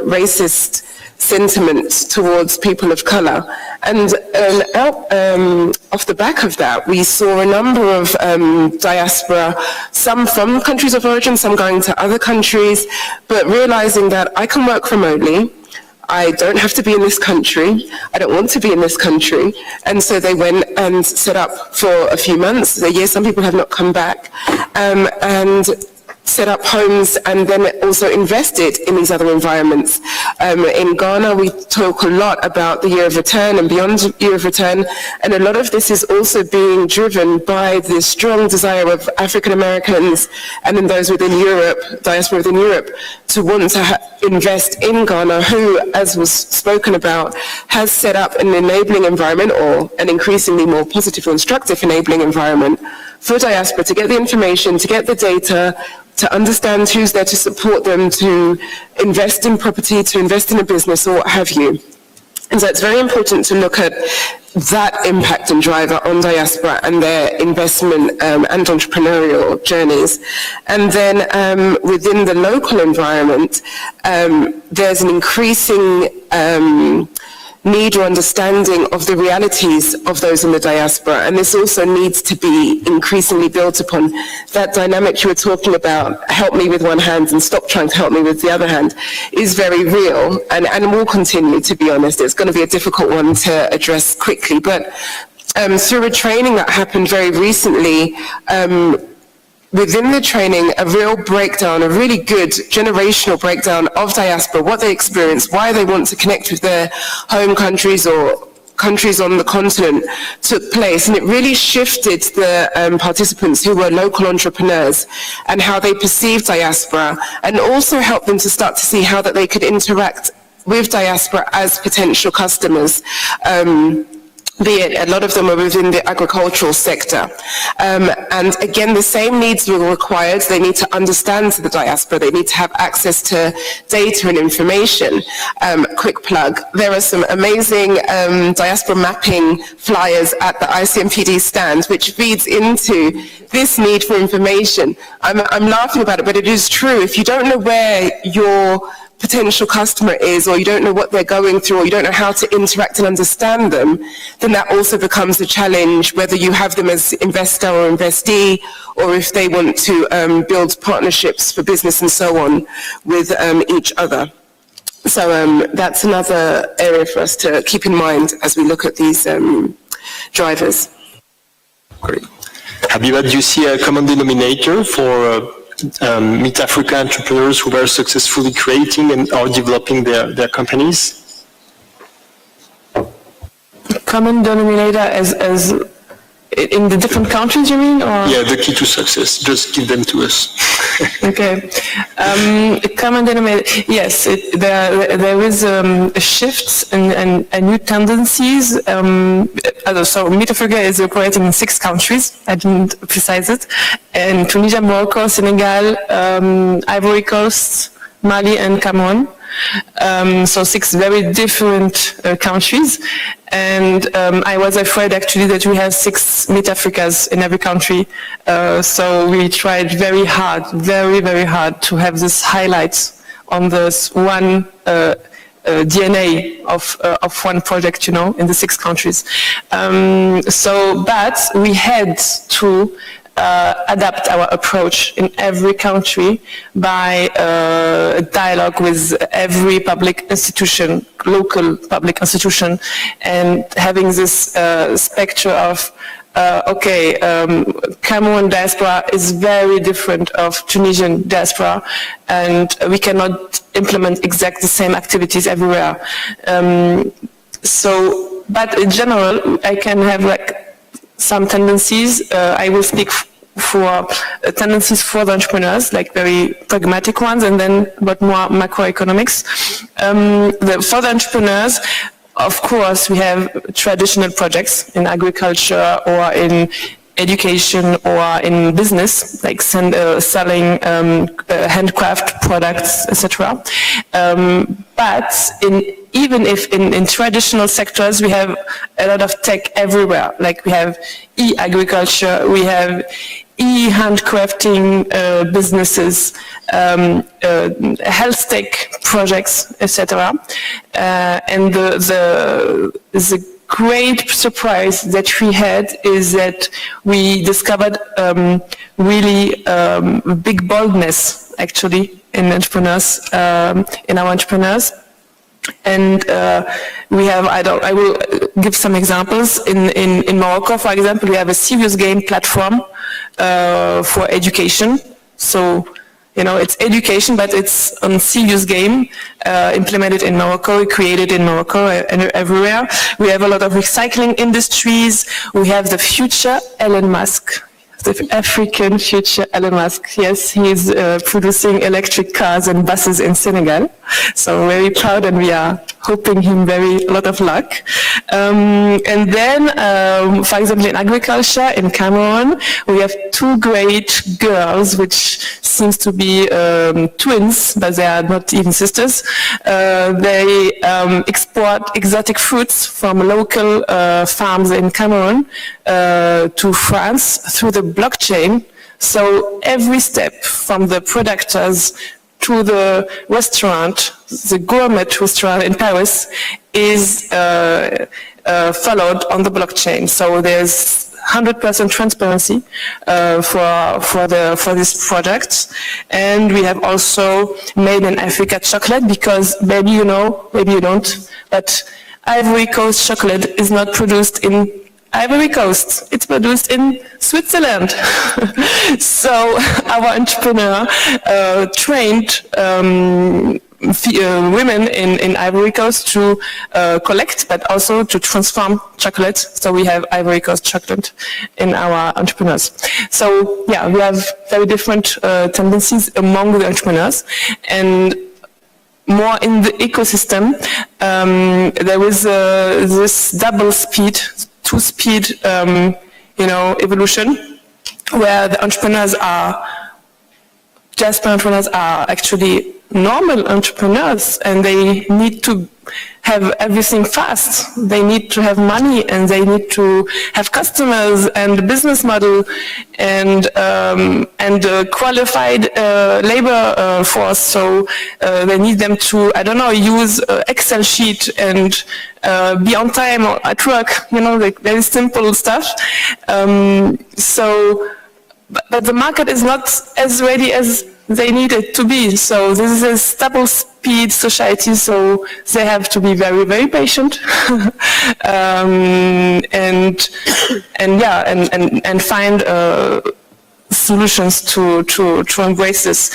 racist sentiments towards people of colour. And off the back of that, we saw a number of diaspora, some from countries of origin, some going to other countries, but realising that I can work remotely, I don't have to be in this country, I don't want to be in this country, and so they went and set up for a few months, a year, some people have not come back, and set up homes and then also invested in these other environments. In Ghana, we talk a lot about the year of return and beyond year of return, and a lot of this is also being driven by the strong desire of African Americans and then those within Europe, diaspora within Europe, to want to invest in Ghana, who, as was spoken about, has set up an enabling environment, or an increasingly more positive or instructive enabling environment for diaspora to get the information, to get the data, to understand who's there to support them, to invest in property, to invest in a business, or what have you. And so it's very important to look at that impact and driver on diaspora and their investment and entrepreneurial journeys. And then within the local environment, there's an increasing need or understanding of the realities of those in the diaspora, and this also needs to be increasingly built upon. That dynamic you were talking about, help me with one hand and stop trying to help me with the other hand, is very real and will continue, to be honest. It's going to be a difficult one to address quickly, but through a training that happened very recently, within the training a real breakdown, a really good generational breakdown of diaspora, what they experience, why they want to connect with their home countries or countries on the continent took place. And it really shifted the participants who were local entrepreneurs and how they perceived diaspora, and also helped them to start to see how that they could interact with diaspora as potential customers. Be it, a lot of them are within the agricultural sector. And again, the same needs were required. They need to understand the diaspora. They need to have access to data and information. Quick plug, there are some amazing diaspora mapping flyers at the ICMPD stand, which feeds into this need for information. I'm laughing about it, but it is true. If you don't know where your potential customer is, or you don't know what they're going through, or you don't know how to interact and understand them, then that also becomes a challenge, whether you have them as investor or investee, or if they want to build partnerships for business and so on with each other. So that's another area for us to keep in mind as we look at these drivers. Great. Habiba, do you see a common denominator for Mid-Africa entrepreneurs who are successfully creating and are developing their companies? Common denominator as in the different countries, you mean? Or? Yeah, the key to success. Just give them to us. Okay. Common denominator. Yes, there is a shift and new tendencies. So Mid-Africa is operating in 6 countries. I didn't precise it. And Tunisia, Morocco, Senegal, Ivory Coast, Mali, and Cameroon. So 6 very different countries. And I was afraid actually that we have 6 Mid-Africas in every country. So we tried very hard, very, very hard to have this highlight on this one DNA of one project, you know, in the 6 countries. But we had to adapt our approach in every country by dialogue with every public institution, local public institution, and having this spectrum of Cameroon diaspora is very different of Tunisian diaspora, and we cannot implement exactly the same activities everywhere. But in general, I can have like some tendencies. I will speak for tendencies for the entrepreneurs, like very pragmatic ones, and then but more macroeconomics. For the entrepreneurs, of course, we have traditional projects in agriculture or in education or in business, like selling handcraft products, etc. But even if in traditional sectors, we have a lot of tech everywhere. Like we have e-agriculture, we have e-handcrafting businesses, health tech projects, etc. And the great surprise that we had is that we discovered really big boldness actually in entrepreneurs, in our entrepreneurs. And we have, I will give some examples. In Morocco, for example, we have a serious game platform for education. So, you know, it's education, but it's on serious game, implemented in Morocco, created in Morocco and everywhere. We have a lot of recycling industries. We have the future Elon Musk. The African future Elon Musk. Yes, he's producing electric cars and buses in Senegal. So very proud, and we are hoping him a lot of luck. And then, for example, in agriculture in Cameroon, we have 2 great girls, which seems to be twins, but they are not even sisters. They export exotic fruits from local farms in Cameroon to France through the blockchain. So every step from the producers to the restaurant, the gourmet restaurant in Paris, is followed on the blockchain. So there's 100% transparency for this product. And we have also made in Africa chocolate, because maybe you know, maybe you don't, but Ivory Coast chocolate is not produced in Ivory Coast. It's produced in Switzerland. So our entrepreneur trained women in Ivory Coast to collect, but also to transform chocolate. So we have Ivory Coast chocolate in our entrepreneurs. So yeah, we have very different tendencies among the entrepreneurs. And more in the ecosystem, there is this double speed, two-speed, evolution, where the diaspora entrepreneurs are actually normal entrepreneurs, and they need to have everything fast. They need to have money, and they need to have customers and a business model and qualified labor force. So they need them to, use Excel sheet and be on time or at work. Like very simple stuff. But the market is not as ready as they need it to be. So this is a double speed society, so they have to be very, very patient and find solutions to embrace this.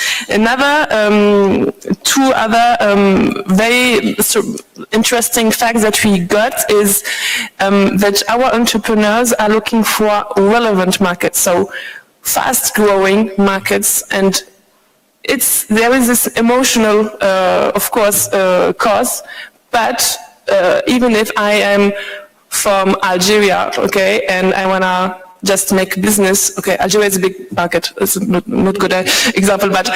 Two other very interesting facts that we got is that our entrepreneurs are looking for relevant markets, so fast-growing markets, and there is this emotional, of course, cause, but even if I am from Algeria, okay, and I wanna just make business, okay, Algeria is a big market, it's not good example, but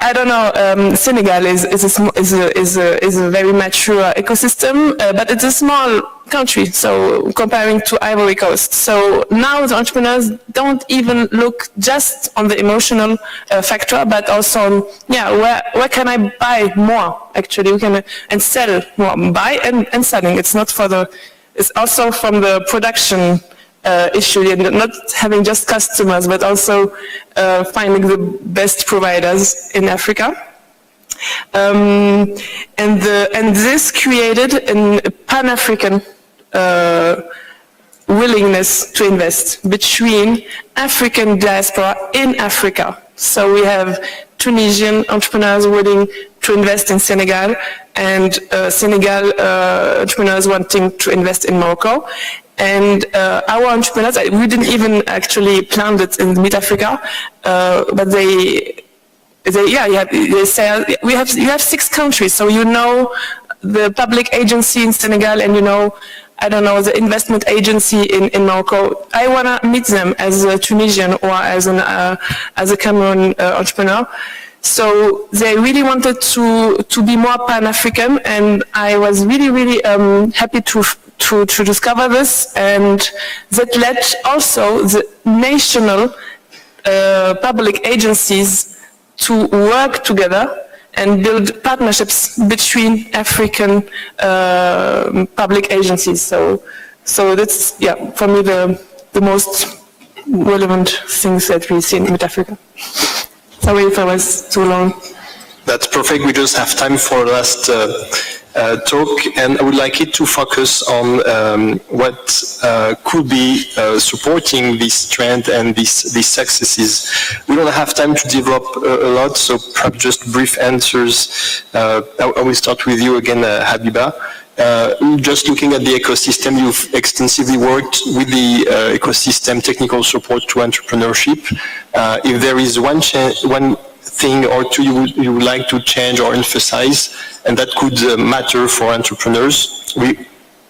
I don't know, Senegal is a very mature ecosystem, but it's a small country, so comparing to Ivory Coast. So now the entrepreneurs don't even look just on the emotional factor, but also on, where can I buy more, actually, and sell more, buy and selling. It's also from the production issue, and not having just customers, but also finding the best providers in Africa. And this created a Pan-African willingness to invest between African diaspora in Africa. So we have Tunisian entrepreneurs willing to invest in Senegal, and Senegal entrepreneurs wanting to invest in Morocco. And our entrepreneurs, we didn't even actually plan it in Mid-Africa, but they say you have 6 countries, so the public agency in Senegal, and the investment agency in Morocco. I want to meet them as a Tunisian or as a Cameroon entrepreneur. So they really wanted to be more Pan-African, and I was really, really happy to discover this, and that led also the national public agencies to work together and build partnerships between African public agencies. So that's, for me, the most relevant things that we see in Mid-Africa. Sorry if I was too long. That's perfect. We just have time for last talk, and I would like it to focus on what could be supporting this trend and these successes. We don't have time to develop a lot, so perhaps just brief answers. I will start with you again, Habiba. Just looking at the ecosystem, you've extensively worked with the ecosystem technical support to entrepreneurship. If there is one thing or two you would like to change or emphasize, and that could matter for entrepreneurs, we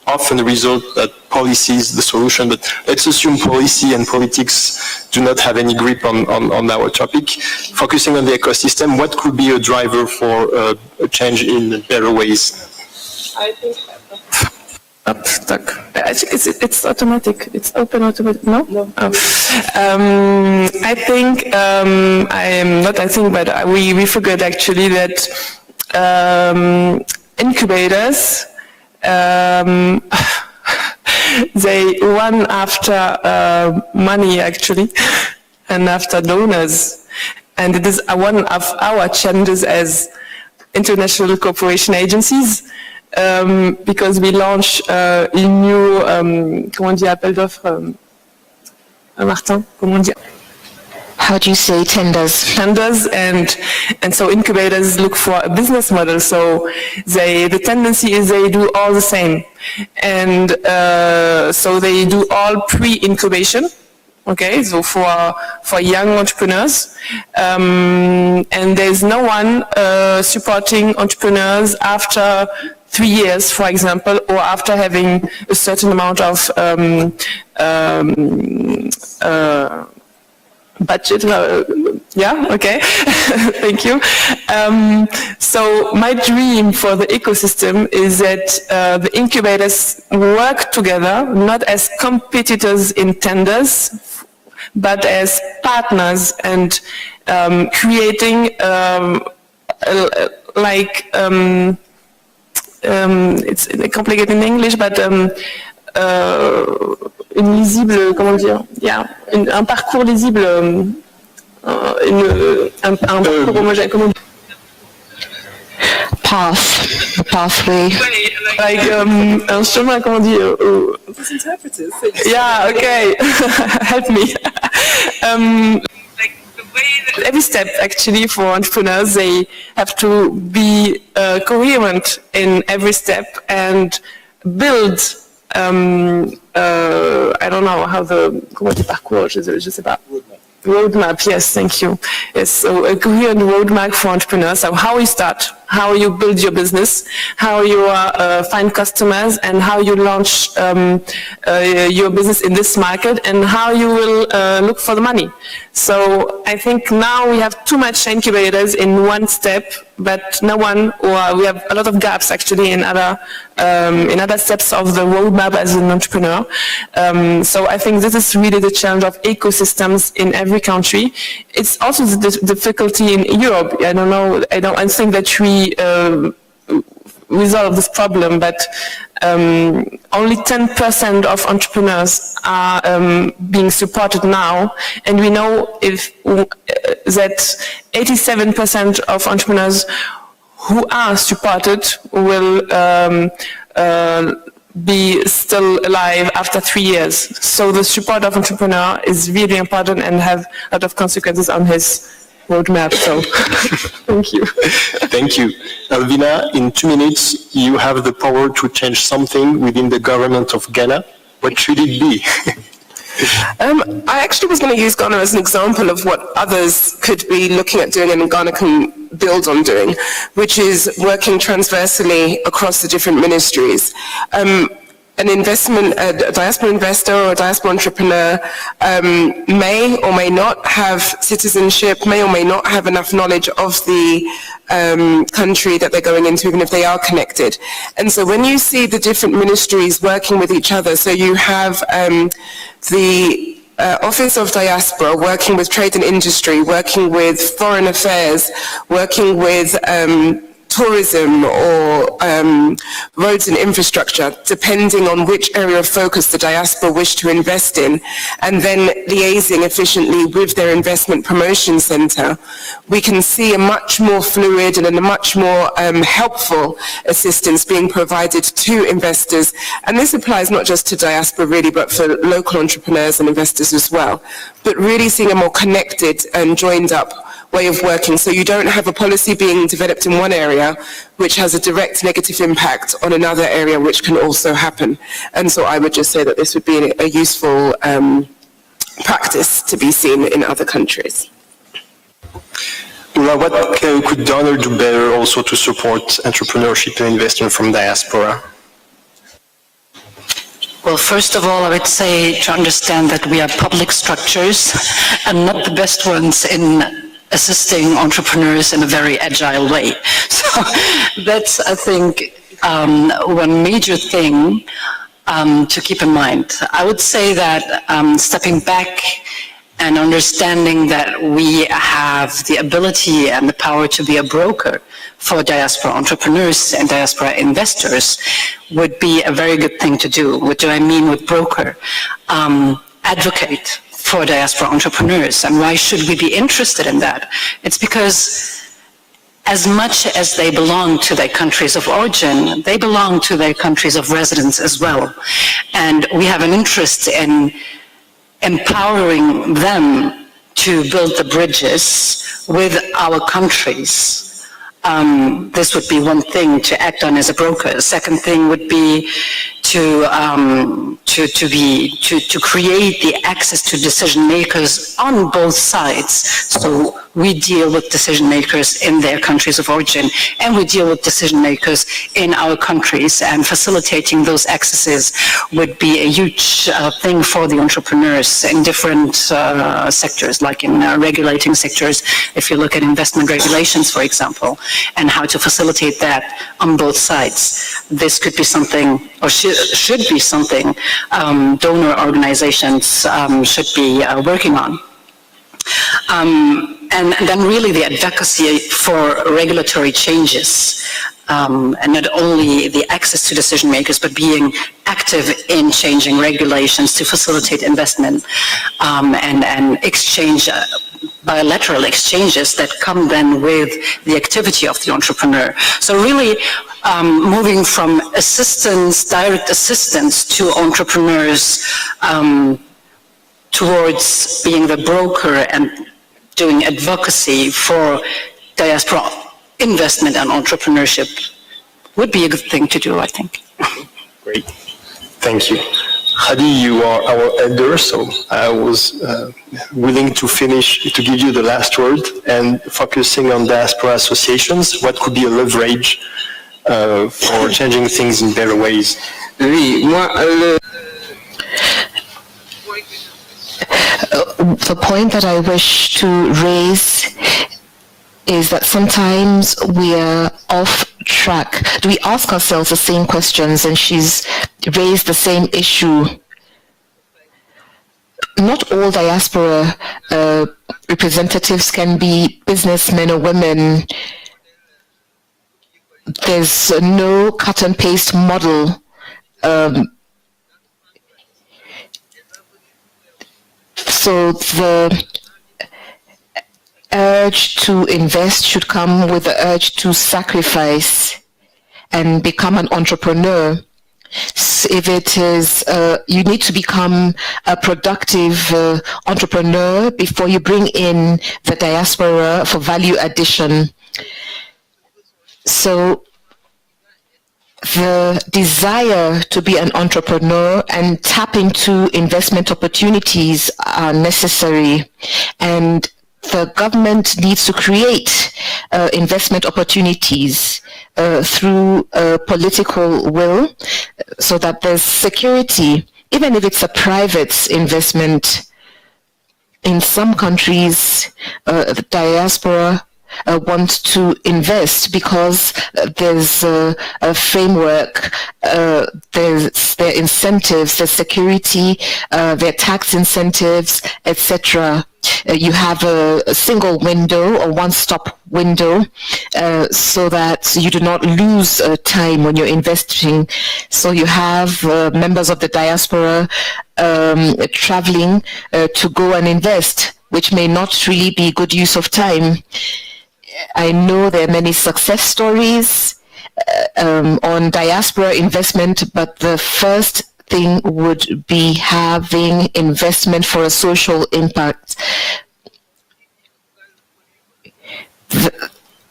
often result that policy is the solution, but let's assume policy and politics do not have any grip on our topic. Focusing on the ecosystem, what could be a driver for a change in better ways? I think it's automatic. It's open automatic. No. Oh. I think but we forgot actually that incubators they run after money actually and after donors, and it is one of our challenges as international cooperation agencies. because we launched une new, comment on dit, appel d'offres, Martin, comment on dit? How do you say tenders? Tenders, and so incubators look for a business model. So the tendency is they do all the same, and so they do all pre-incubation. Okay, so for young entrepreneurs, and there's no one supporting entrepreneurs after 3 years, for example, or after having a certain amount of budget. Yeah, okay, thank you. So my dream for the ecosystem is that the incubators work together, not as competitors in tenders, but as partners, and creating it's complicated in English, but une lisible, comment dire, yeah, un parcours lisible, un parcours homogène, comment dire? Pathway. Like, un chemin, comment dire? Yeah, okay, help me. Every step, actually, for entrepreneurs, they have to be coherent in every step and build. I don't know how comment dire parcours, je sais pas. Roadmap, yes, thank you. Yes, so a coherent roadmap for entrepreneurs. So how you start, how you build your business, how you find customers, and how you launch your business in this market, and how you will look for the money. So I think now we have too much incubators in one step, but no one, or we have a lot of gaps actually in other steps of the roadmap as an entrepreneur. So I think this is really the challenge of ecosystems in every country. It's also the difficulty in Europe. I don't know. I think that we resolve this problem, but only 10% of entrepreneurs are being supported now, and we know that 87% of entrepreneurs who are supported will be still alive after 3 years. So the support of entrepreneur is really important and have a lot of consequences on his roadmap. So thank you. Thank you. Alvina, in 2 minutes, you have the power to change something within the government of Ghana. What should it be? I actually was going to use Ghana as an example of what others could be looking at doing and Ghana can build on doing, which is working transversely across the different ministries. An investment, a diaspora investor or a diaspora entrepreneur may or may not have citizenship, may or may not have enough knowledge of the country that they're going into, even if they are connected. And so when you see the different ministries working with each other, so you have the Office of Diaspora working with Trade and Industry, working with Foreign Affairs, working with tourism or roads and infrastructure, depending on which area of focus the diaspora wish to invest in, and then liaising efficiently with their investment promotion center, we can see a much more fluid and a much more helpful assistance being provided to investors. And this applies not just to diaspora really, but for local entrepreneurs and investors as well. But really seeing a more connected and joined up way of working, so you don't have a policy being developed in one area which has a direct negative impact on another area which can also happen. And so I would just say that this would be a useful practice to be seen in other countries. Ula, what could donor do better also to support entrepreneurship and investment from diaspora? Well, first of all, I would say to understand that we are public structures and not the best ones in assisting entrepreneurs in a very agile way. So that's, I think, one major thing to keep in mind. I would say that stepping back and understanding that we have the ability and the power to be a broker for diaspora entrepreneurs and diaspora investors would be a very good thing to do. What do I mean with broker? Advocate for diaspora entrepreneurs. And why should we be interested in that? It's because as much as they belong to their countries of origin, they belong to their countries of residence as well. And we have an interest in empowering them to build the bridges with our countries. This would be one thing to act on as a broker. A second thing would be to create the access to decision makers on both sides. So we deal with decision makers in their countries of origin, and we deal with decision makers in our countries, and facilitating those accesses would be a huge thing for the entrepreneurs in different sectors, like in regulating sectors, if you look at investment regulations, for example, and how to facilitate that on both sides. This could be something, or should be something, donor organizations should be working on. And then really the advocacy for regulatory changes, and not only the access to decision makers, but being active in changing regulations to facilitate investment, and exchange, bilateral exchanges that come then with the activity of the entrepreneur. So really moving from assistance, direct assistance to entrepreneurs towards being the broker and doing advocacy for diaspora investment and entrepreneurship would be a good thing to do, I think. Great. Thank you. Hadi, you are our elder, so I was willing to give you the last word, and focusing on diaspora associations, what could be a leverage for changing things in better ways? The point that I wish to raise is that sometimes we are off track. Do we ask ourselves the same questions? And she's raised the same issue. Not all diaspora representatives can be businessmen or women. There's no cut and paste model. So the urge to invest should come with the urge to sacrifice and become an entrepreneur. If it is, you need to become a productive entrepreneur before you bring in the diaspora for value addition. So the desire to be an entrepreneur and tap into investment opportunities are necessary, and the government needs to create investment opportunities through political will, so that there's security, even if it's a private investment. In some countries, the diaspora want to invest because there's a framework, there's their incentives, their security, their tax incentives, etc. You have a single window or one-stop window so that you do not lose time when you're investing. So you have members of the diaspora traveling to go and invest, which may not really be good use of time. I know there are many success stories on diaspora investment, but the first thing would be having investment for a social impact.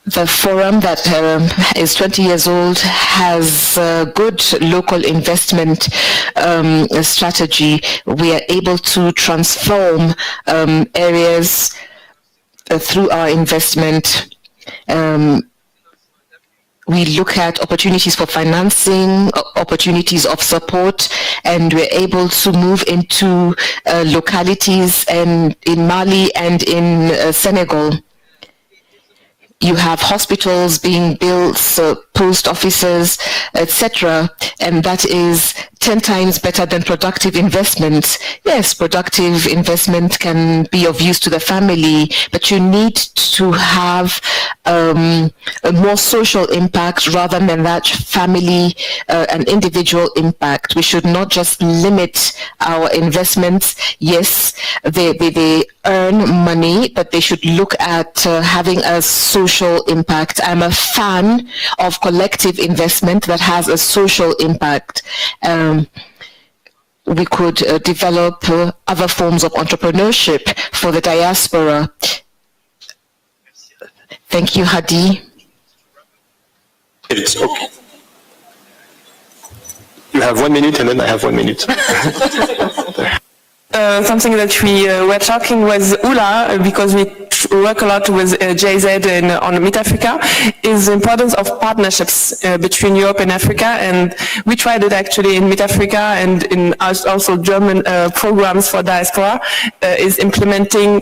The forum that is 20 years old has a good local investment strategy. We are able to transform areas through our investment. We look at opportunities for financing, opportunities of support, and we're able to move into localities and in Mali and in Senegal. You have hospitals being built, post offices, etc., and that is 10 times better than productive investment. Yes, productive investment can be of use to the family, but you need to have a more social impact rather than that family and individual impact. We should not just limit our investments. Yes, they earn money, but they should look at having a social impact. I'm a fan of collective investment that has a social impact. We could develop other forms of entrepreneurship for the diaspora. Thank you, Hadi. It's okay. You have 1 minute and then I have 1 minute. Something that we were talking with Ula, because we work a lot with JZ and on Meet Africa, is the importance of partnerships between Europe and Africa. And we tried it actually in Meet Africa and in also German programs for diaspora, is implementing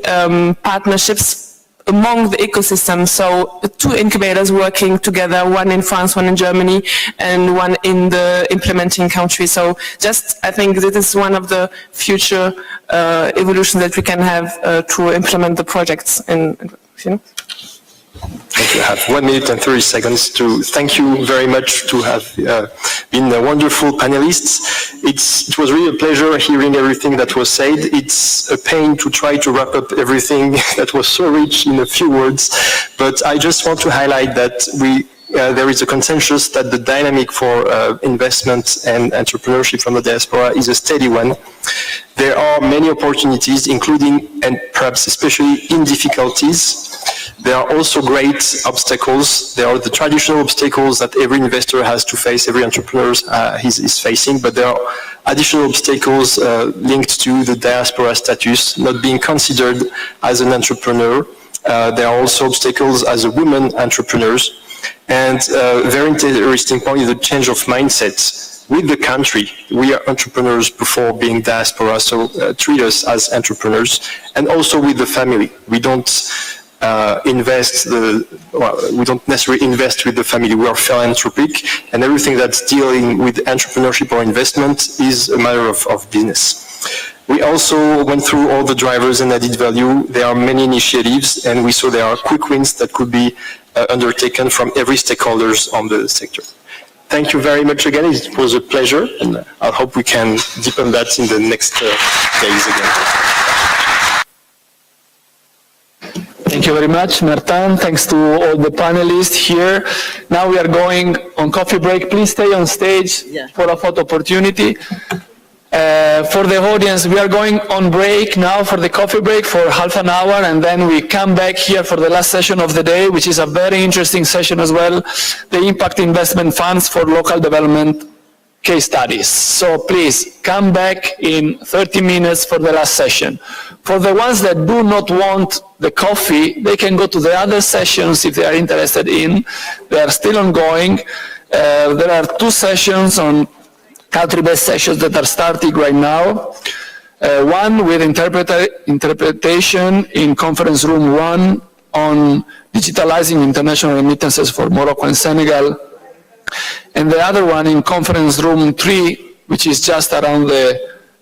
partnerships among the ecosystem. So 2 incubators working together, one in France, one in Germany, and one in the implementing country. So just, I think this is one of the future evolutions that we can have to implement the projects. Thank you. I have 1 minute and 30 seconds to thank you very much to have been wonderful panelists. It was really a pleasure hearing everything that was said. It's a pain to try to wrap up everything that was so rich in a few words, but I just want to highlight that there is a consensus that the dynamic for investment and entrepreneurship from the diaspora is a steady one. There are many opportunities, including and perhaps especially in difficulties. There are also great obstacles. There are the traditional obstacles that every investor has to face, every entrepreneur is facing, but there are additional obstacles linked to the diaspora status, not being considered as an entrepreneur. There are also obstacles as a woman entrepreneurs. And a very interesting point is the change of mindset. With the country, we are entrepreneurs before being diaspora, so treat us as entrepreneurs. And also with the family. We don't we don't necessarily invest with the family. We are philanthropic, and everything that's dealing with entrepreneurship or investment is a matter of business. We also went through all the drivers and added value. There are many initiatives, and we saw there are quick wins that could be undertaken from every stakeholders on the sector. Thank you very much again. It was a pleasure, and I hope we can deepen that in the next days again. Thank you very much, Martin. Thanks to all the panelists here. Now we are going on coffee break. Please stay on stage for a photo opportunity. For the audience, we are going on break now for the coffee break for half an hour, and then we come back here for the last session of the day, which is a very interesting session as well, the impact investment funds for local development case studies. So please come back in 30 minutes for the last session. For the ones that do not want the coffee, they can go to the other sessions if they are interested in. They are still ongoing. There are 2 sessions on country-based sessions that are starting right now. One with interpretation in conference room 1 on digitalizing international remittances for Morocco and Senegal. And the other one in conference room 3, which is just around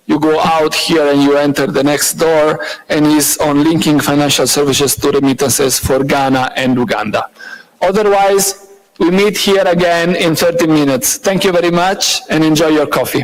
you go out here and you enter the next door, and is on linking financial services to remittances for Ghana and Uganda. Otherwise, we meet here again in 30 minutes. Thank you very much and enjoy your coffee.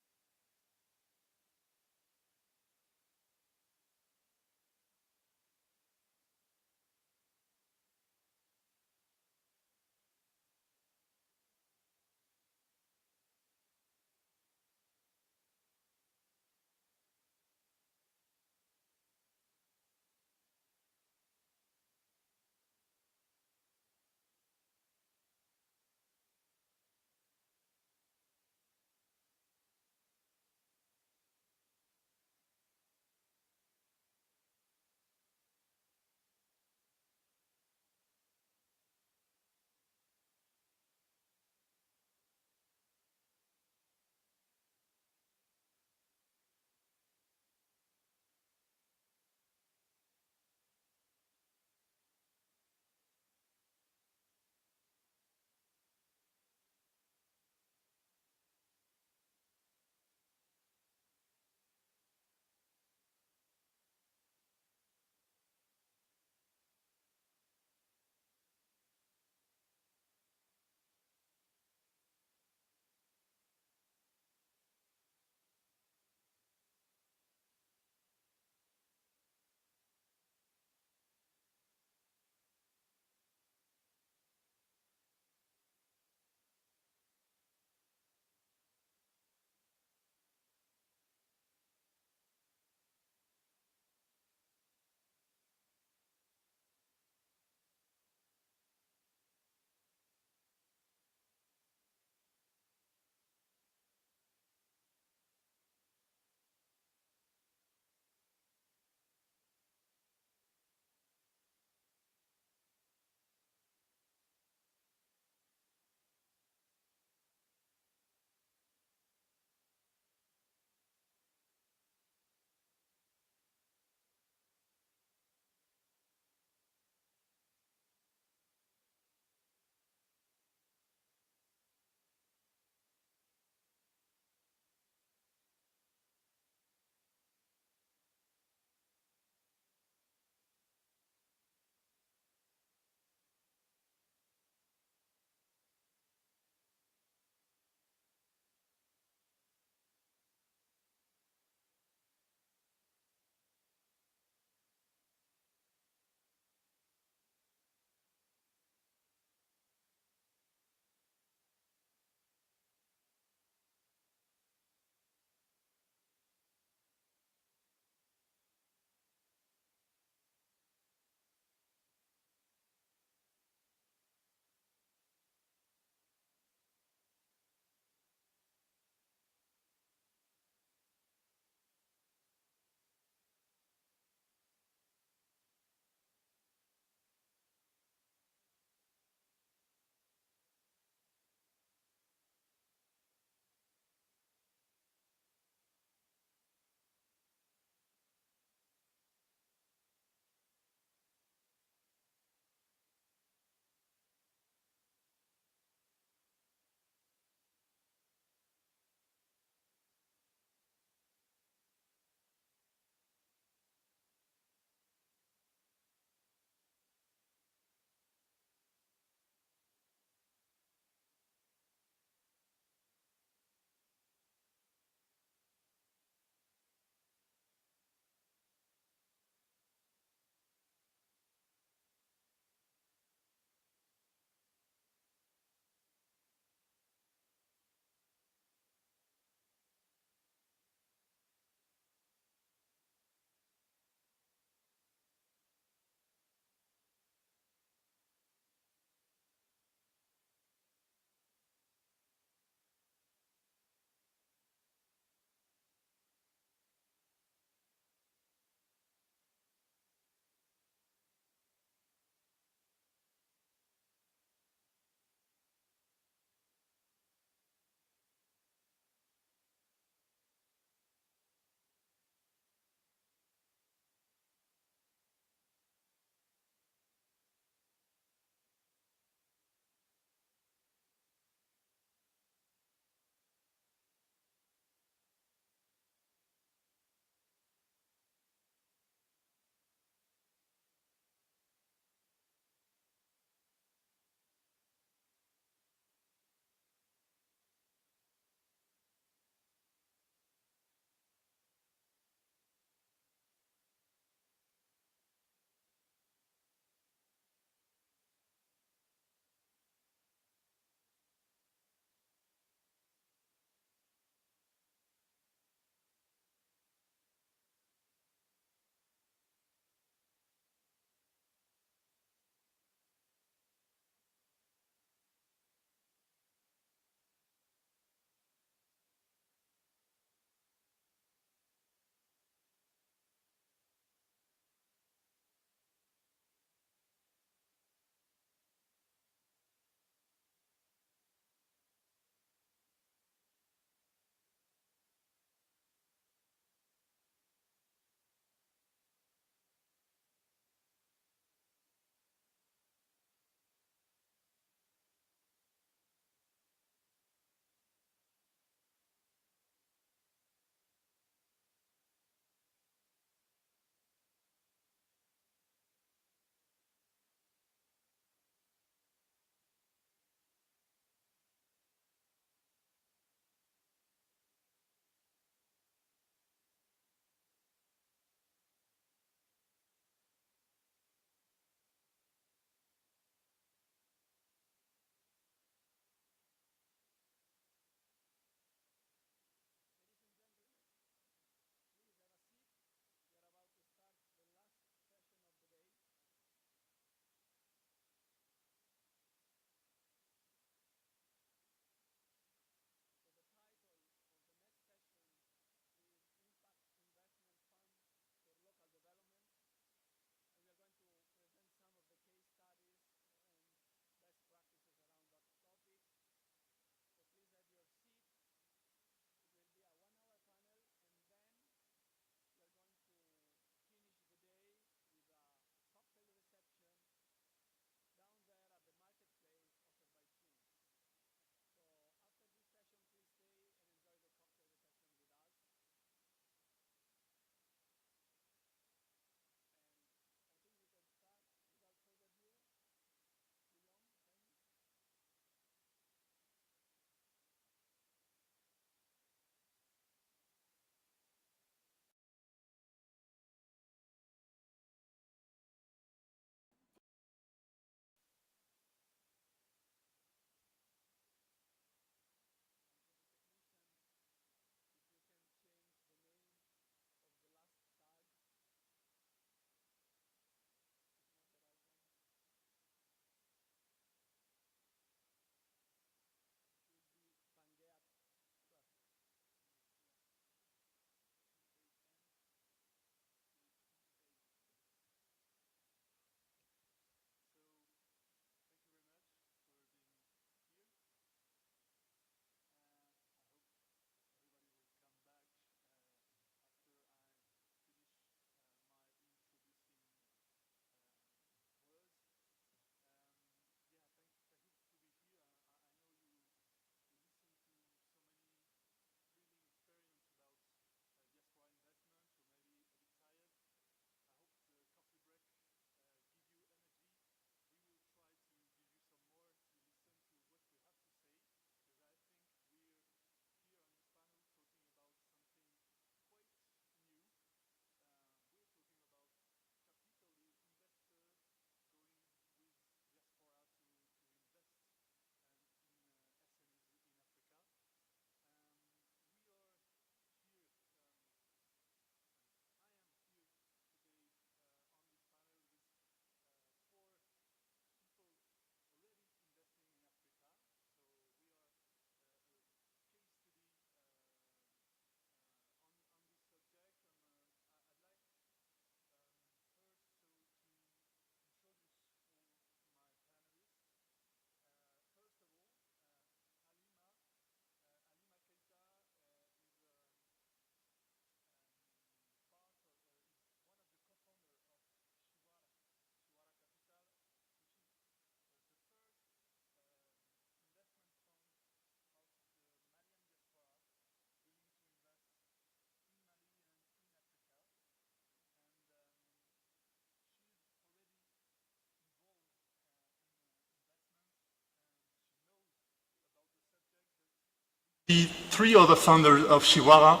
The three other founders of Shiwara,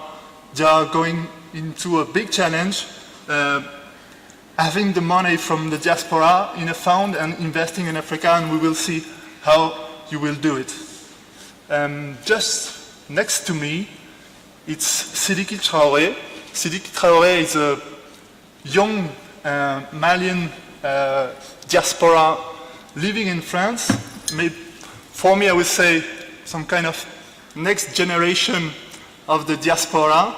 they are going into a big challenge, having the money from the diaspora in a fund and investing in Africa, and we will see how you will do it. Just next to me, it's Sidiki Traoré. Sidiki Traoré is a young Malian diaspora living in France. For me, I would say some kind of next generation of the diaspora.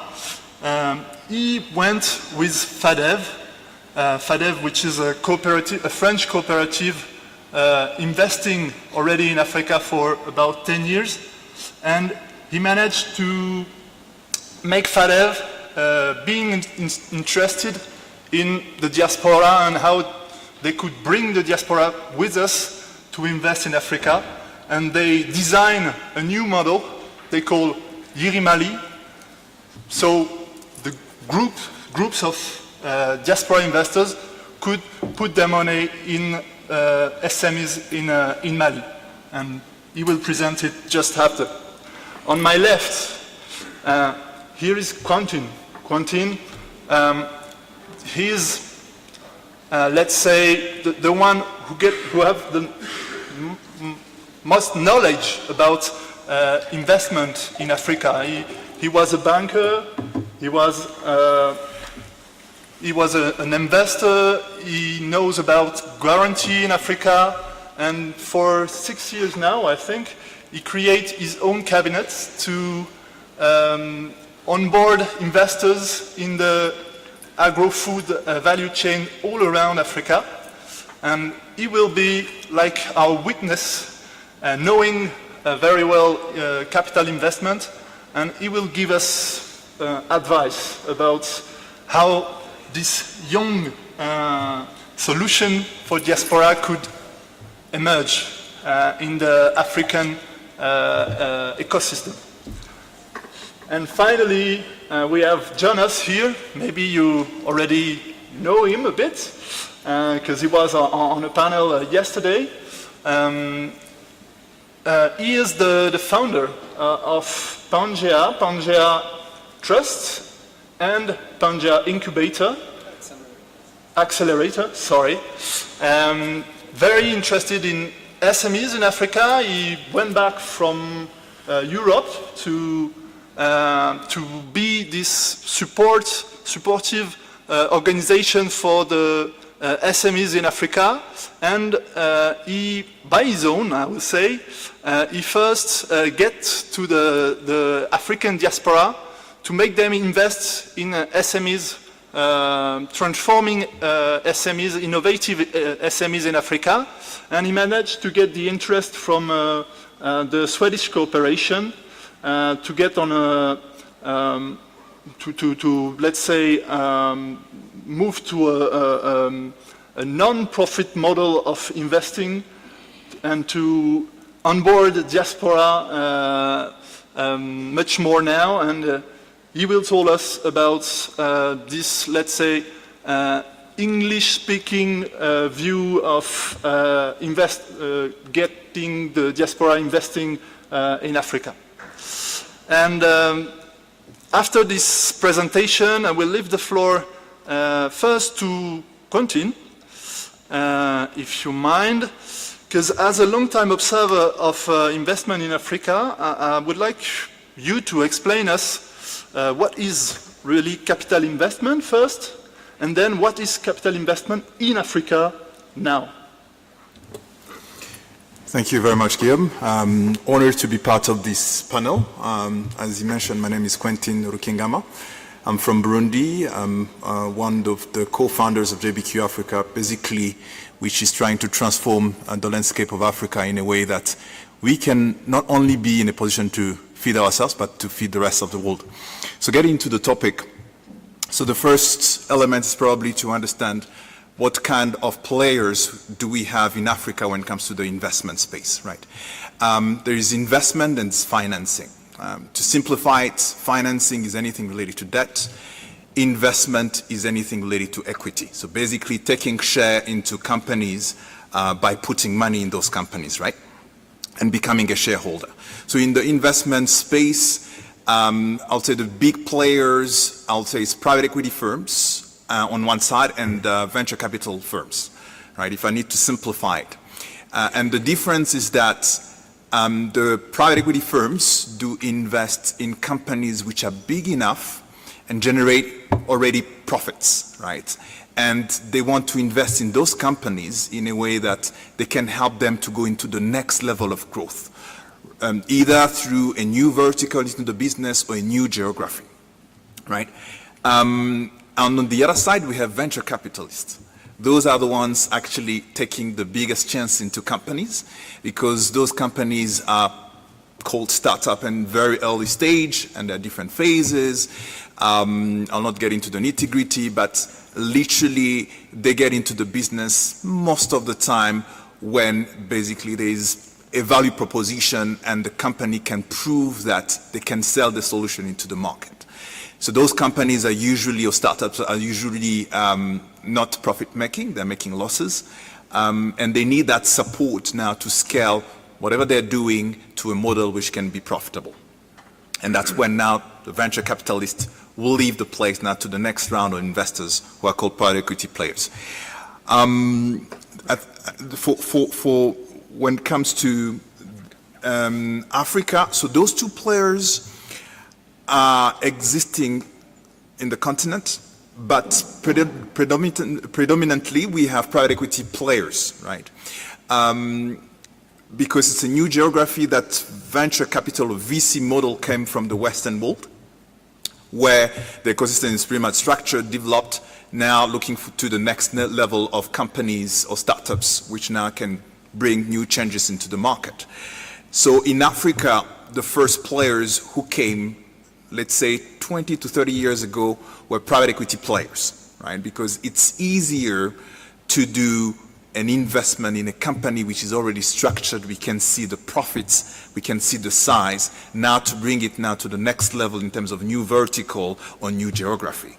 He went with FADEV, which is a cooperative, a French cooperative investing already in Africa for about 10 years. And he managed to make FADEV being interested in the diaspora and how they could bring the diaspora with us to invest in Africa. And they design a new model they call Yirimali. So the groups of diaspora investors could put their money in SMEs in Mali. And he will present it just after. On my left, here is Quentin. Quentin, he's, let's say, the one who have the most knowledge about investment in Africa. He was a banker, he was an investor, he knows about guarantee in Africa, and for 6 years now, I think, he creates his own cabinets to onboard investors in the agro-food value chain all around Africa. And he will be like our witness, knowing very well capital investment, and he will give us advice about how this young solution for diaspora could emerge in the African ecosystem. And finally, we have Jonas here. Maybe you already know him a bit, because he was on a panel yesterday. He is the founder of Pangea Trust and Pangea Incubator, Accelerator, sorry. Very interested in SMEs in Africa. He went back from Europe to be this supportive organization for the SMEs in Africa, and he, by his own, I would say, he first gets to the African diaspora to make them invest in SMEs, transforming SMEs, innovative SMEs in Africa, and he managed to get the interest from the Swedish cooperation to get on a, let's say, move to a non-profit model of investing and to onboard the diaspora much more now. And he will tell us about this, let's say, English-speaking view of getting the diaspora investing in Africa. And after this presentation, I will leave the floor first to Quentin, if you mind, because as a long-time observer of investment in Africa, I would like you to explain us what is really capital investment first, and then what is capital investment in Africa now. Thank you very much, Guillaume. I'm honored to be part of this panel. As you mentioned, my name is Quentin Rukingama. I'm from Burundi. I'm one of the co-founders of JBQ Africa, basically, which is trying to transform the landscape of Africa in a way that we can not only be in a position to feed ourselves, but to feed the rest of the world. So getting into the topic, so the first element is probably to understand what kind of players do we have in Africa when it comes to the investment space, right? There is investment and financing. To simplify it, financing is anything related to debt. Investment is anything related to equity. So basically taking share into companies by putting money in those companies, right? and becoming a shareholder. So in the investment space, I'll say the big players, I'll say it's private equity firms on one side and venture capital firms, right? If I need to simplify it. And the difference is that the private equity firms do invest in companies which are big enough and generate already profits, right? And they want to invest in those companies in a way that they can help them to go into the next level of growth, either through a new vertical into the business or a new geography, right? And on the other side, we have venture capitalists. Those are the ones actually taking the biggest chance into companies, because those companies are called startup and very early stage, and there are different phases. I'll not get into the nitty-gritty, but literally they get into the business most of the time when basically there is a value proposition and the company can prove that they can sell the solution into the market. So those companies are usually, or startups are usually not profit-making, they're making losses, and they need that support now to scale whatever they're doing to a model which can be profitable. And that's when now the venture capitalists will leave the place now to the next round of investors who are called private equity players. For when it comes to Africa, so those two players are existing in the continent, but predominantly we have private equity players, right? Because it's a new geography that venture capital or VC model came from the Western world, where the ecosystem is pretty much structured, developed, now looking to the next level of companies or startups, which now can bring new changes into the market. So in Africa, the first players who came, let's say 20 to 30 years ago, were private equity players, right? Because it's easier to do an investment in a company which is already structured. We can see the profits, we can see the size, now to bring it now to the next level in terms of new vertical or new geography.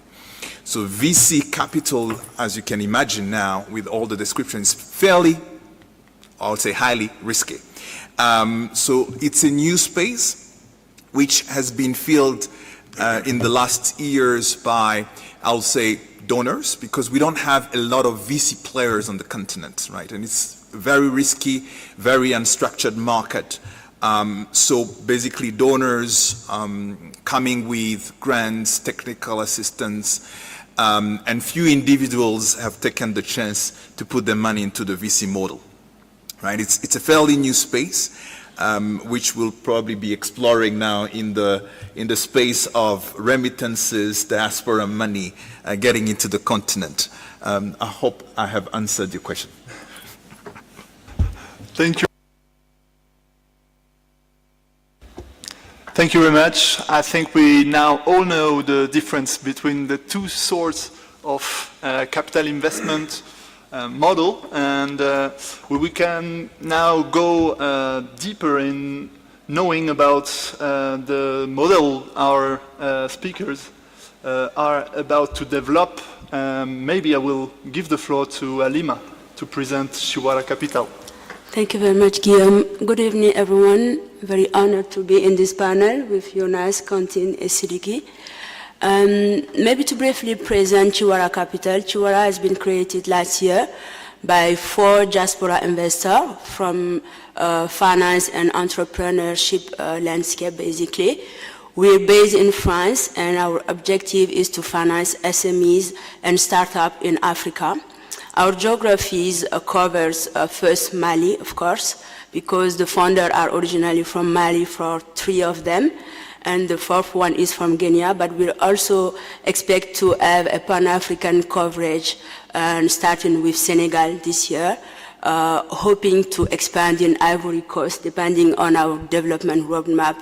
So VC capital, as you can imagine now, with all the descriptions, fairly, I would say highly risky. So it's a new space which has been filled in the last years by, I'll say, donors, because we don't have a lot of VC players on the continent, right? And it's very risky, very unstructured market. So basically donors coming with grants, technical assistance, and few individuals have taken the chance to put their money into the VC model, right? It's a fairly new space, which we'll probably be exploring now in the space of remittances, diaspora money, getting into the continent. I hope I have answered your question. Thank you. Thank you very much. I think we now all know the difference between the two sorts of capital investment model, and we can now go deeper in knowing about the model our speakers are about to develop. Maybe I will give the floor to Alima to present Shiwara Capital. Thank you very much, Guillaume. Good evening, everyone. Very honored to be in this panel with Jonas, Quentin, and Sidiki. Maybe to briefly present Shiwara Capital. Shiwara has been created last year by 4 diaspora investors from finance and entrepreneurship landscape, basically. We're based in France, and our objective is to finance SMEs and startups in Africa. Our geographies covers first Mali, of course, because the founders are originally from Mali, for 3 of them, and the 4th one is from Guinea, but we also expect to have a Pan-African coverage, starting with Senegal this year, hoping to expand in Ivory Coast, depending on our development roadmap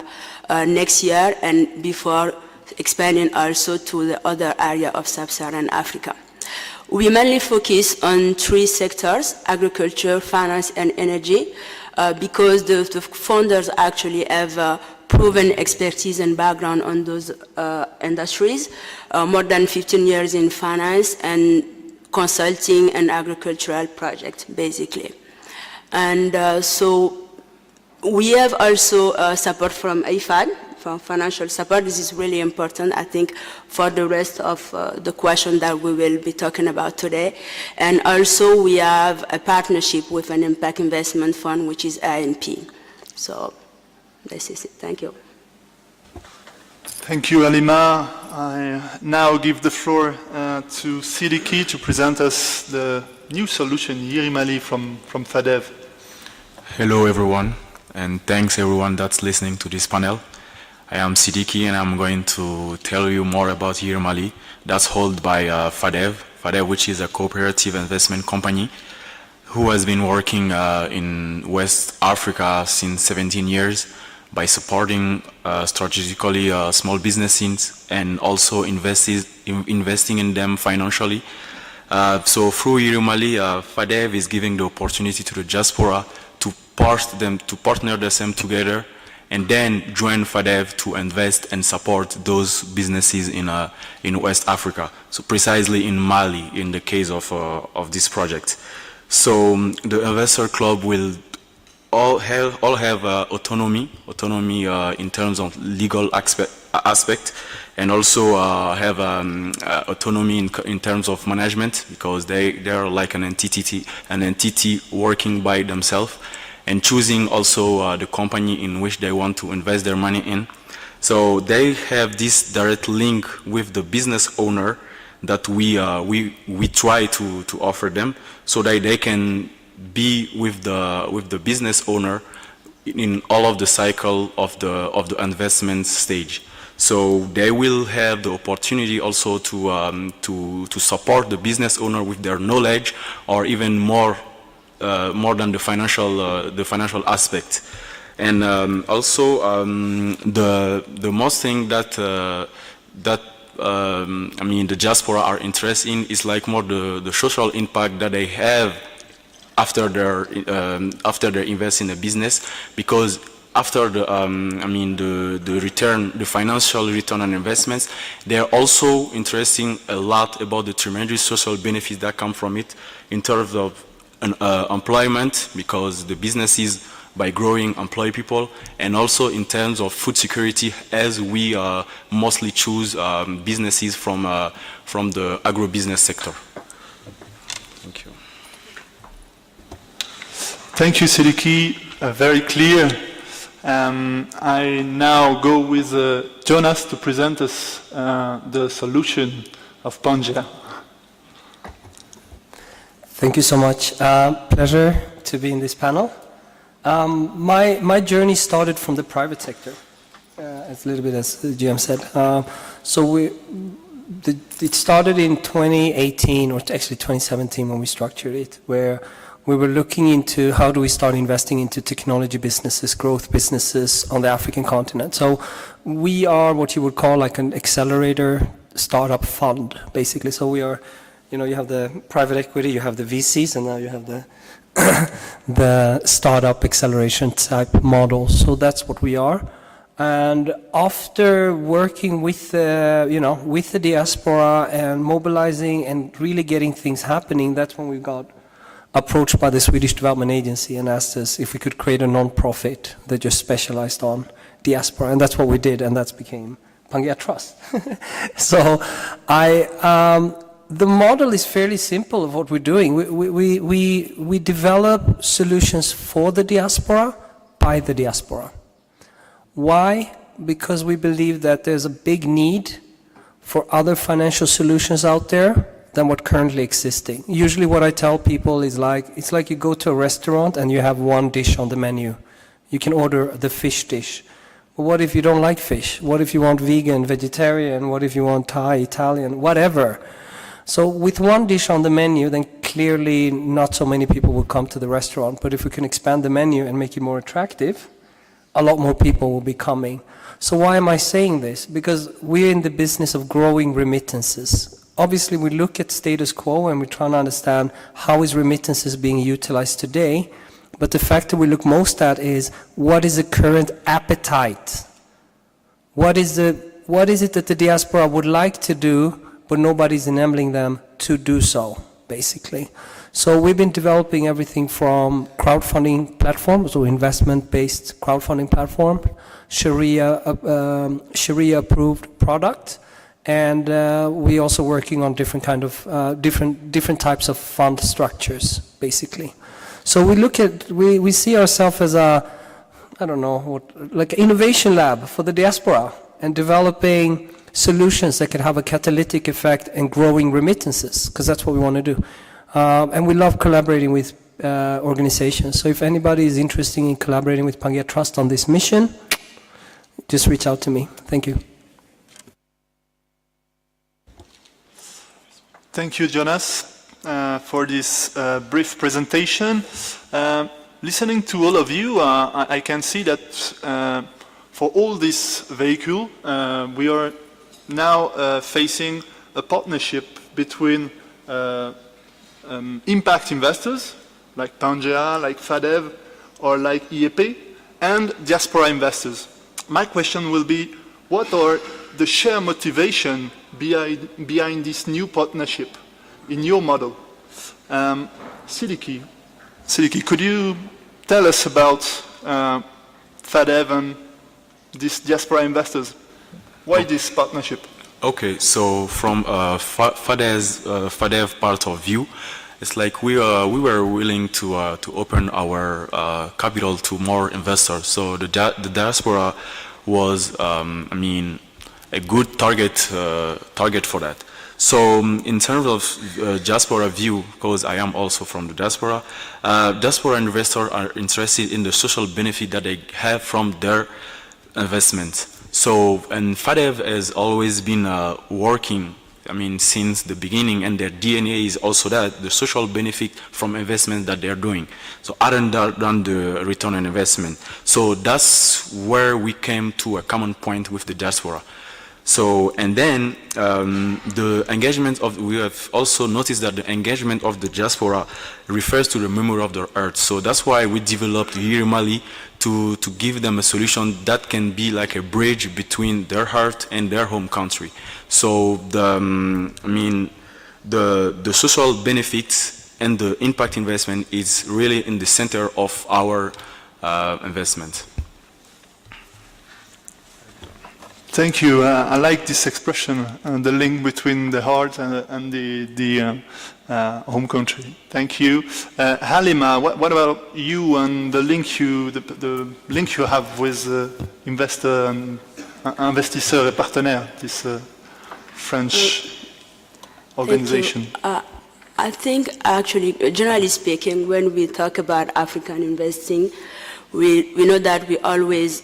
next year, and before expanding also to the other area of Sub-Saharan Africa. We mainly focus on 3 sectors: agriculture, finance, and energy, because the founders actually have proven expertise and background on those industries, more than 15 years in finance and consulting and agricultural projects, basically. And so We have also support from IFAD, from financial support. This is really important, I think, for the rest of the question that we will be talking about today. And also we have a partnership with an impact investment fund, which is ANP. So this is it. Thank you. Thank you, Alima. I now give the floor to Sidiki to present us the new solution, Yirimali from FADEV. Hello, everyone, and thanks everyone that's listening to this panel. I am Sidiki, and I'm going to tell you more about Yirimali. That's held by FADEV, which is a cooperative investment company who has been working in West Africa since 17 years by supporting strategically small businesses and also investing in them financially. So through Yirimali, FADEV is giving the opportunity to the diaspora to partner them together and then join FADEV to invest and support those businesses in West Africa. So precisely in Mali, in the case of this project. So the investor club will all have autonomy in terms of legal aspect, and also have autonomy in terms of management, because they are like an entity working by themselves and choosing also the company in which they want to invest their money in. So they have this direct link with the business owner that we try to offer them, so that they can be with the business owner in all of the cycle of the investment stage. So they will have the opportunity also to support the business owner with their knowledge, or even more than the financial aspect. And also the most thing that I mean the diaspora are interested in is like more the social impact that they have after they invest in a business, because after the the financial return on investments, they are also interested a lot about the tremendous social benefits that come from it in terms of employment, because the businesses by growing employ people, and also in terms of food security, as we mostly choose businesses from the agribusiness sector. Thank you. Thank you, Sidiki. Very clear. I now go with Jonas to present us the solution of Pangea. Thank you so much. Pleasure to be in this panel. My journey started from the private sector, as a little bit as GM said. It started in 2018, or actually 2017 when we structured it, where we were looking into how do we start investing into technology businesses, growth businesses on the African continent. So we are what you would call like an accelerator startup fund, basically. So we are, you have the private equity, you have the VCs, and now you have the startup acceleration type model. So that's what we are. And after working with with the diaspora and mobilizing and really getting things happening, that's when we got approached by the Swedish Development Agency and asked us if we could create a non-profit that just specialized on diaspora, and that's what we did, and that became Pangea Trust. So the model is fairly simple of what we're doing. We develop solutions for the diaspora by the diaspora. Why? Because we believe that there's a big need for other financial solutions out there than what currently existing. Usually what I tell people is it's like you go to a restaurant and you have one dish on the menu. You can order the fish dish. But what if you don't like fish? What if you want vegan, vegetarian? What if you want Thai, Italian, whatever? So with one dish on the menu, then clearly not so many people will come to the restaurant. But if we can expand the menu and make it more attractive, a lot more people will be coming. So why am I saying this? Because we're in the business of growing remittances. Obviously, we look at status quo and we're trying to understand how is remittances being utilized today. But the fact that we look most at is what is the current appetite? What is it that the diaspora would like to do, but nobody's enabling them to do so, basically. So we've been developing everything from crowdfunding platforms, so investment-based crowdfunding platform, Sharia-approved product, and we're also working on different kind of different types of fund structures, basically. So we see ourselves as a, I don't know, like an innovation lab for the diaspora and developing solutions that can have a catalytic effect and growing remittances, because that's what we want to do. And we love collaborating with organizations. So if anybody is interested in collaborating with Pangea Trust on this mission, just reach out to me. Thank you. Thank you, Jonas, for this brief presentation. Listening to all of you, I can see that for all this vehicle, we are now facing a partnership between impact investors, like Pangea, like FADEV, or like IEP, and diaspora investors. My question will be, what are the shared motivation behind this new partnership in your model? Sidiki, could you tell us about FADEV and these diaspora investors? Why this partnership? Okay, so from FADEV part of view, it's like we were willing to open our capital to more investors. So the diaspora was, I mean, a good target for that. So in terms of diaspora view, because I am also from the diaspora investors are interested in the social benefit that they have from their investment. So, and FADEV has always been working, I mean, since the beginning, and their DNA is also that, the social benefit from investment that they're doing. So other than the return on investment. So that's where we came to a common point with the diaspora. So, and then the engagement of, we have also noticed that the engagement of the diaspora refers to the memory of the earth. So that's why we developed here in Mali to give them a solution that can be like a bridge between their heart and their home country. So the, I mean, the social benefits and the impact investment is really in the center of our investment. Thank you. I like this expression, the link between the heart and the home country. Thank you. Halima, what about you and the link you have with investor and investisseurs et partenaires, this French organization? I think actually, generally speaking, when we talk about African investing, we know that we always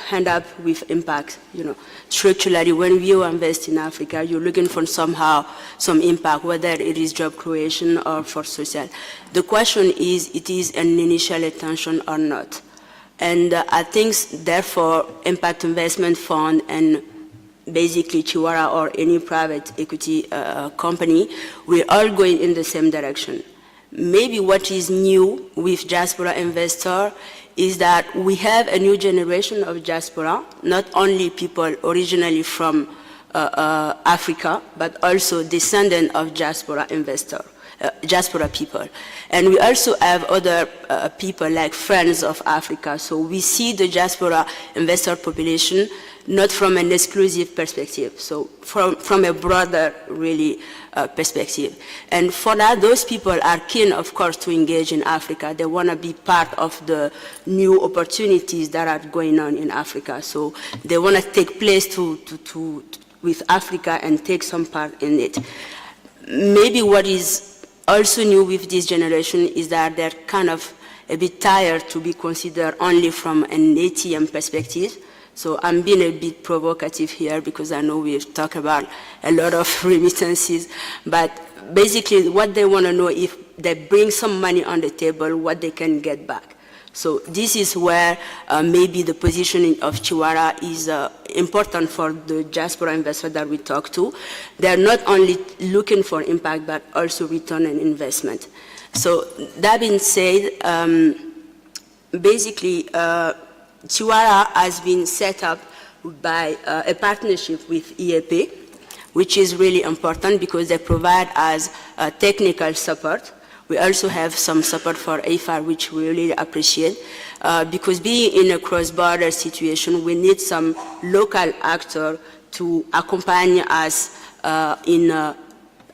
end up with impact. You know, structurally, when you invest in Africa, you're looking for somehow some impact, whether it is job creation or for social. The question is, it is an initial attention or not? And I think, therefore, impact investment fund and basically Chiwara or any private equity company, we're all going in the same direction. Maybe what is new with diaspora investor is that we have a new generation of diaspora, not only people originally from Africa, but also descendant of diaspora investor, diaspora people. And we also have other people like Friends of Africa. So we see the diaspora investor population not from an exclusive perspective, so from a broader, really, perspective. And for that, those people are keen, of course, to engage in Africa. They want to be part of the new opportunities that are going on in Africa. So they want to take place with Africa and take some part in it. Maybe what is also new with this generation is that they're kind of a bit tired to be considered only from an ATM perspective. So I'm being a bit provocative here because I know we've talked about a lot of remittances, but basically what they want to know, if they bring some money on the table, what they can get back. So this is where maybe the positioning of Chiwara is important for the diaspora investor that we talk to. They're not only looking for impact, but also return on investment. So that being said, basically, Chiwara has been set up by a partnership with IEP, which is really important because they provide us technical support. We also have some support for AFAR, which we really appreciate, because being in a cross-border situation, we need some local actor to accompany us in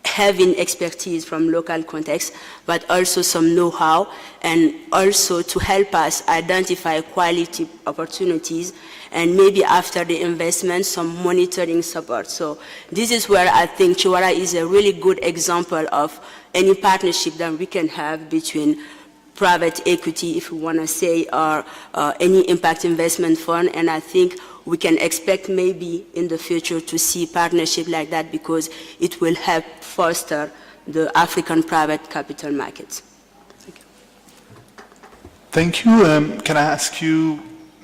having expertise from local context, but also some know-how, and also to help us identify quality opportunities, and maybe after the investment, some monitoring support. So this is where I think Chiwara is a really good example of any partnership that we can have between private equity, if we want to say, or any impact investment fund, and I think we can expect maybe in the future to see partnership like that, because it will help foster the African private capital markets. Thank you. Can I ask you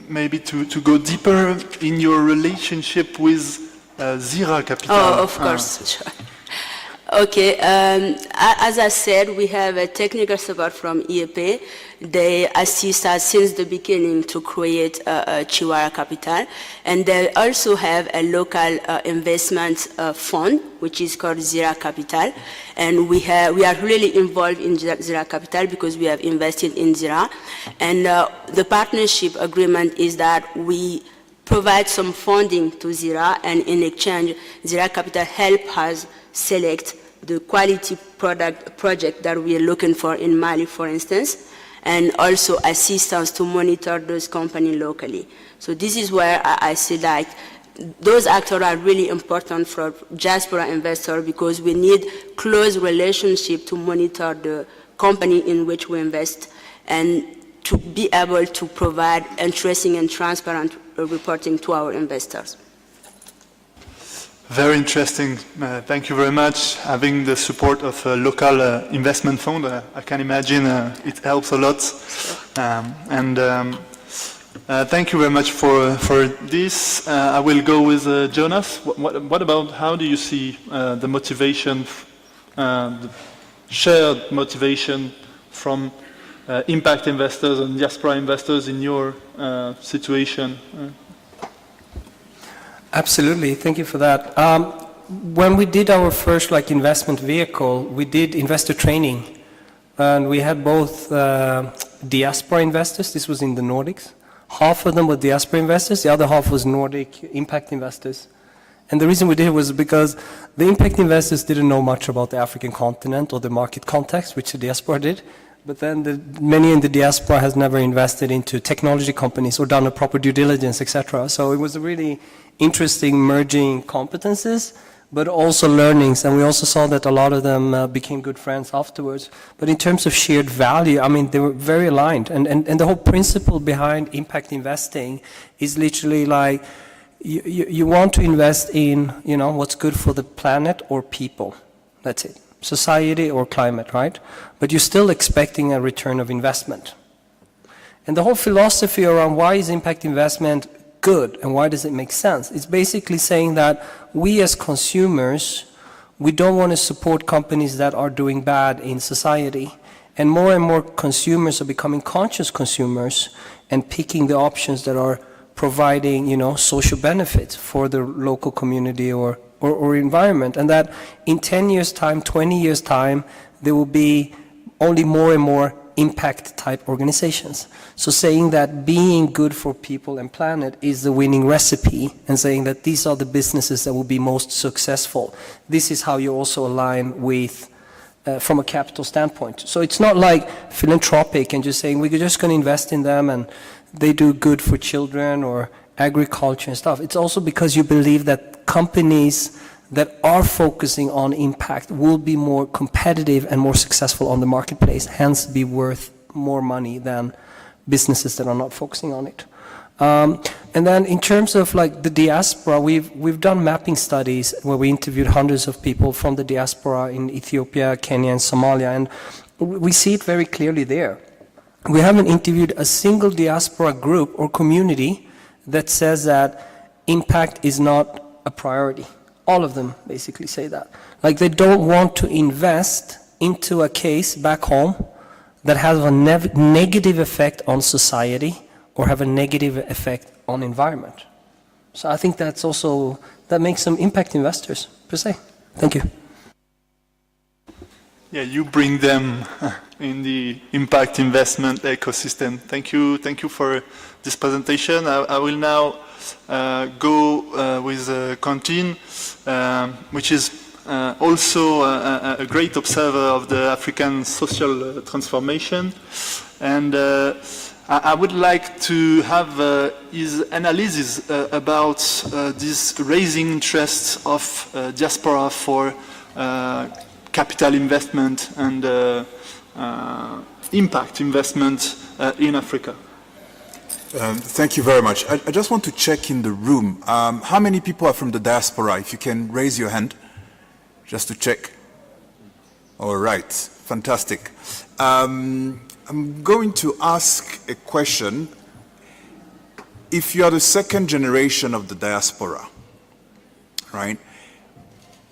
maybe to go deeper in your relationship with Zira Capital? Oh, of course. Sure. Okay, as I said, we have a technical support from IEP. They assist us since the beginning to create Chiwara Capital. And they also have a local investment fund, which is called Zira Capital. And we are really involved in Zira Capital because we have invested in Zira. And the partnership agreement is that we provide some funding to Zira, and in exchange, Zira Capital help us select the quality project that we are looking for in Mali, for instance, and also assistance to monitor those companies locally. So this is where I see like those actors are really important for diaspora investors, because we need close relationship to monitor the company in which we invest and to be able to provide interesting and transparent reporting to our investors. Very interesting. Thank you very much. Having the support of a local investment fund, I can imagine it helps a lot. Thank you very much for this. I will go with Jonas. What about, how do you see the motivation, the shared motivation from impact investors and diaspora investors in your situation? Absolutely, thank you for that. When we did our first investment vehicle, we did investor training, and we had both diaspora investors. This was in the Nordics. Half of them were diaspora investors, the other half was Nordic impact investors. And the reason we did it was because the impact investors didn't know much about the African continent or the market context, which the diaspora did. But then many in the diaspora has never invested into technology companies or done a proper due diligence, etc. So it was a really interesting merging competences, but also learnings. And we also saw that a lot of them became good friends afterwards. But in terms of shared value, I mean, they were very aligned. And the whole principle behind impact investing is literally like, you want to invest in, what's good for the planet or people. That's it. Society or climate, right? But you're still expecting a return of investment. And the whole philosophy around why is impact investment good and why does it make sense? It's basically saying that we as consumers, we don't want to support companies that are doing bad in society. And more consumers are becoming conscious consumers and picking the options that are providing, social benefits for the local community or environment, and that in 10 years' time, 20 years' time, there will be only more and more impact-type organizations. So saying that being good for people and planet is the winning recipe, and saying that these are the businesses that will be most successful, this is how you also align with, from a capital standpoint. So it's not like philanthropic and just saying we're just going to invest in them and they do good for children or agriculture and stuff. It's also because you believe that companies that are focusing on impact will be more competitive and more successful on the marketplace, hence be worth more money than businesses that are not focusing on it. And then in terms of the diaspora, we've done mapping studies where we interviewed hundreds of people from the diaspora in Ethiopia, Kenya, and Somalia, and we see it very clearly there. We haven't interviewed a single diaspora group or community that says that impact is not a priority. All of them basically say that. They don't want to invest into a case back home that has a negative effect on society or have a negative effect on environment. So I think that's also, that makes them impact investors per se. Thank you. you bring them in the impact investment ecosystem. Thank you for this presentation. I will now go with Quentin, which is also a great observer of the African social transformation. And I would like to have his analysis about this raising interest of diaspora for capital investment and impact investment in Africa. Thank you very much. I just want to check in the room. How many people are from the diaspora? If you can raise your hand, just to check. All right, fantastic. I'm going to ask a question. If you are the second generation of the diaspora, right,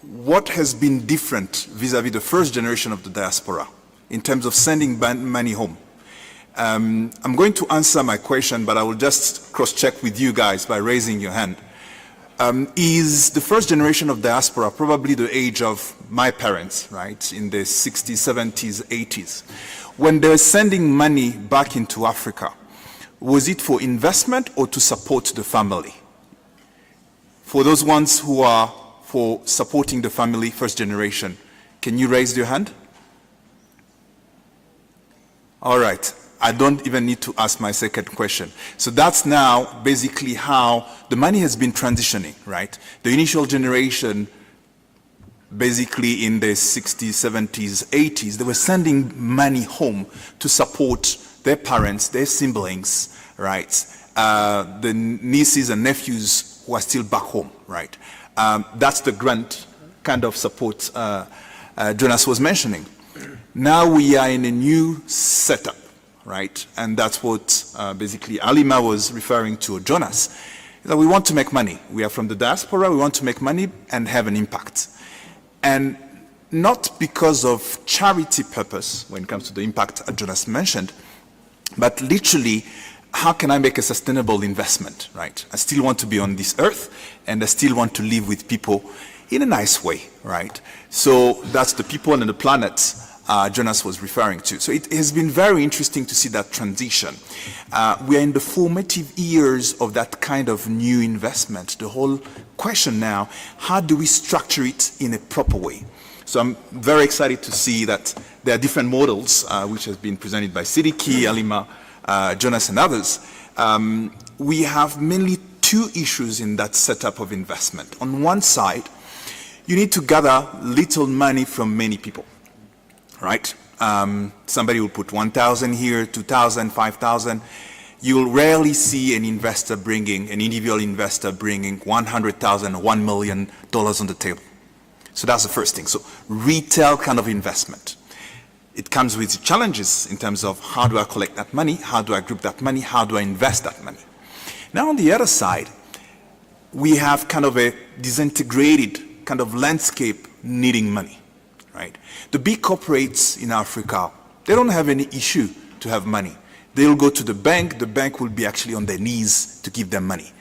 what has been different vis-à-vis the first generation of the diaspora in terms of sending money home? I'm going to answer my question, but I will just cross-check with you guys by raising your hand. Is the first generation of diaspora probably the age of my parents, right, in the 60s, 70s, 80s? When they're sending money back into Africa, was it for investment or to support the family? For those ones who are for supporting the family, first generation, can you raise your hand? All right. I don't even need to ask my second question. So that's now basically how the money has been transitioning, right? The initial generation, basically in the 60s, 70s, 80s, they were sending money home to support their parents, their siblings, right? The nieces and nephews who are still back home, right? That's the grant kind of support Jonas was mentioning. Now we are in a new setup, right? And that's what basically Alima was referring to, Jonas. That we want to make money. We are from the diaspora, we want to make money and have an impact. And not because of charity purpose, when it comes to the impact Jonas mentioned, but literally, how can I make a sustainable investment, right? I still want to be on this earth, and I still want to live with people in a nice way, right? So that's the people and the planet Jonas was referring to. So it has been very interesting to see that transition. We are in the formative years of that kind of new investment. The whole question now, how do we structure it in a proper way? So I'm very excited to see that there are different models, which has been presented by Sidiki, Alima, Jonas and others. We have mainly two issues in that setup of investment. On one side, you need to gather little money from many people. Right? Somebody will put 1,000 here, 2,000, 5,000. You'll rarely see an individual investor bringing 100,000, $1 million on the table. So that's the first thing. So retail kind of investment. It comes with challenges in terms of how do I collect that money, how do I group that money, how do I invest that money. Now on the other side, we have kind of a disintegrated kind of landscape needing money. Right? The big corporates in Africa, they don't have any issue to have money. They'll go to the bank will be actually on their knees to give them money.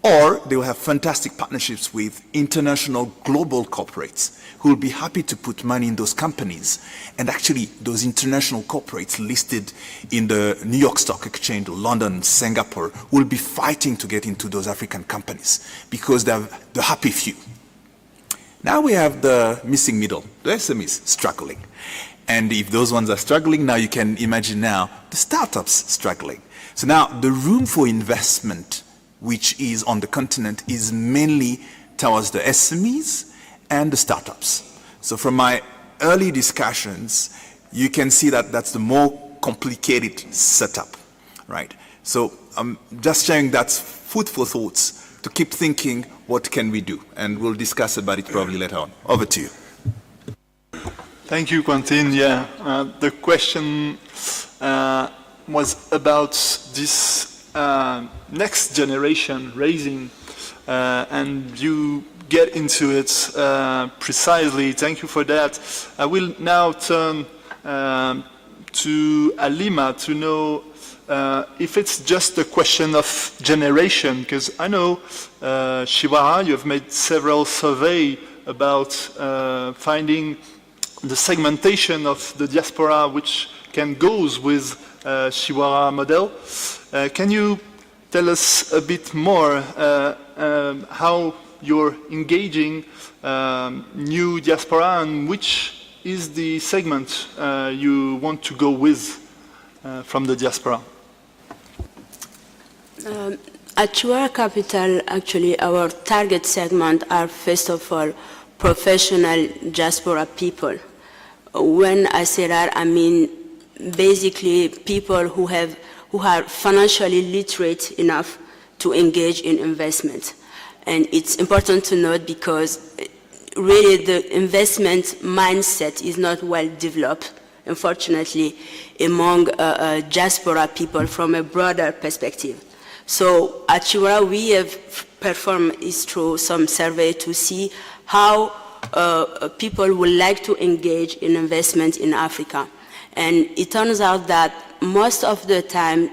Or they will have fantastic partnerships with international global corporates who will be happy to put money in those companies. And actually those international corporates listed in the New York Stock Exchange, London, Singapore, will be fighting to get into those African companies because they're the happy few. Now we have the missing middle, the SMEs struggling. And if those ones are struggling, now you can imagine now the startups struggling. So now the room for investment, which is on the continent, is mainly towards the SMEs and the startups. So from my early discussions, you can see that that's the more complicated setup, right? So I'm just sharing that's food for thoughts to keep thinking, what can we do? And we'll discuss about it probably later on. Over to you. Thank you, Quentin. Yeah, the question was about this next generation raising, and you get into it precisely. Thank you for that. I will now turn to Alima to know if it's just a question of generation, because I know, Shiwara, you have made several surveys about finding the segmentation of the diaspora which can goes with Shiwara model. Can you tell us a bit more how you're engaging new diaspora and which is the segment you want to go with from the diaspora? At Shiwara Capital, actually, our target segment are, first of all, professional diaspora people. When I say that, I mean basically people who are financially literate enough to engage in investment. And it's important to note because really the investment mindset is not well developed, unfortunately, among diaspora people from a broader perspective. So at Shiwara, we have performed through some survey to see how people would like to engage in investment in Africa. And it turns out that most of the time,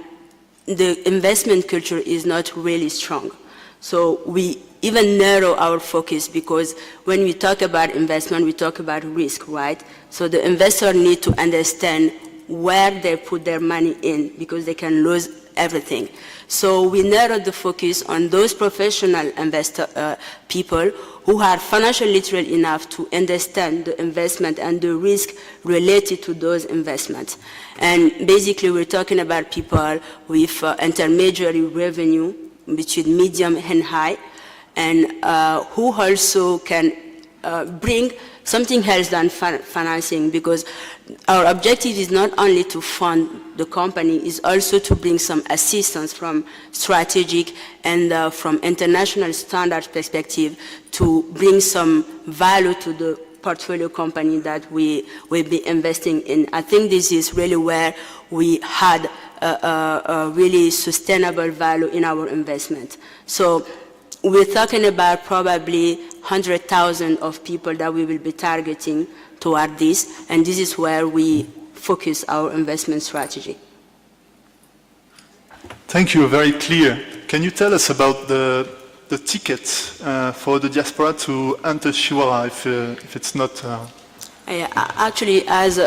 the investment culture is not really strong. So we even narrow our focus because when we talk about investment, we talk about risk, right? So the investor need to understand where they put their money in because they can lose everything. So we narrowed the focus on those professional investor people who are financially literate enough to understand the investment and the risk related to those investments. And basically we're talking about people with intermediary revenue between medium and high, and who also can bring something else than financing, because our objective is not only to fund the company, it's also to bring some assistance from strategic and from international standards perspective to bring some value to the portfolio company that we will be investing in. I think this is really where we had a really sustainable value in our investment. So we're talking about probably 100,000 of people that we will be targeting toward this, and this is where we focus our investment strategy. Thank you, very clear. Can you tell us about the ticket for the diaspora to enter Shiwara if it's not... Actually, as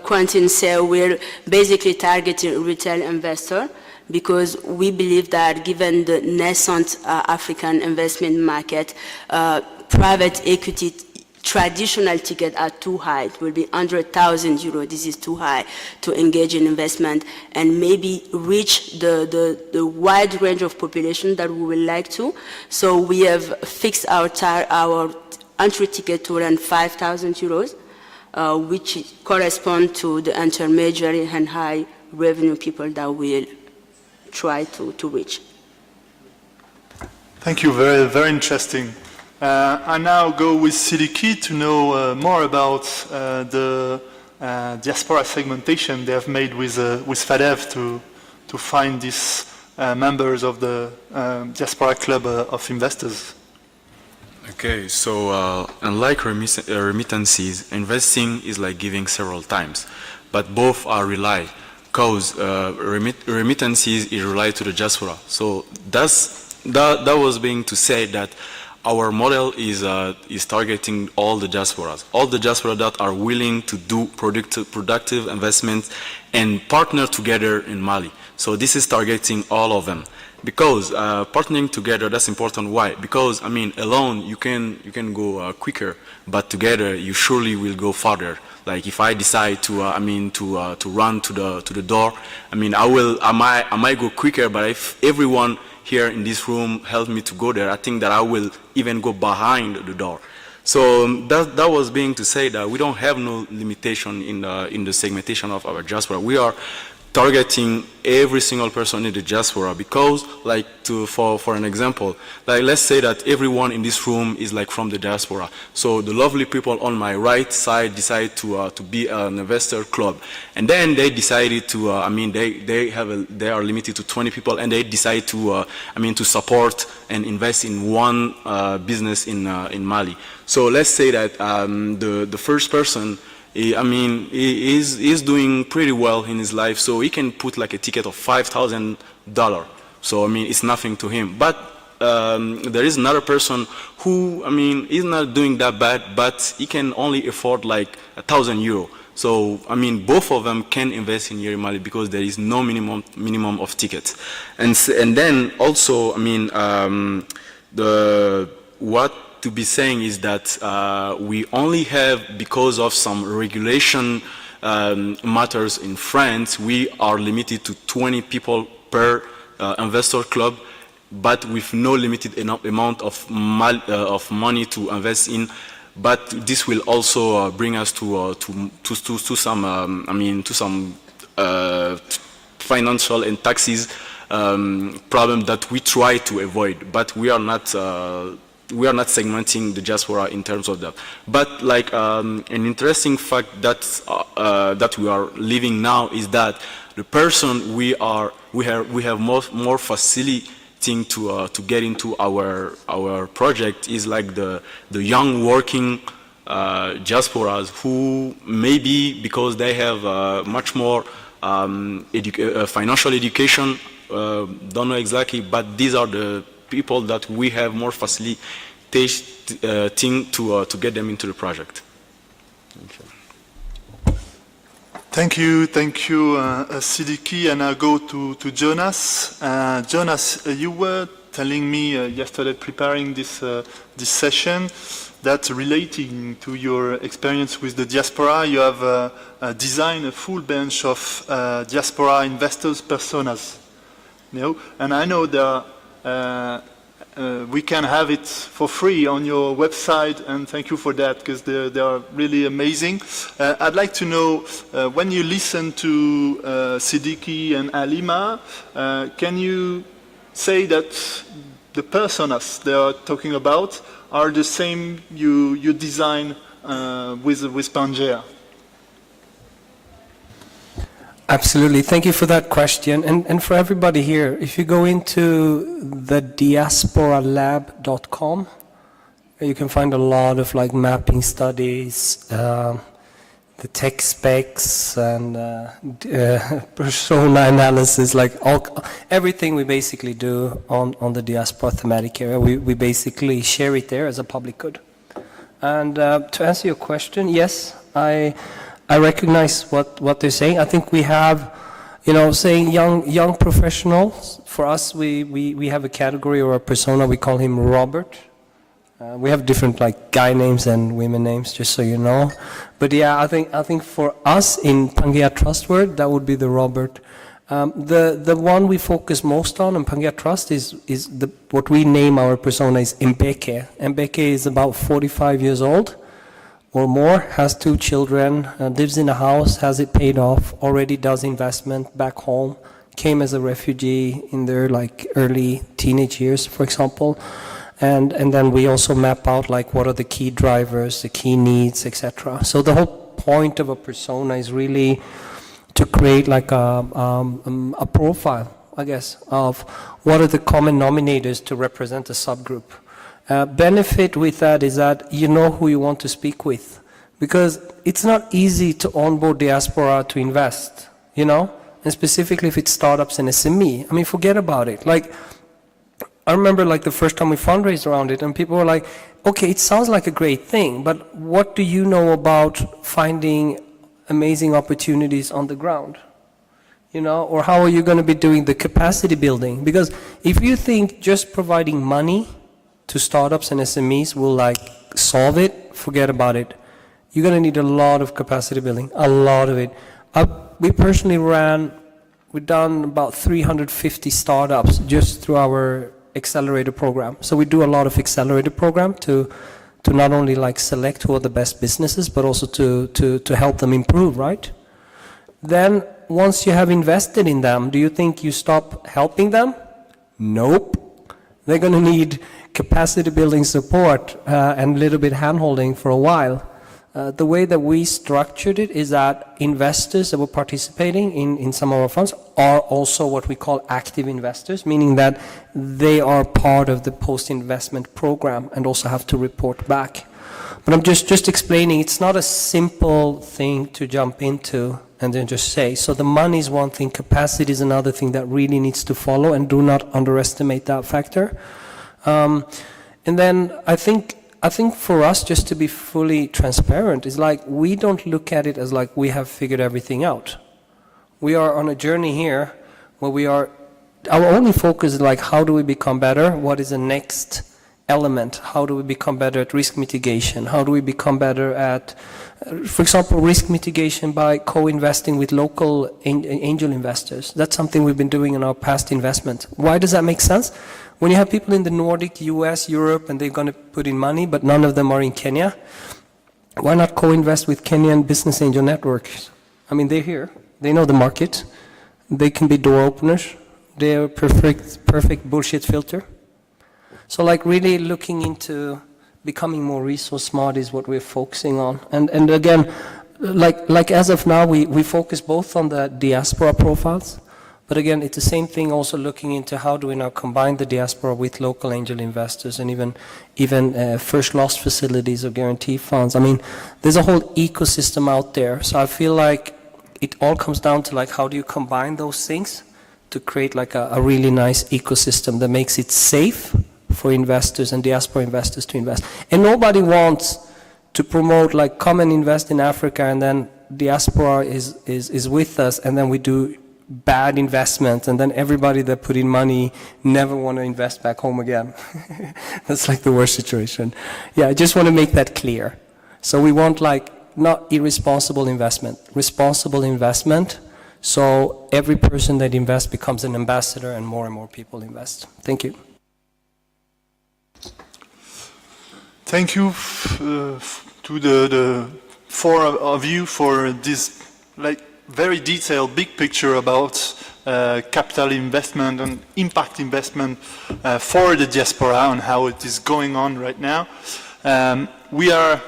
Quentin said, we're basically targeting retail investor because we believe that given the nascent African investment market, private equity traditional tickets are too high. It will be 100,000 euros. This is too high to engage in investment and maybe reach the wide range of population that we would like to. So we have fixed our entry ticket to around 5,000 euros, which correspond to the intermediary and high revenue people that we'll try to reach. Thank you, very, very interesting. I now go with Sidiki to know more about the diaspora segmentation they have made with FADEV to find these members of the diaspora club of investors. Okay, so unlike remittances, investing is like giving several times, but both are rely, because remittances is rely to the diaspora. So that was being to say that our model is targeting all the diasporas that are willing to do productive investments and partner together in Mali. So this is targeting all of them. Because partnering together, that's important. Why? Because I mean, alone you can go quicker, but together you surely will go farther. Like if I decide to run to the door, I mean I might go quicker, but if everyone here in this room help me to go there, I think that I will even go behind the door. So that was being to say that we don't have no limitation in the segmentation of our diaspora. We are targeting every single person in the diaspora because, like, for an example, like let's say that everyone in this room is like from the diaspora. So the lovely people on my right side decide to be an investor club, and then they decided to, they are limited to 20 people, and they decide to, to support and invest in one business in Mali. So let's say that the first person, he is doing pretty well in his life, so he can put like a ticket of $5,000. So it's nothing to him. But there is another person who, I mean, is not doing that bad, but he can only afford like €1,000. So, I mean, both of them can invest in Year Mali because there is no minimum of tickets. And then also, I mean, what to be saying is that we only have, because of some regulation matters in France, we are limited to 20 people per investor club, but with no limited amount of money to invest in. But this will also bring us to some, I mean, to some financial and taxes problem that we try to avoid. But we are not segmenting the diaspora in terms of that. But like an interesting fact that we are living now is that the person we have more facility to get into our project is like the young working diasporas who maybe because they have much more financial education, don't know exactly, but these are the people that we have more facility to get them into the project. Thank you, Sidiki, and I'll go to Jonas. Jonas, you were telling me yesterday, preparing this session, that relating to your experience with the diaspora, you have designed a full bench of diaspora investors personas. You know? And I know there we can have it for free on your website, and thank you for that, because they are really amazing. I'd like to know, when you listen to Sidiki and Alima, can you say that the personas they are talking about are the same you design with Pangea? Absolutely. Thank you for that question. And for everybody here, if you go into the diasporalab.com, you can find a lot of like mapping studies, the tech specs and persona analysis, like everything we basically do on the diaspora thematic area. We basically share it there as a public good. And to answer your question, yes, I recognize what they're saying. I think we have, saying young professionals. For us, we have a category or a persona. We call him Robert. We have different like guy names and women names, just so you know. But yeah, I think for us in Pangea Trustword, that would be the Robert. The one we focus most on in Pangea Trust is what we name our persona is Mbeke. Mbeke is about 45 years old or more, has 2 children, lives in a house, has it paid off, already does investment back home, came as a refugee in their like early teenage years, for example. And then we also map out like what are the key drivers, the key needs, etc. So the whole point of a persona is really to create like a profile, I guess, of what are the common denominators to represent a subgroup. Benefit with that is that you know who you want to speak with, because it's not easy to onboard diaspora to invest, and specifically if it's startups and SME. I mean, forget about it. Like, I remember like the first time we fundraised around it and people were like, okay, it sounds like a great thing, but what do you know about finding amazing opportunities on the ground? Or how are you going to be doing the capacity building? Because if you think just providing money to startups and SMEs will like solve it, forget about it. You're going to need a lot of capacity building, a lot of it. We personally we've done about 350 startups just through our accelerator program. So we do a lot of accelerator program to not only like select who are the best businesses, but also to help them improve, right? Then once you have invested in them, do you think you stop helping them? Nope. They're going to need capacity building support and a little bit hand-holding for a while. The way that we structured it is that investors that were participating in some of our funds are also what we call active investors, meaning that they are part of the post-investment program and also have to report back. But I'm just explaining, it's not a simple thing to jump into and then just say. So the money is one thing, capacity is another thing that really needs to follow, and do not underestimate that factor. And then I think for us, just to be fully transparent, is like we don't look at it as like we have figured everything out. We are on a journey here where our only focus is like, how do we become better? What is the next element? How do we become better at risk mitigation? How do we become better at, for example, risk mitigation by co-investing with local angel investors? That's something we've been doing in our past investment. Why does that make sense? When you have people in the Nordic, US, Europe, and they're going to put in money, but none of them are in Kenya, why not co-invest with Kenyan business angel networks? I mean, they're here. They know the market. They can be door openers. They're perfect bullshit filter. So like really looking into becoming more resource smart is what we're focusing on. And again, like as of now, we focus both on the diaspora profiles, but again, it's the same thing also looking into how do we now combine the diaspora with local angel investors and even first loss facilities or guarantee funds. I mean, there's a whole ecosystem out there. So I feel like it all comes down to like how do you combine those things to create like a really nice ecosystem that makes it safe for investors and diaspora investors to invest. And nobody wants to promote like come and invest in Africa and then diaspora is with us and then we do bad investments and then everybody that put in money never want to invest back home again. That's like the worst situation. Yeah, I just want to make that clear. So we want like not irresponsible investment, responsible investment. So every person that invests becomes an ambassador and more people invest. Thank you. Thank you to the four of you for this like very detailed big picture about capital investment and impact investment for the diaspora and how it is going on right now. We are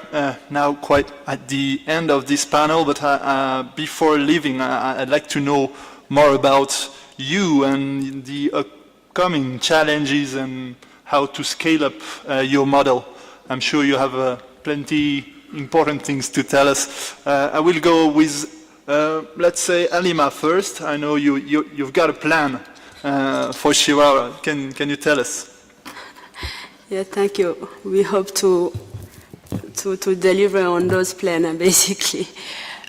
now quite at the end of this panel, but before leaving, I'd like to know more about you and the upcoming challenges and how to scale up your model. I'm sure you have plenty important things to tell us. I will go with, let's say, Alima first. I know you've got a plan for Chihuahua. Can you tell us? Yeah, thank you. We hope to deliver on those plans, basically.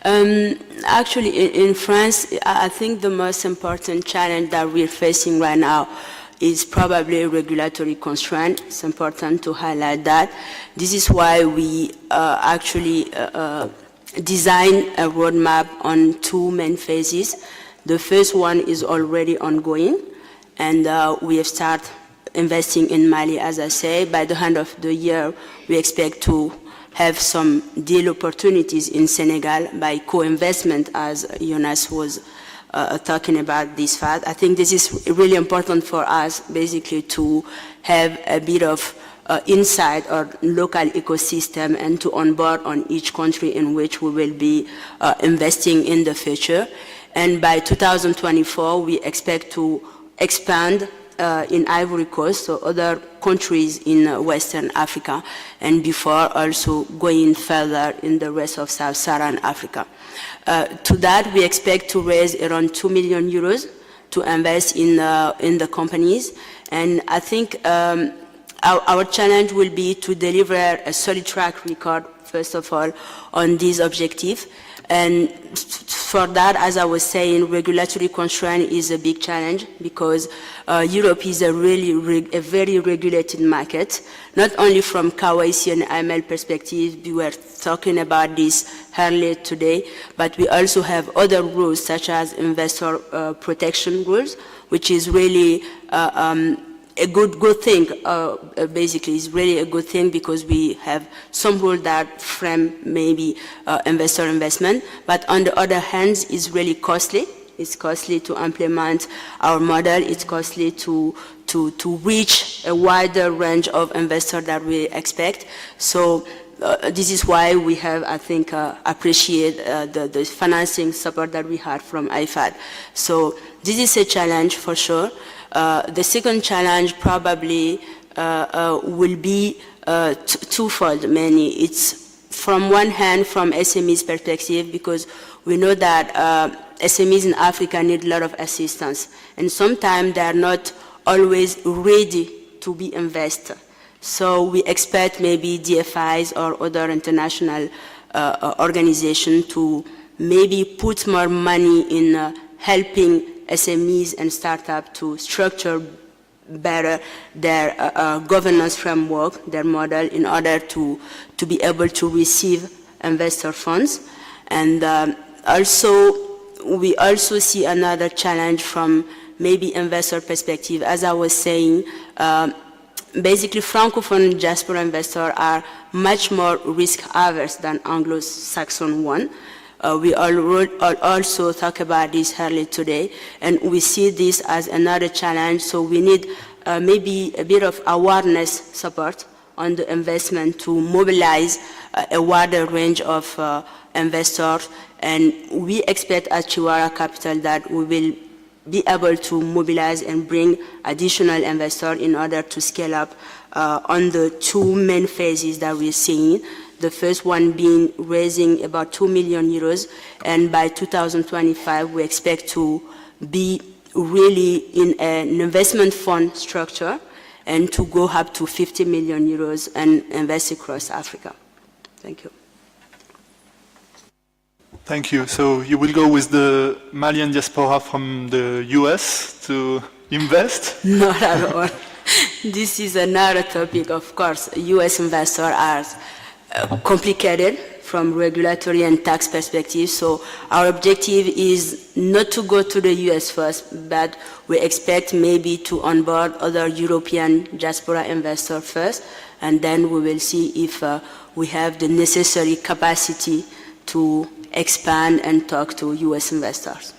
Actually, in France, I think the most important challenge that we're facing right now is probably regulatory constraint. It's important to highlight that. This is why we actually design a roadmap on two main phases. The first one is already ongoing, and we have started investing in Mali, as I say. By the end of the year, we expect to have some deal opportunities in Senegal by co-investment, as Jonas was talking about this fact. I think this is really important for us, basically, to have a bit of insight or local ecosystem and to onboard on each country in which we will be investing in the future. And by 2024, we expect to expand in Ivory Coast, so other countries in Western Africa, and before also going further in the rest of Sub-Saharan Africa. To that, we expect to raise around 2 million euros to invest in the companies. And I think our challenge will be to deliver a solid track record, first of all, on these objectives. And for that, as I was saying, regulatory constraint is a big challenge because Europe is a very regulated market, not only from KYC and AML perspective. We were talking about this earlier today, but we also have other rules such as investor protection rules, which is really a good thing, basically. It's really a good thing because we have some rules that frame maybe investor investment, but on the other hand, it's really costly. It's costly to implement our model. It's costly to reach a wider range of investors that we expect. So this is why we have, I think, appreciate the financing support that we had from IFAD. So this is a challenge for sure. The second challenge probably will be twofold mainly. It's from one hand from SMEs perspective, because we know that SMEs in Africa need a lot of assistance, and sometimes they are not always ready to be invested. So we expect maybe DFIs or other international organizations to maybe put more money in helping SMEs and startups to structure better their governance framework, their model, in order to be able to receive investor funds. And we also see another challenge from maybe investor perspective. As I was saying, basically Francophone diaspora investors are much more risk averse than Anglo-Saxon one. We also talk about this earlier today, and we see this as another challenge, so we need maybe a bit of awareness support on the investment to mobilize a wider range of investors, and we expect at Chiwara Capital that we will be able to mobilize and bring additional investors in order to scale up on the two main phases that we're seeing. The first one being raising about 2 million euros, and by 2025 we expect to be really in an investment fund structure and to go up to 50 million euros and invest across Africa. Thank you. Thank you. So you will go with the Malian diaspora from the US to invest? Not at all. This is another topic, of course. US investors are complicated from regulatory and tax perspective. So our objective is not to go to the US first, but we expect maybe to onboard other European diaspora investors first, and then we will see if we have the necessary capacity to expand and talk to US investors.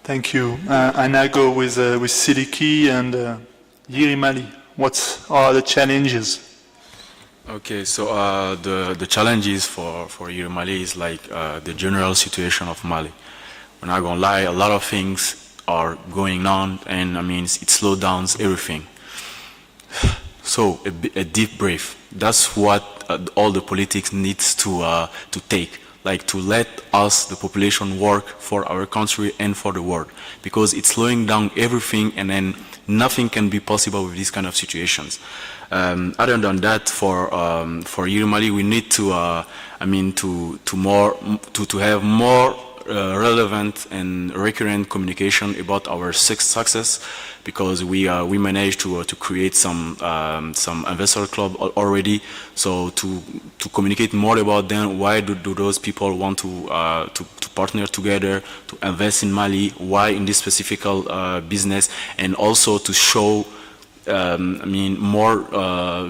Thank you. And I go with Sidiki and Yiri Mali. What are the challenges? Okay, so the challenges for Mali is like the general situation of Mali. We're not gonna lie, a lot of things are going on, and I mean it slows down everything. So a deep breath. That's what all the politics needs to take, like to let us, the population, work for our country and for the world, because it's slowing down everything, and then nothing can be possible with these kind of situations. Other than that, for Mali, we need to have more relevant and recurrent communication about our success, because we managed to create some investor club already. So to communicate more about them, why do those people want to partner together to invest in Mali, why in this specific business, and also to show more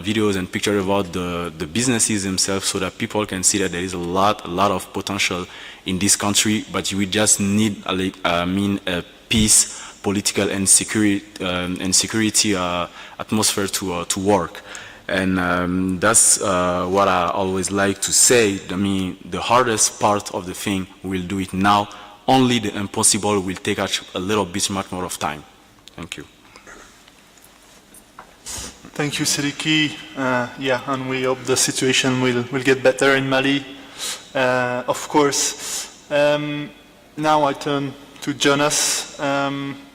videos and pictures about the businesses themselves, so that people can see that there is a lot of potential in this country, but we just need a peace, political and security atmosphere to work. And that's what I always like to say. I mean, the hardest part of the thing, we'll do it now. Only the impossible will take us a little bit much more of time. Thank you. Thank you, Sidiki. And we hope the situation will get better in Mali, of course. Now I turn to Jonas.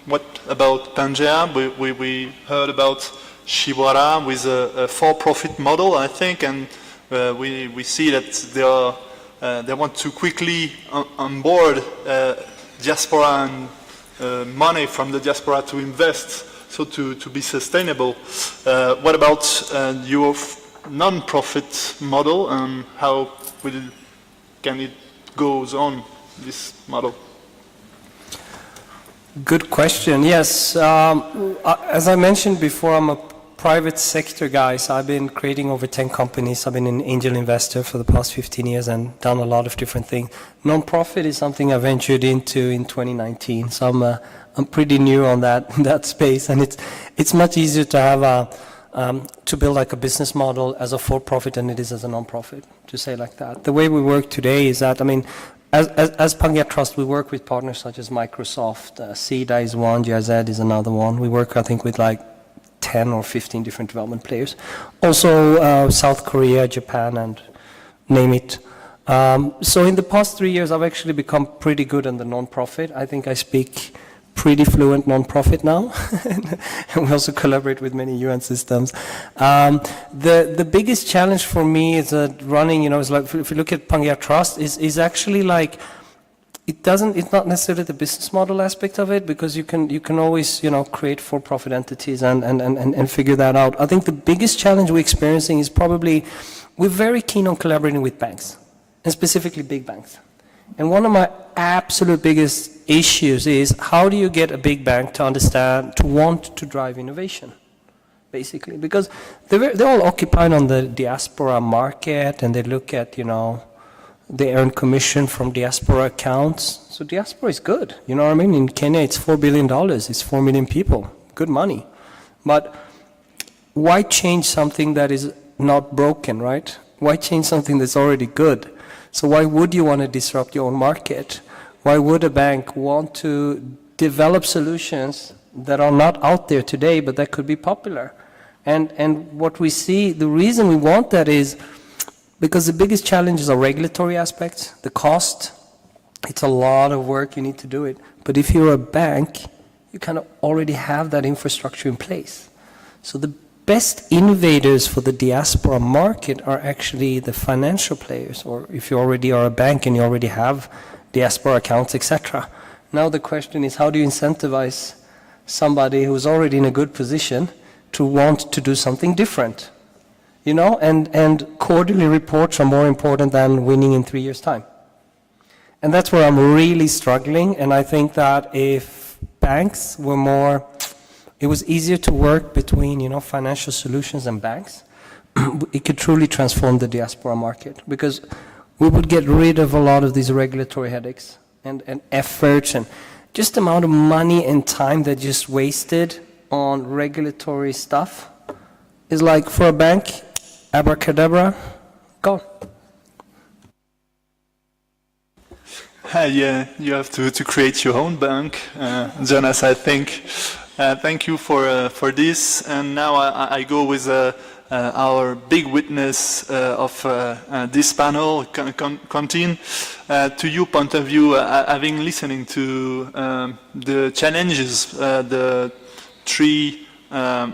What about Pangea? We heard about Chiwara with a for-profit model, I think, and we see that they want to quickly onboard diaspora and money from the diaspora to invest, so to be sustainable. What about your non-profit model, and how can it goes on, this model? Good question. Yes, as I mentioned before, I'm a private sector guy, so I've been creating over 10 companies. I've been an angel investor for the past 15 years and done a lot of different things. Non-profit is something I ventured into in 2019, so I'm pretty new on that space, and it's much easier to have to build like a business model as a for-profit than it is as a non-profit, to say like that. The way we work today is that, I mean, as Pangea Trust, we work with partners such as Microsoft, SIDA is one, GIZ is another one. We work, I think, with like 10 or 15 different development players. Also South Korea, Japan, and name it. So in the past 3 years, I've actually become pretty good on the non-profit. I think I speak pretty fluent non-profit now, and we also collaborate with many UN systems. The biggest challenge for me is running, is like, if you look at Pangea Trust, is actually like, it's not necessarily the business model aspect of it, because you can always, create for-profit entities and figure that out. I think the biggest challenge we're experiencing is probably, we're very keen on collaborating with banks, and specifically big banks. And one of my absolute biggest issues is, how do you get a big bank to understand, to want to drive innovation, basically? Because they're all occupied on the diaspora market, and they look at, they earn commission from diaspora accounts. So diaspora is good, you know what I mean? In Kenya, it's $4 billion, it's 4 million people, good money. But why change something that is not broken, right? Why change something that's already good? So why would you want to disrupt your own market? Why would a bank want to develop solutions that are not out there today, but that could be popular? And what we see, the reason we want that is because the biggest challenges are regulatory aspects, the cost. It's a lot of work, you need to do it. But if you're a bank, you kind of already have that infrastructure in place. So the best innovators for the diaspora market are actually the financial players, or if you already are a bank and you already have diaspora accounts, etc. Now the question is, how do you incentivize somebody who's already in a good position to want to do something different? And quarterly reports are more important than winning in 3 years' time. And that's where I'm really struggling, and I think that if banks were more, it was easier to work between, financial solutions and banks, it could truly transform the diaspora market, because we would get rid of a lot of these regulatory headaches and efforts, and just the amount of money and time that just wasted on regulatory stuff is like, for a bank, abracadabra, gone. Yeah, you have to create your own bank, Jonas, I think. Thank you for this. And now I go with our big witness of this panel, Quentin. To your point of view, having listening to the challenges, the three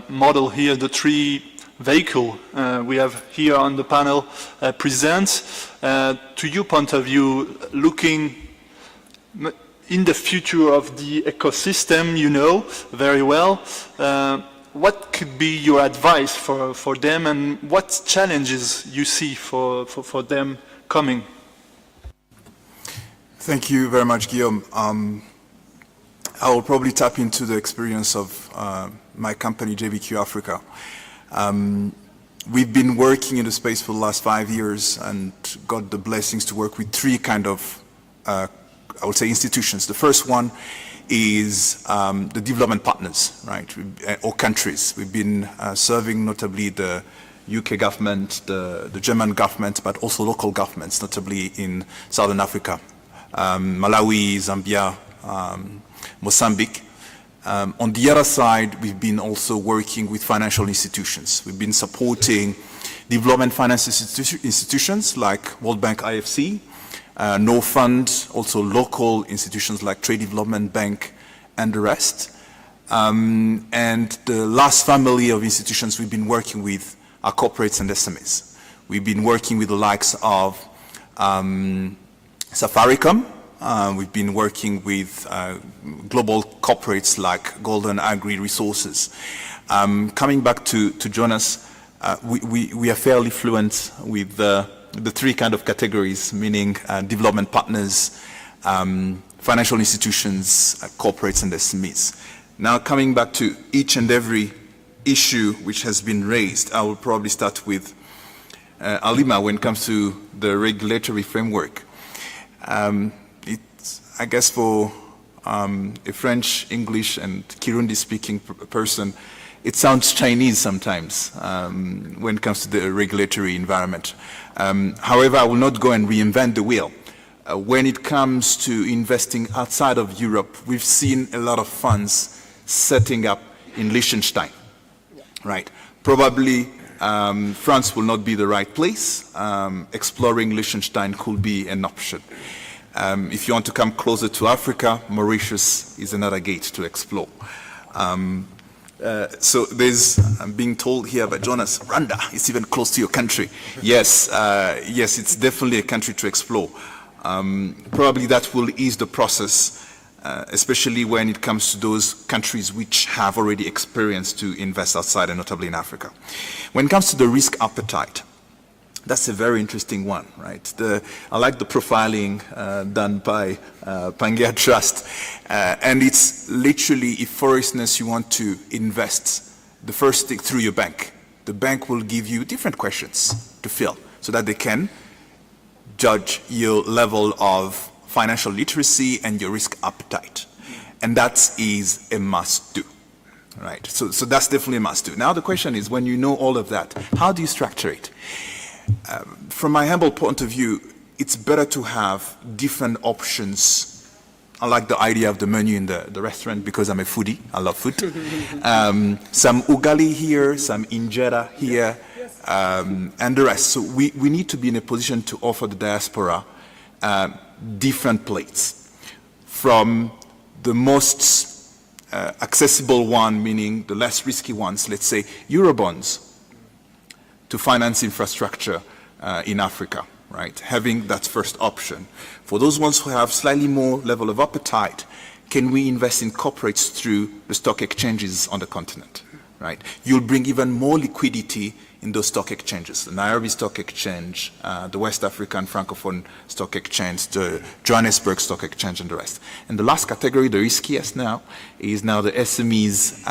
model here, the three vehicle we have here on the panel present, to your point of view, looking in the future of the ecosystem, very well, what could be your advice for them, and what challenges you see for them coming? Thank you very much, Guillaume. I will probably tap into the experience of my company, JBQ Africa. We've been working in the space for the last 5 years and got the blessings to work with three kind of, I would say, institutions. The first one is the development partners, right, or countries. We've been serving notably the UK government, the German government, but also local governments, notably in Southern Africa, Malawi, Zambia, Mozambique. On the other side, we've been also working with financial institutions. We've been supporting development finance institutions like World Bank IFC, No Fund, also local institutions like Trade Development Bank and the rest. And the last family of institutions we've been working with are corporates and SMEs. We've been working with the likes of Safaricom. We've been working with global corporates like Golden Agri Resources. Coming back to Jonas, we are fairly fluent with the three kind of categories, meaning development partners, financial institutions, corporates and SMEs. Now coming back to each and every issue which has been raised, I will probably start with Alima when it comes to the regulatory framework. I guess for a French, English, and Kirundi-speaking person, it sounds Chinese sometimes when it comes to the regulatory environment. However, I will not go and reinvent the wheel. When it comes to investing outside of Europe, we've seen a lot of funds setting up in Liechtenstein, right? Probably France will not be the right place. Exploring Liechtenstein could be an option. If you want to come closer to Africa, Mauritius is another gate to explore. So I'm being told here by Jonas, Rwanda, it's even close to your country. Yes, yes, it's definitely a country to explore. Probably that will ease the process, especially when it comes to those countries which have already experienced to invest outside, and notably in Africa. When it comes to the risk appetite, that's a very interesting one, right? I like the profiling done by Pangea Trust. And it's literally, if for instance you want to invest, the first thing through your bank, the bank will give you different questions to fill so that they can judge your level of financial literacy and your risk appetite. And that is a must-do, right? So that's definitely a must-do. Now the question is, when you know all of that, how do you structure it? From my humble point of view, it's better to have different options. I like the idea of the menu in the restaurant because I'm a foodie. I love food. Some ugali here, some injera here, and the rest. So we need to be in a position to offer the diaspora different plates. From the most accessible one, meaning the less risky ones, let's say Eurobonds, to finance infrastructure in Africa, right? Having that first option. For those ones who have slightly more level of appetite, can we invest in corporates through the stock exchanges on the continent, right? You'll bring even more liquidity in those stock exchanges, the Nairobi Stock Exchange, the West African Francophone Stock Exchange, the Johannesburg Stock Exchange, and the rest. And the last category, the riskiest now, is now the SMEs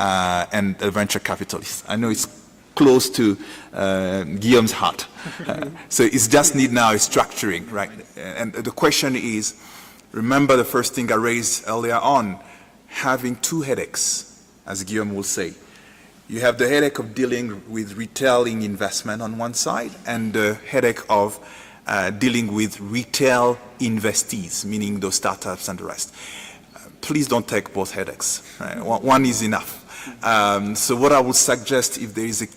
and the venture capitalists. I know it's close to Guillaume's heart. So it's just need now is structuring, right? And the question is, remember the first thing I raised earlier on, having two headaches, as Guillaume will say. You have the headache of dealing with retailing investment on one side, and the headache of dealing with retail investees, meaning those startups and the rest. Please don't take both headaches. Right? One is enough. So what I would suggest, if there is a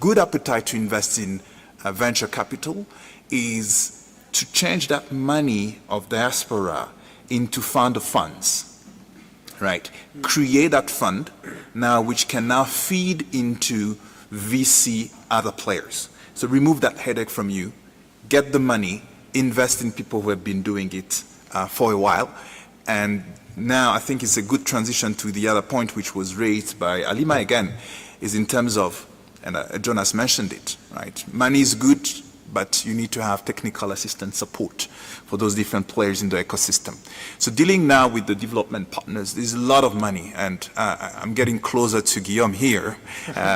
good appetite to invest in venture capital, is to change that money of diaspora into fund of funds, right? Create that fund now which can now feed into VC other players. So remove that headache from you, get the money, invest in people who have been doing it for a while, and now I think it's a good transition to the other point which was raised by Alima again, is in terms of, and Jonas mentioned it, right? Money is good, but you need to have technical assistance support for those different players in the ecosystem. So dealing now with the development partners, there's a lot of money, and I'm getting closer to Guillaume here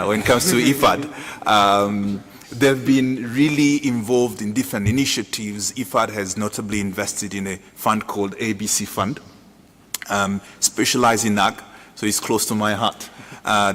when it comes to IFAD. They've been really involved in different initiatives. IFAD has notably invested in a fund called ABC Fund, specialized in ag, so it's close to my heart.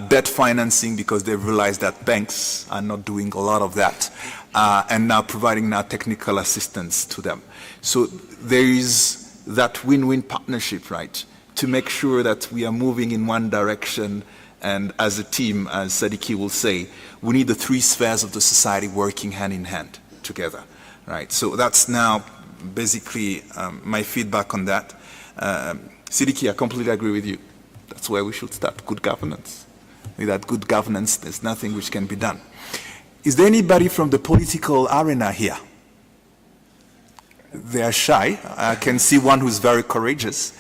Debt financing, because they've realized that banks are not doing a lot of that, and now providing now technical assistance to them. So there is that win-win partnership, right, to make sure that we are moving in one direction, and as a team, as Sadiki will say, we need the three spheres of the society working hand in hand together, right? So that's now basically my feedback on that. Sidiki, I completely agree with you. That's where we should start, good governance. Without good governance, there's nothing which can be done. Is there anybody from the political arena here? They are shy. I can see one who's very courageous.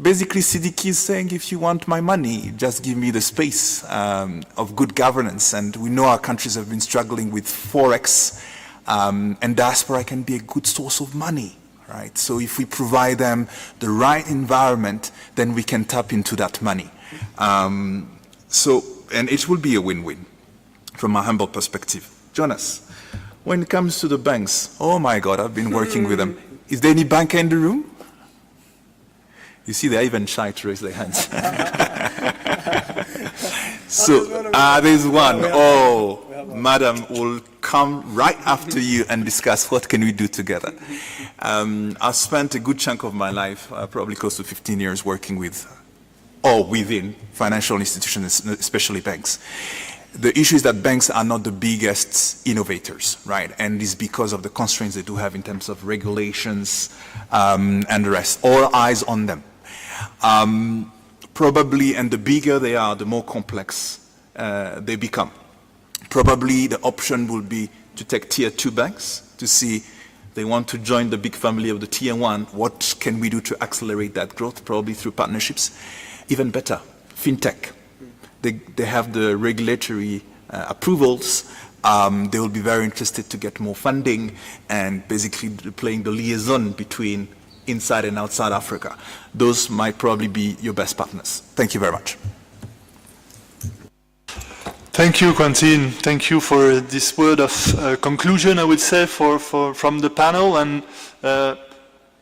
Basically, Sidiki is saying, if you want my money, just give me the space of good governance. And we know our countries have been struggling with Forex, and diaspora can be a good source of money. Right? So if we provide them the right environment, then we can tap into that money. And it will be a win-win from a humble perspective. Jonas, when it comes to the banks, oh my God, I've been working with them. Is there any banker in the room? You see, they're even shy to raise their hands. So, there's one. Oh, madam will come right after you and discuss what can we do together. I've spent a good chunk of my life, probably close to 15 years, working with or within financial institutions, especially banks. The issue is that banks are not the biggest innovators, right? And it's because of the constraints they do have in terms of regulations and the rest. All eyes on them. Probably, and the bigger they are, the more complex they become. Probably the option will be to take tier 2 banks to see they want to join the big family of the tier 1. What can we do to accelerate that growth? Probably through partnerships. Even better, fintech. They have the regulatory approvals. They will be very interested to get more funding and basically playing the liaison between inside and outside Africa. Those might probably be your best partners. Thank you very much. Thank you, Quentin. Thank you for this word of conclusion, I would say, from the panel. And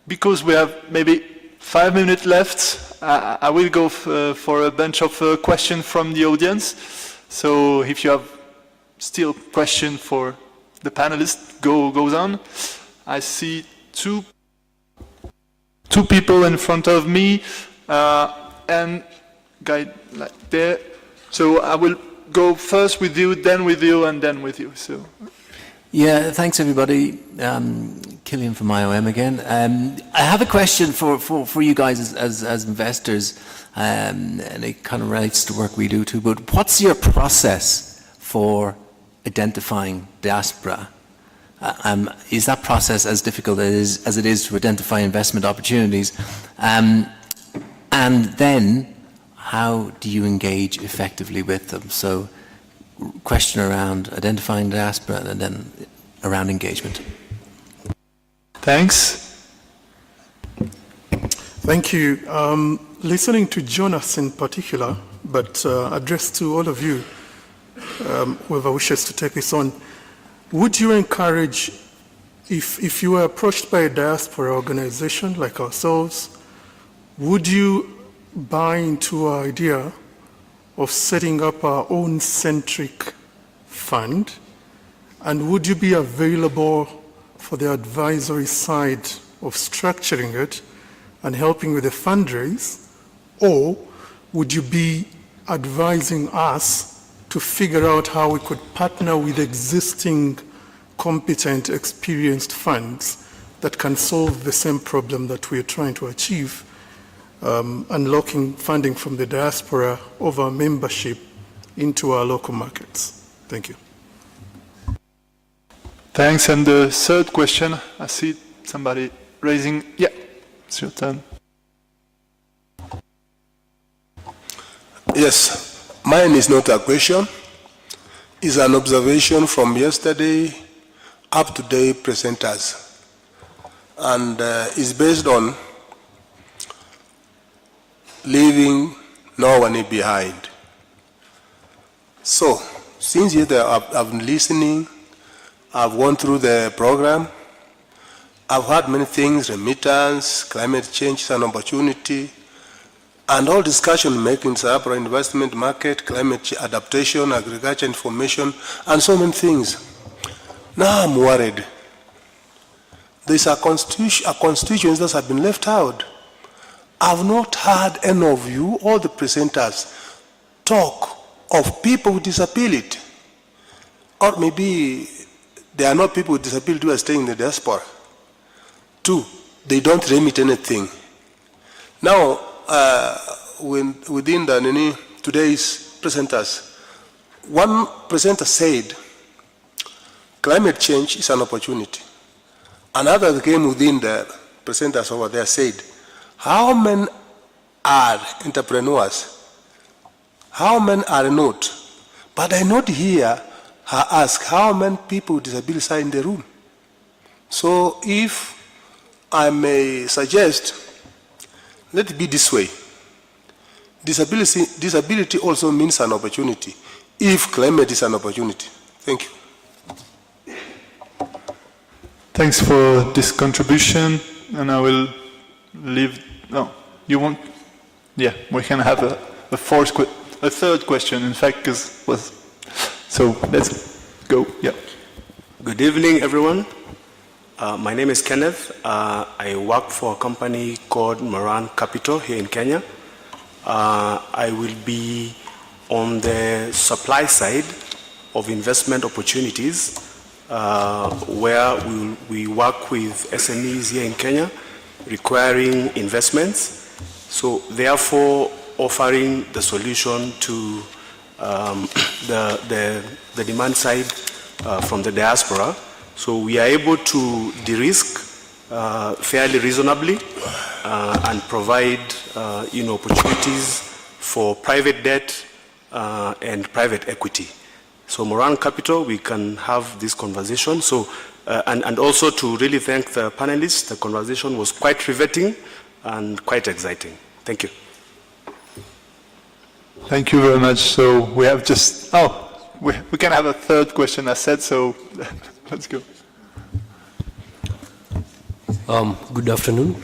because we have maybe 5 minutes left, I will go for a bunch of questions from the audience. So if you have still questions for the panelists, goes on. I see two people in front of me, and guy like there. So I will go first with you, then with you, and then with you. So. Yeah, thanks everybody. Killian from IOM again. I have a question for you guys as investors, and it kind of relates to work we do too, but what's your process for identifying diaspora? Is that process as difficult as it is to identify investment opportunities? And then, how do you engage effectively with them? So, question around identifying diaspora and then around engagement. Thanks. Thank you. Listening to Jonas in particular, but addressed to all of you, whoever wishes to take this on, would you encourage, if you were approached by a diaspora organization like ourselves, would you buy into our idea of setting up our own centric fund? And would you be available for the advisory side of structuring it and helping with the fundraise? Or would you be advising us to figure out how we could partner with existing competent, experienced funds that can solve the same problem that we're trying to achieve, unlocking funding from the diaspora of our membership into our local markets? Thank you. Thanks. And the third question, I see somebody raising. Yeah, it's your turn. Yes, mine is not a question. It's an observation from yesterday up to date presenters. And it's based on leaving no one behind. So, since I've been listening, I've gone through the program, I've heard many things: remittance, climate change is an opportunity, and all discussion making cyber investment market, climate adaptation, agriculture information, and so many things. Now I'm worried. There's a constituency that have been left out. I've not heard any of you, all the presenters, talk of people with disability. Or maybe there are not people with disability who are staying in the diaspora. 2, they don't remit anything. Now, within today's presenters, one presenter said, climate change is an opportunity. Another that came within the presenters over there said, how many are entrepreneurs? How many are not? But I not hear her ask how many people with disabilities are in the room. So if I may suggest, let it be this way. Disability also means an opportunity, if climate is an opportunity. Thank you. Thanks for this contribution, and I will leave. No, you won't. Yeah, we can have a third question. In fact, so let's go. Yeah. Good evening, everyone. My name is Kenneth. I work for a company called Moran Capital here in Kenya. I will be on the supply side of investment opportunities, where we work with SMEs here in Kenya requiring investments. So therefore offering the solution to the demand side from the diaspora. So we are able to de-risk fairly reasonably and provide opportunities for private debt and private equity. So Moran Capital, we can have this conversation. So and also to really thank the panelists. The conversation was quite riveting and quite exciting. Thank you. Thank you very much. So we have just, we can have a third question, I said, so let's go. Good afternoon.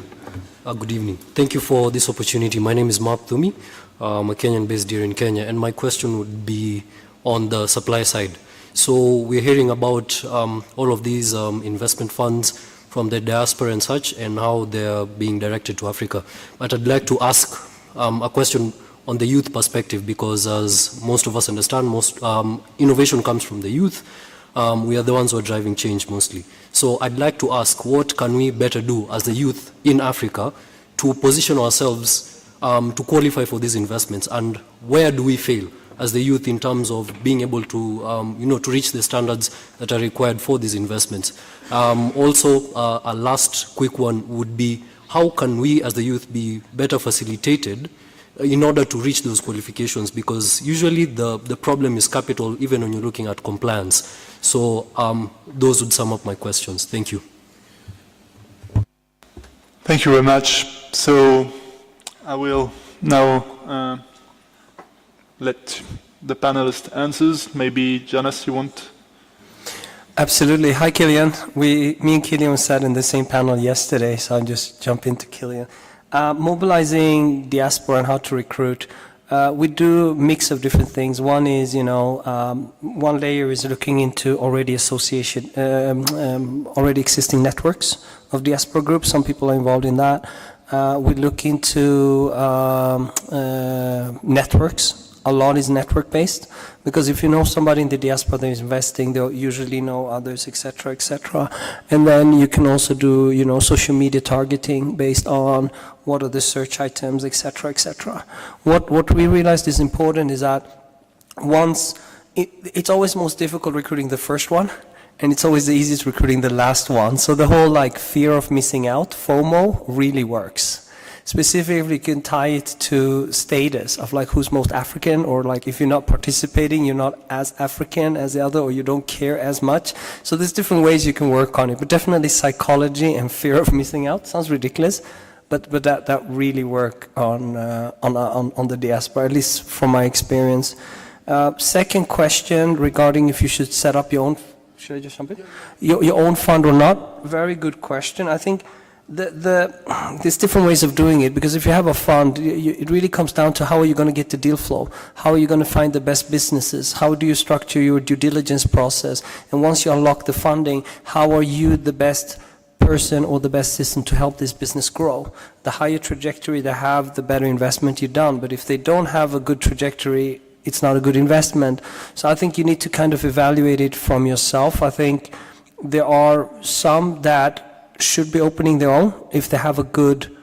Good evening. Thank you for this opportunity. My name is Mark Thumi. I'm a Kenyan based here in Kenya, and my question would be on the supply side. So we're hearing about all of these investment funds from the diaspora and such, and how they're being directed to Africa. But I'd like to ask a question on the youth perspective, because as most of us understand, most innovation comes from the youth. We are the ones who are driving change mostly. So I'd like to ask, what can we better do as the youth in Africa to position ourselves to qualify for these investments, and where do we fail as the youth in terms of being able to, to reach the standards that are required for these investments? Also, a last quick one would be, how can we as the youth be better facilitated in order to reach those qualifications? Because usually the problem is capital, even when you're looking at compliance. So those would sum up my questions. Thank you. Thank you very much. So I will now let the panelists answer. Maybe Jonas, you want? Absolutely. Hi, Killian. Me and Killian sat in the same panel yesterday, so I'll just jump into Killian. Mobilizing diaspora and how to recruit. We do a mix of different things. One is, one layer is looking into already already existing networks of diaspora groups. Some people are involved in that. We look into networks. A lot is network-based, because if you know somebody in the diaspora that is investing, they'll usually know others, etc., etc. And then you can also do, social media targeting based on what are the search items, etc., etc. What we realized is important is that it's always most difficult recruiting the first one, and it's always the easiest recruiting the last one. So the whole fear of missing out, FOMO, really works. Specifically, you can tie it to status of who's most African, or if you're not participating, you're not as African as the other, or you don't care as much. So there's different ways you can work on it, but definitely psychology and fear of missing out sounds ridiculous, but that really work on the diaspora, at least from my experience. Second question regarding if you should set up your own. Should I just jump in? Your own fund or not? Very good question. I think. There's different ways of doing it, because if you have a fund, it really comes down to how are you going to get the deal flow? How are you going to find the best businesses? How do you structure your due diligence process? And once you unlock the funding, how are you the best person or the best system to help this business grow? The higher trajectory they have, the better investment you've done. But if they don't have a good trajectory, it's not a good investment. So I think you need to kind of evaluate it from yourself. I think there are some that should be opening their own if they have a good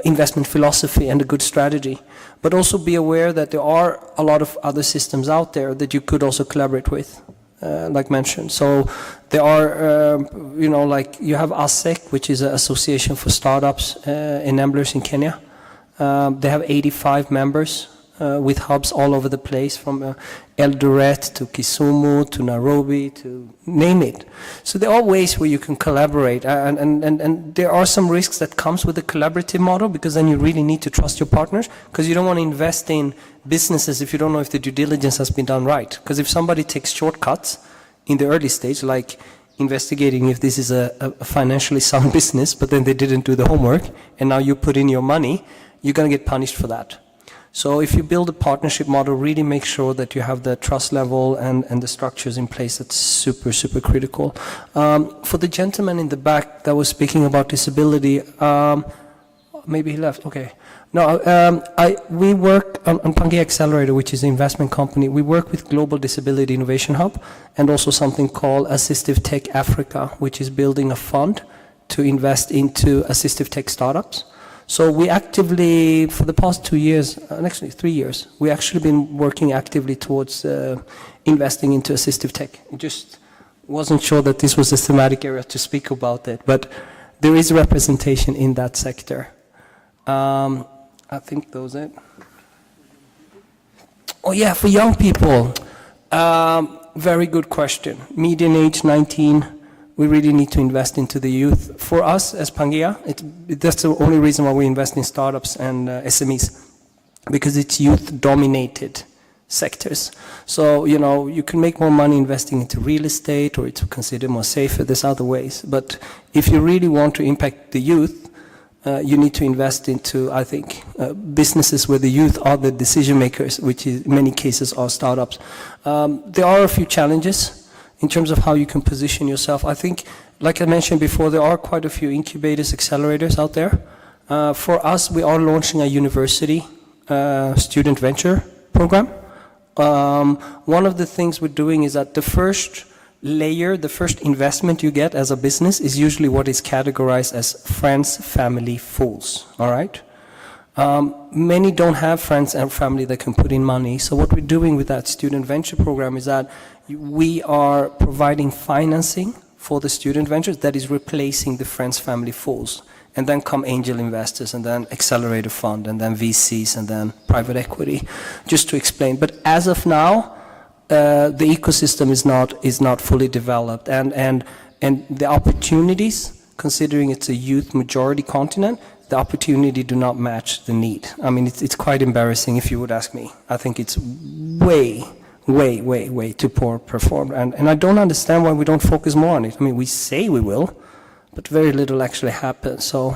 investment philosophy and a good strategy. But also be aware that there are a lot of other systems out there that you could also collaborate with, like mentioned. So there are, you have ASEC, which is an association for startups, enablers in Kenya. They have 85 members with hubs all over the place, from Eldoret to Kisumu to Nairobi to name it. So there are ways where you can collaborate, and there are some risks that comes with the collaborative model, because then you really need to trust your partners, because you don't want to invest in businesses if you don't know if the due diligence has been done right. Because if somebody takes shortcuts in the early stage, like investigating if this is a financially sound business, but then they didn't do the homework, and now you put in your money, you're going to get punished for that. So if you build a partnership model, really make sure that you have the trust level and the structures in place. That's super, super critical. For the gentleman in the back that was speaking about disability, maybe he left. Okay. No, we work on Pangea Accelerator, which is an investment company. We work with Global Disability Innovation Hub and also something called Assistive Tech Africa, which is building a fund to invest into assistive tech startups. So we actively, for the past 2 years, actually 3 years, we actually been working actively towards investing into assistive tech. Just wasn't sure that this was a thematic area to speak about it, but there is representation in that sector. I think those are it. Oh yeah, for young people, very good question. Median age 19, we really need to invest into the youth. For us as Pangea, that's the only reason why we invest in startups and SMEs, because it's youth-dominated sectors. So, you know, you can make more money investing into real estate, or it's considered more safer. There's other ways. But if you really want to impact the youth, you need to invest into, I think, businesses where the youth are the decision makers, which in many cases are startups. There are a few challenges in terms of how you can position yourself. I think, like I mentioned before, there are quite a few incubators, accelerators out there. For us, we are launching a university student venture program. One of the things we're doing is that the first layer, the first investment you get as a business is usually what is categorized as friends, family, fools, all right? Many don't have friends and family that can put in money. So what we're doing with that student venture program is that we are providing financing for the student ventures that is replacing the friends, family, fools. And then come angel investors, and then accelerator fund, and then VCs, and then private equity, just to explain. But as of now, the ecosystem is not fully developed, and the opportunities, considering it's a youth majority continent, the opportunity do not match the need. I mean, it's quite embarrassing if you would ask me. I think it's way too poor performed, and I don't understand why we don't focus more on it. I mean, we say we will, but very little actually happens. So,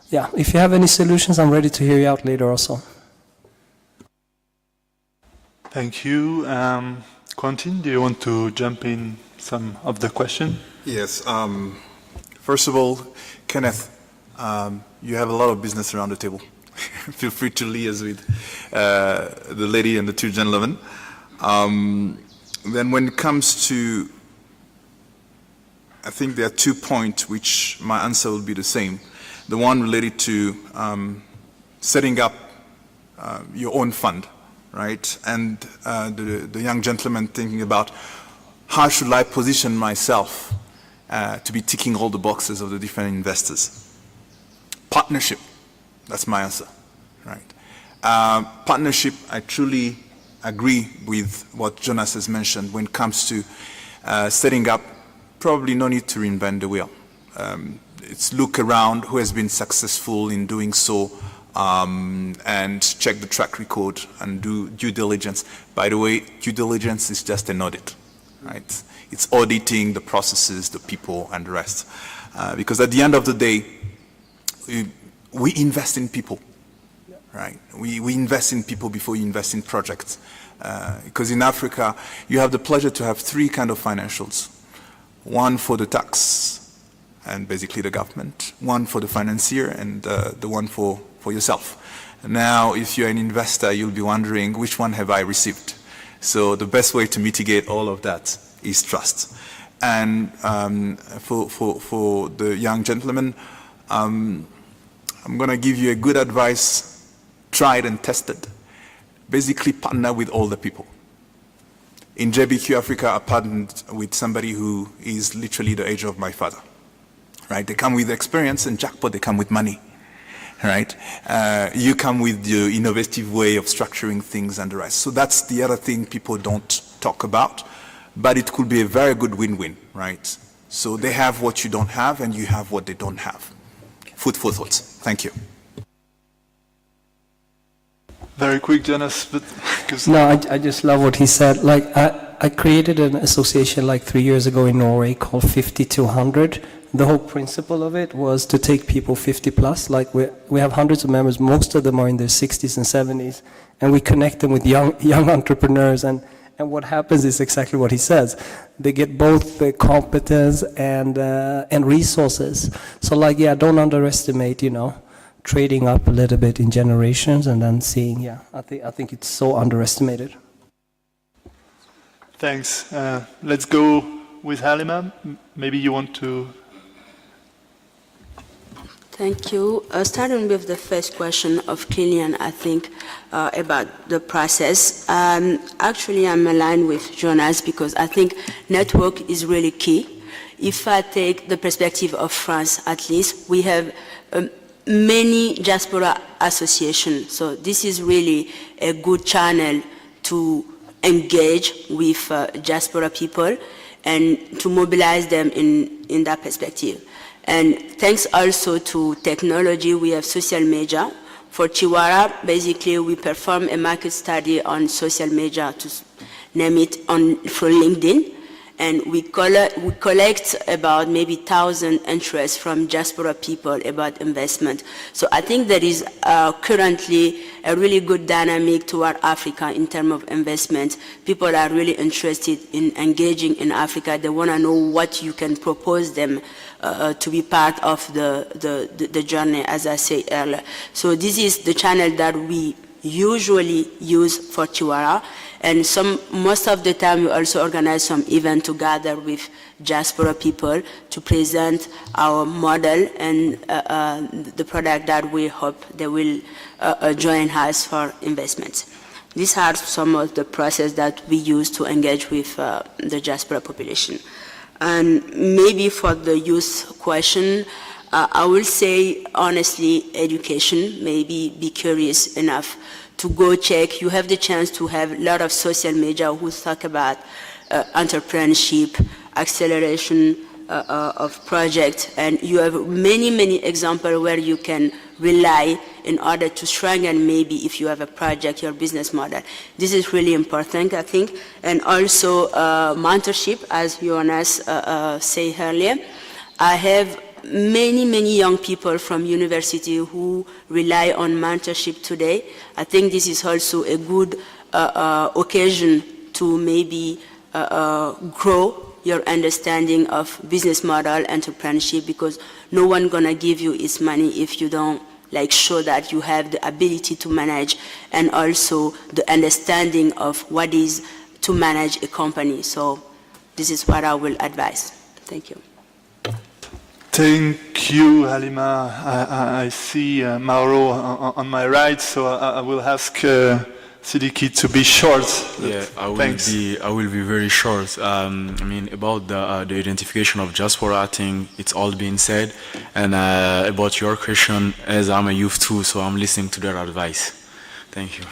yeah, if you have any solutions, I'm ready to hear you out later also. Thank you. Quentin, do you want to jump in some of the question? Yes. First of all, Kenneth, you have a lot of business around the table. Feel free to liaise with the lady and the two gentlemen. Then when it comes to, I think there are 2 points which my answer will be the same. The one related to setting up your own fund, right? And the young gentleman thinking about how should I position myself to be ticking all the boxes of the different investors. Partnership, that's my answer, right? Partnership, I truly agree with what Jonas has mentioned when it comes to setting up. Probably no need to reinvent the wheel. It's look around who has been successful in doing so, and check the track record and do due diligence. By the way, due diligence is just an audit, right? It's auditing the processes, the people, and the rest. Because at the end of the day, we invest in people, right? We invest in people before you invest in projects. Because in Africa, you have the pleasure to have 3 kinds of financials. One for the tax, and basically the government. One for the financier, and the one for yourself. Now, if you're an investor, you'll be wondering, which one have I received? So the best way to mitigate all of that is trust. And for the young gentleman, I'm going to give you a good advice, tried and tested. Basically, partner with all the people. In JBQ Africa, I partnered with somebody who is literally the age of my father, right? They come with experience, and jackpot, they come with money, right? You come with the innovative way of structuring things and the rest. So that's the other thing people don't talk about, but it could be a very good win-win, right? So they have what you don't have, and you have what they don't have. Food for thought. Thank you. Very quick, Jonas. But no, I just love what he said. Like, I created an association like 3 years ago in Norway called 50-100. The whole principle of it was to take people 50 plus. Like, we have hundreds of members. Most of them are in their 60s and 70s, and we connect them with young entrepreneurs. And what happens is exactly what he says. They get both the competence and resources. So, like, yeah, don't underestimate, trading up a little bit in generations and then seeing, yeah, I think it's so underestimated. Thanks. Let's go with Halima. Maybe you want to... Thank you. Starting with the first question of Killian, I think, about the process. Actually, I'm aligned with Jonas because I think network is really key. If I take the perspective of France, at least, we have many diaspora associations. So this is really a good channel to engage with diaspora people and to mobilize them in that perspective. And thanks also to technology, we have social media. For Chihuahua, basically, we perform a market study on social media, to name it, for LinkedIn. And we collect about maybe 1,000 interests from diaspora people about investment. So I think there is currently a really good dynamic toward Africa in terms of investment. People are really interested in engaging in Africa. They want to know what you can propose them to be part of the journey, as I said earlier. So this is the channel that we usually use for Chihuahua. And most of the time we also organize some event to gather with diaspora people to present our model and the product that we hope they will join us for investments. These are some of the process that we use to engage with the diaspora population. And maybe for the youth question, I will say honestly, education, maybe be curious enough to go check. You have the chance to have a lot of social media who talk about entrepreneurship, acceleration of projects, and you have many examples where you can rely in order to strengthen maybe if you have a project, your business model. This is really important, I think. And also mentorship, as Jonas said earlier. I have many young people from university who rely on mentorship today. I think this is also a good occasion to maybe grow your understanding of business model, entrepreneurship, because no one gonna give you his money if you don't show that you have the ability to manage and also the understanding of what is to manage a company. So this is what I will advise. Thank you. Thank you, Halima. I see Mauro on my right, so I will ask Siddiqui to be short. Yeah, I will be very short. I mean, about the identification of diaspora, I think it's all been said. And about your question, as I'm a youth too, so I'm listening to their advice. Thank you.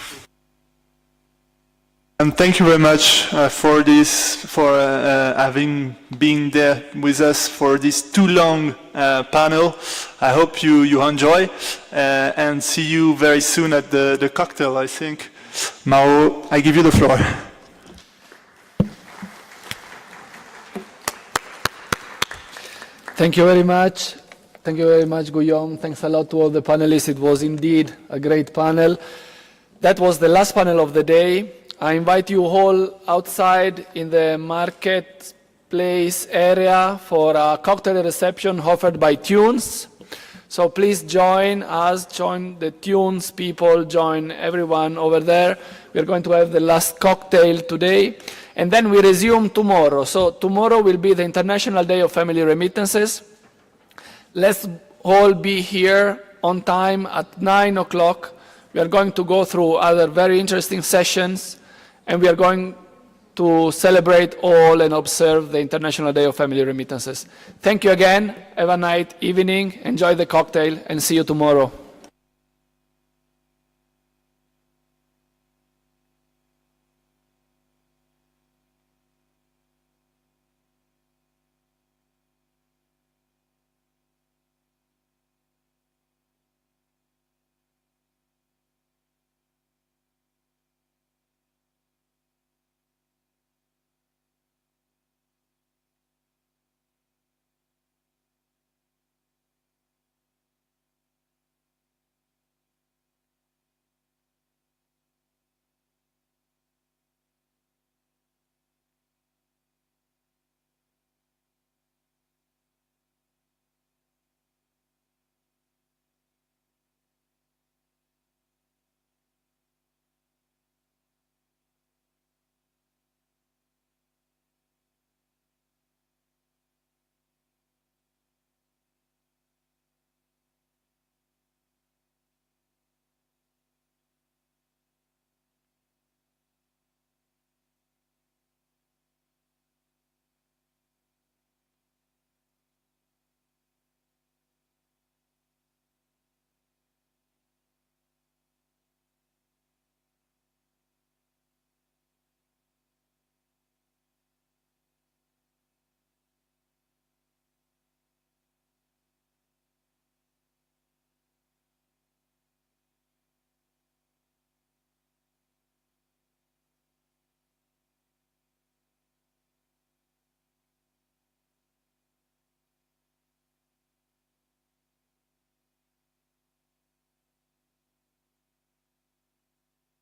And thank you very much for this, for having been there with us for this too long panel. I hope you enjoy and see you very soon at the cocktail, I think. Mauro, I give you the floor. Thank you very much. Thank you very much, Guillaume. Thanks a lot to all the panelists. It was indeed a great panel. That was the last panel of the day. I invite you all outside in the marketplace area for a cocktail reception offered by Tunes. So please join us, join the Tunes people, join everyone over there. We're going to have the last cocktail today. And then we resume tomorrow. So tomorrow will be the International Day of Family Remittances. Let's all be here on time at 9 o'clock. We are going to go through other very interesting sessions. And we are going to celebrate all and observe the International Day of Family Remittances. Thank you again. Have a nice evening. Enjoy the cocktail and see you tomorrow.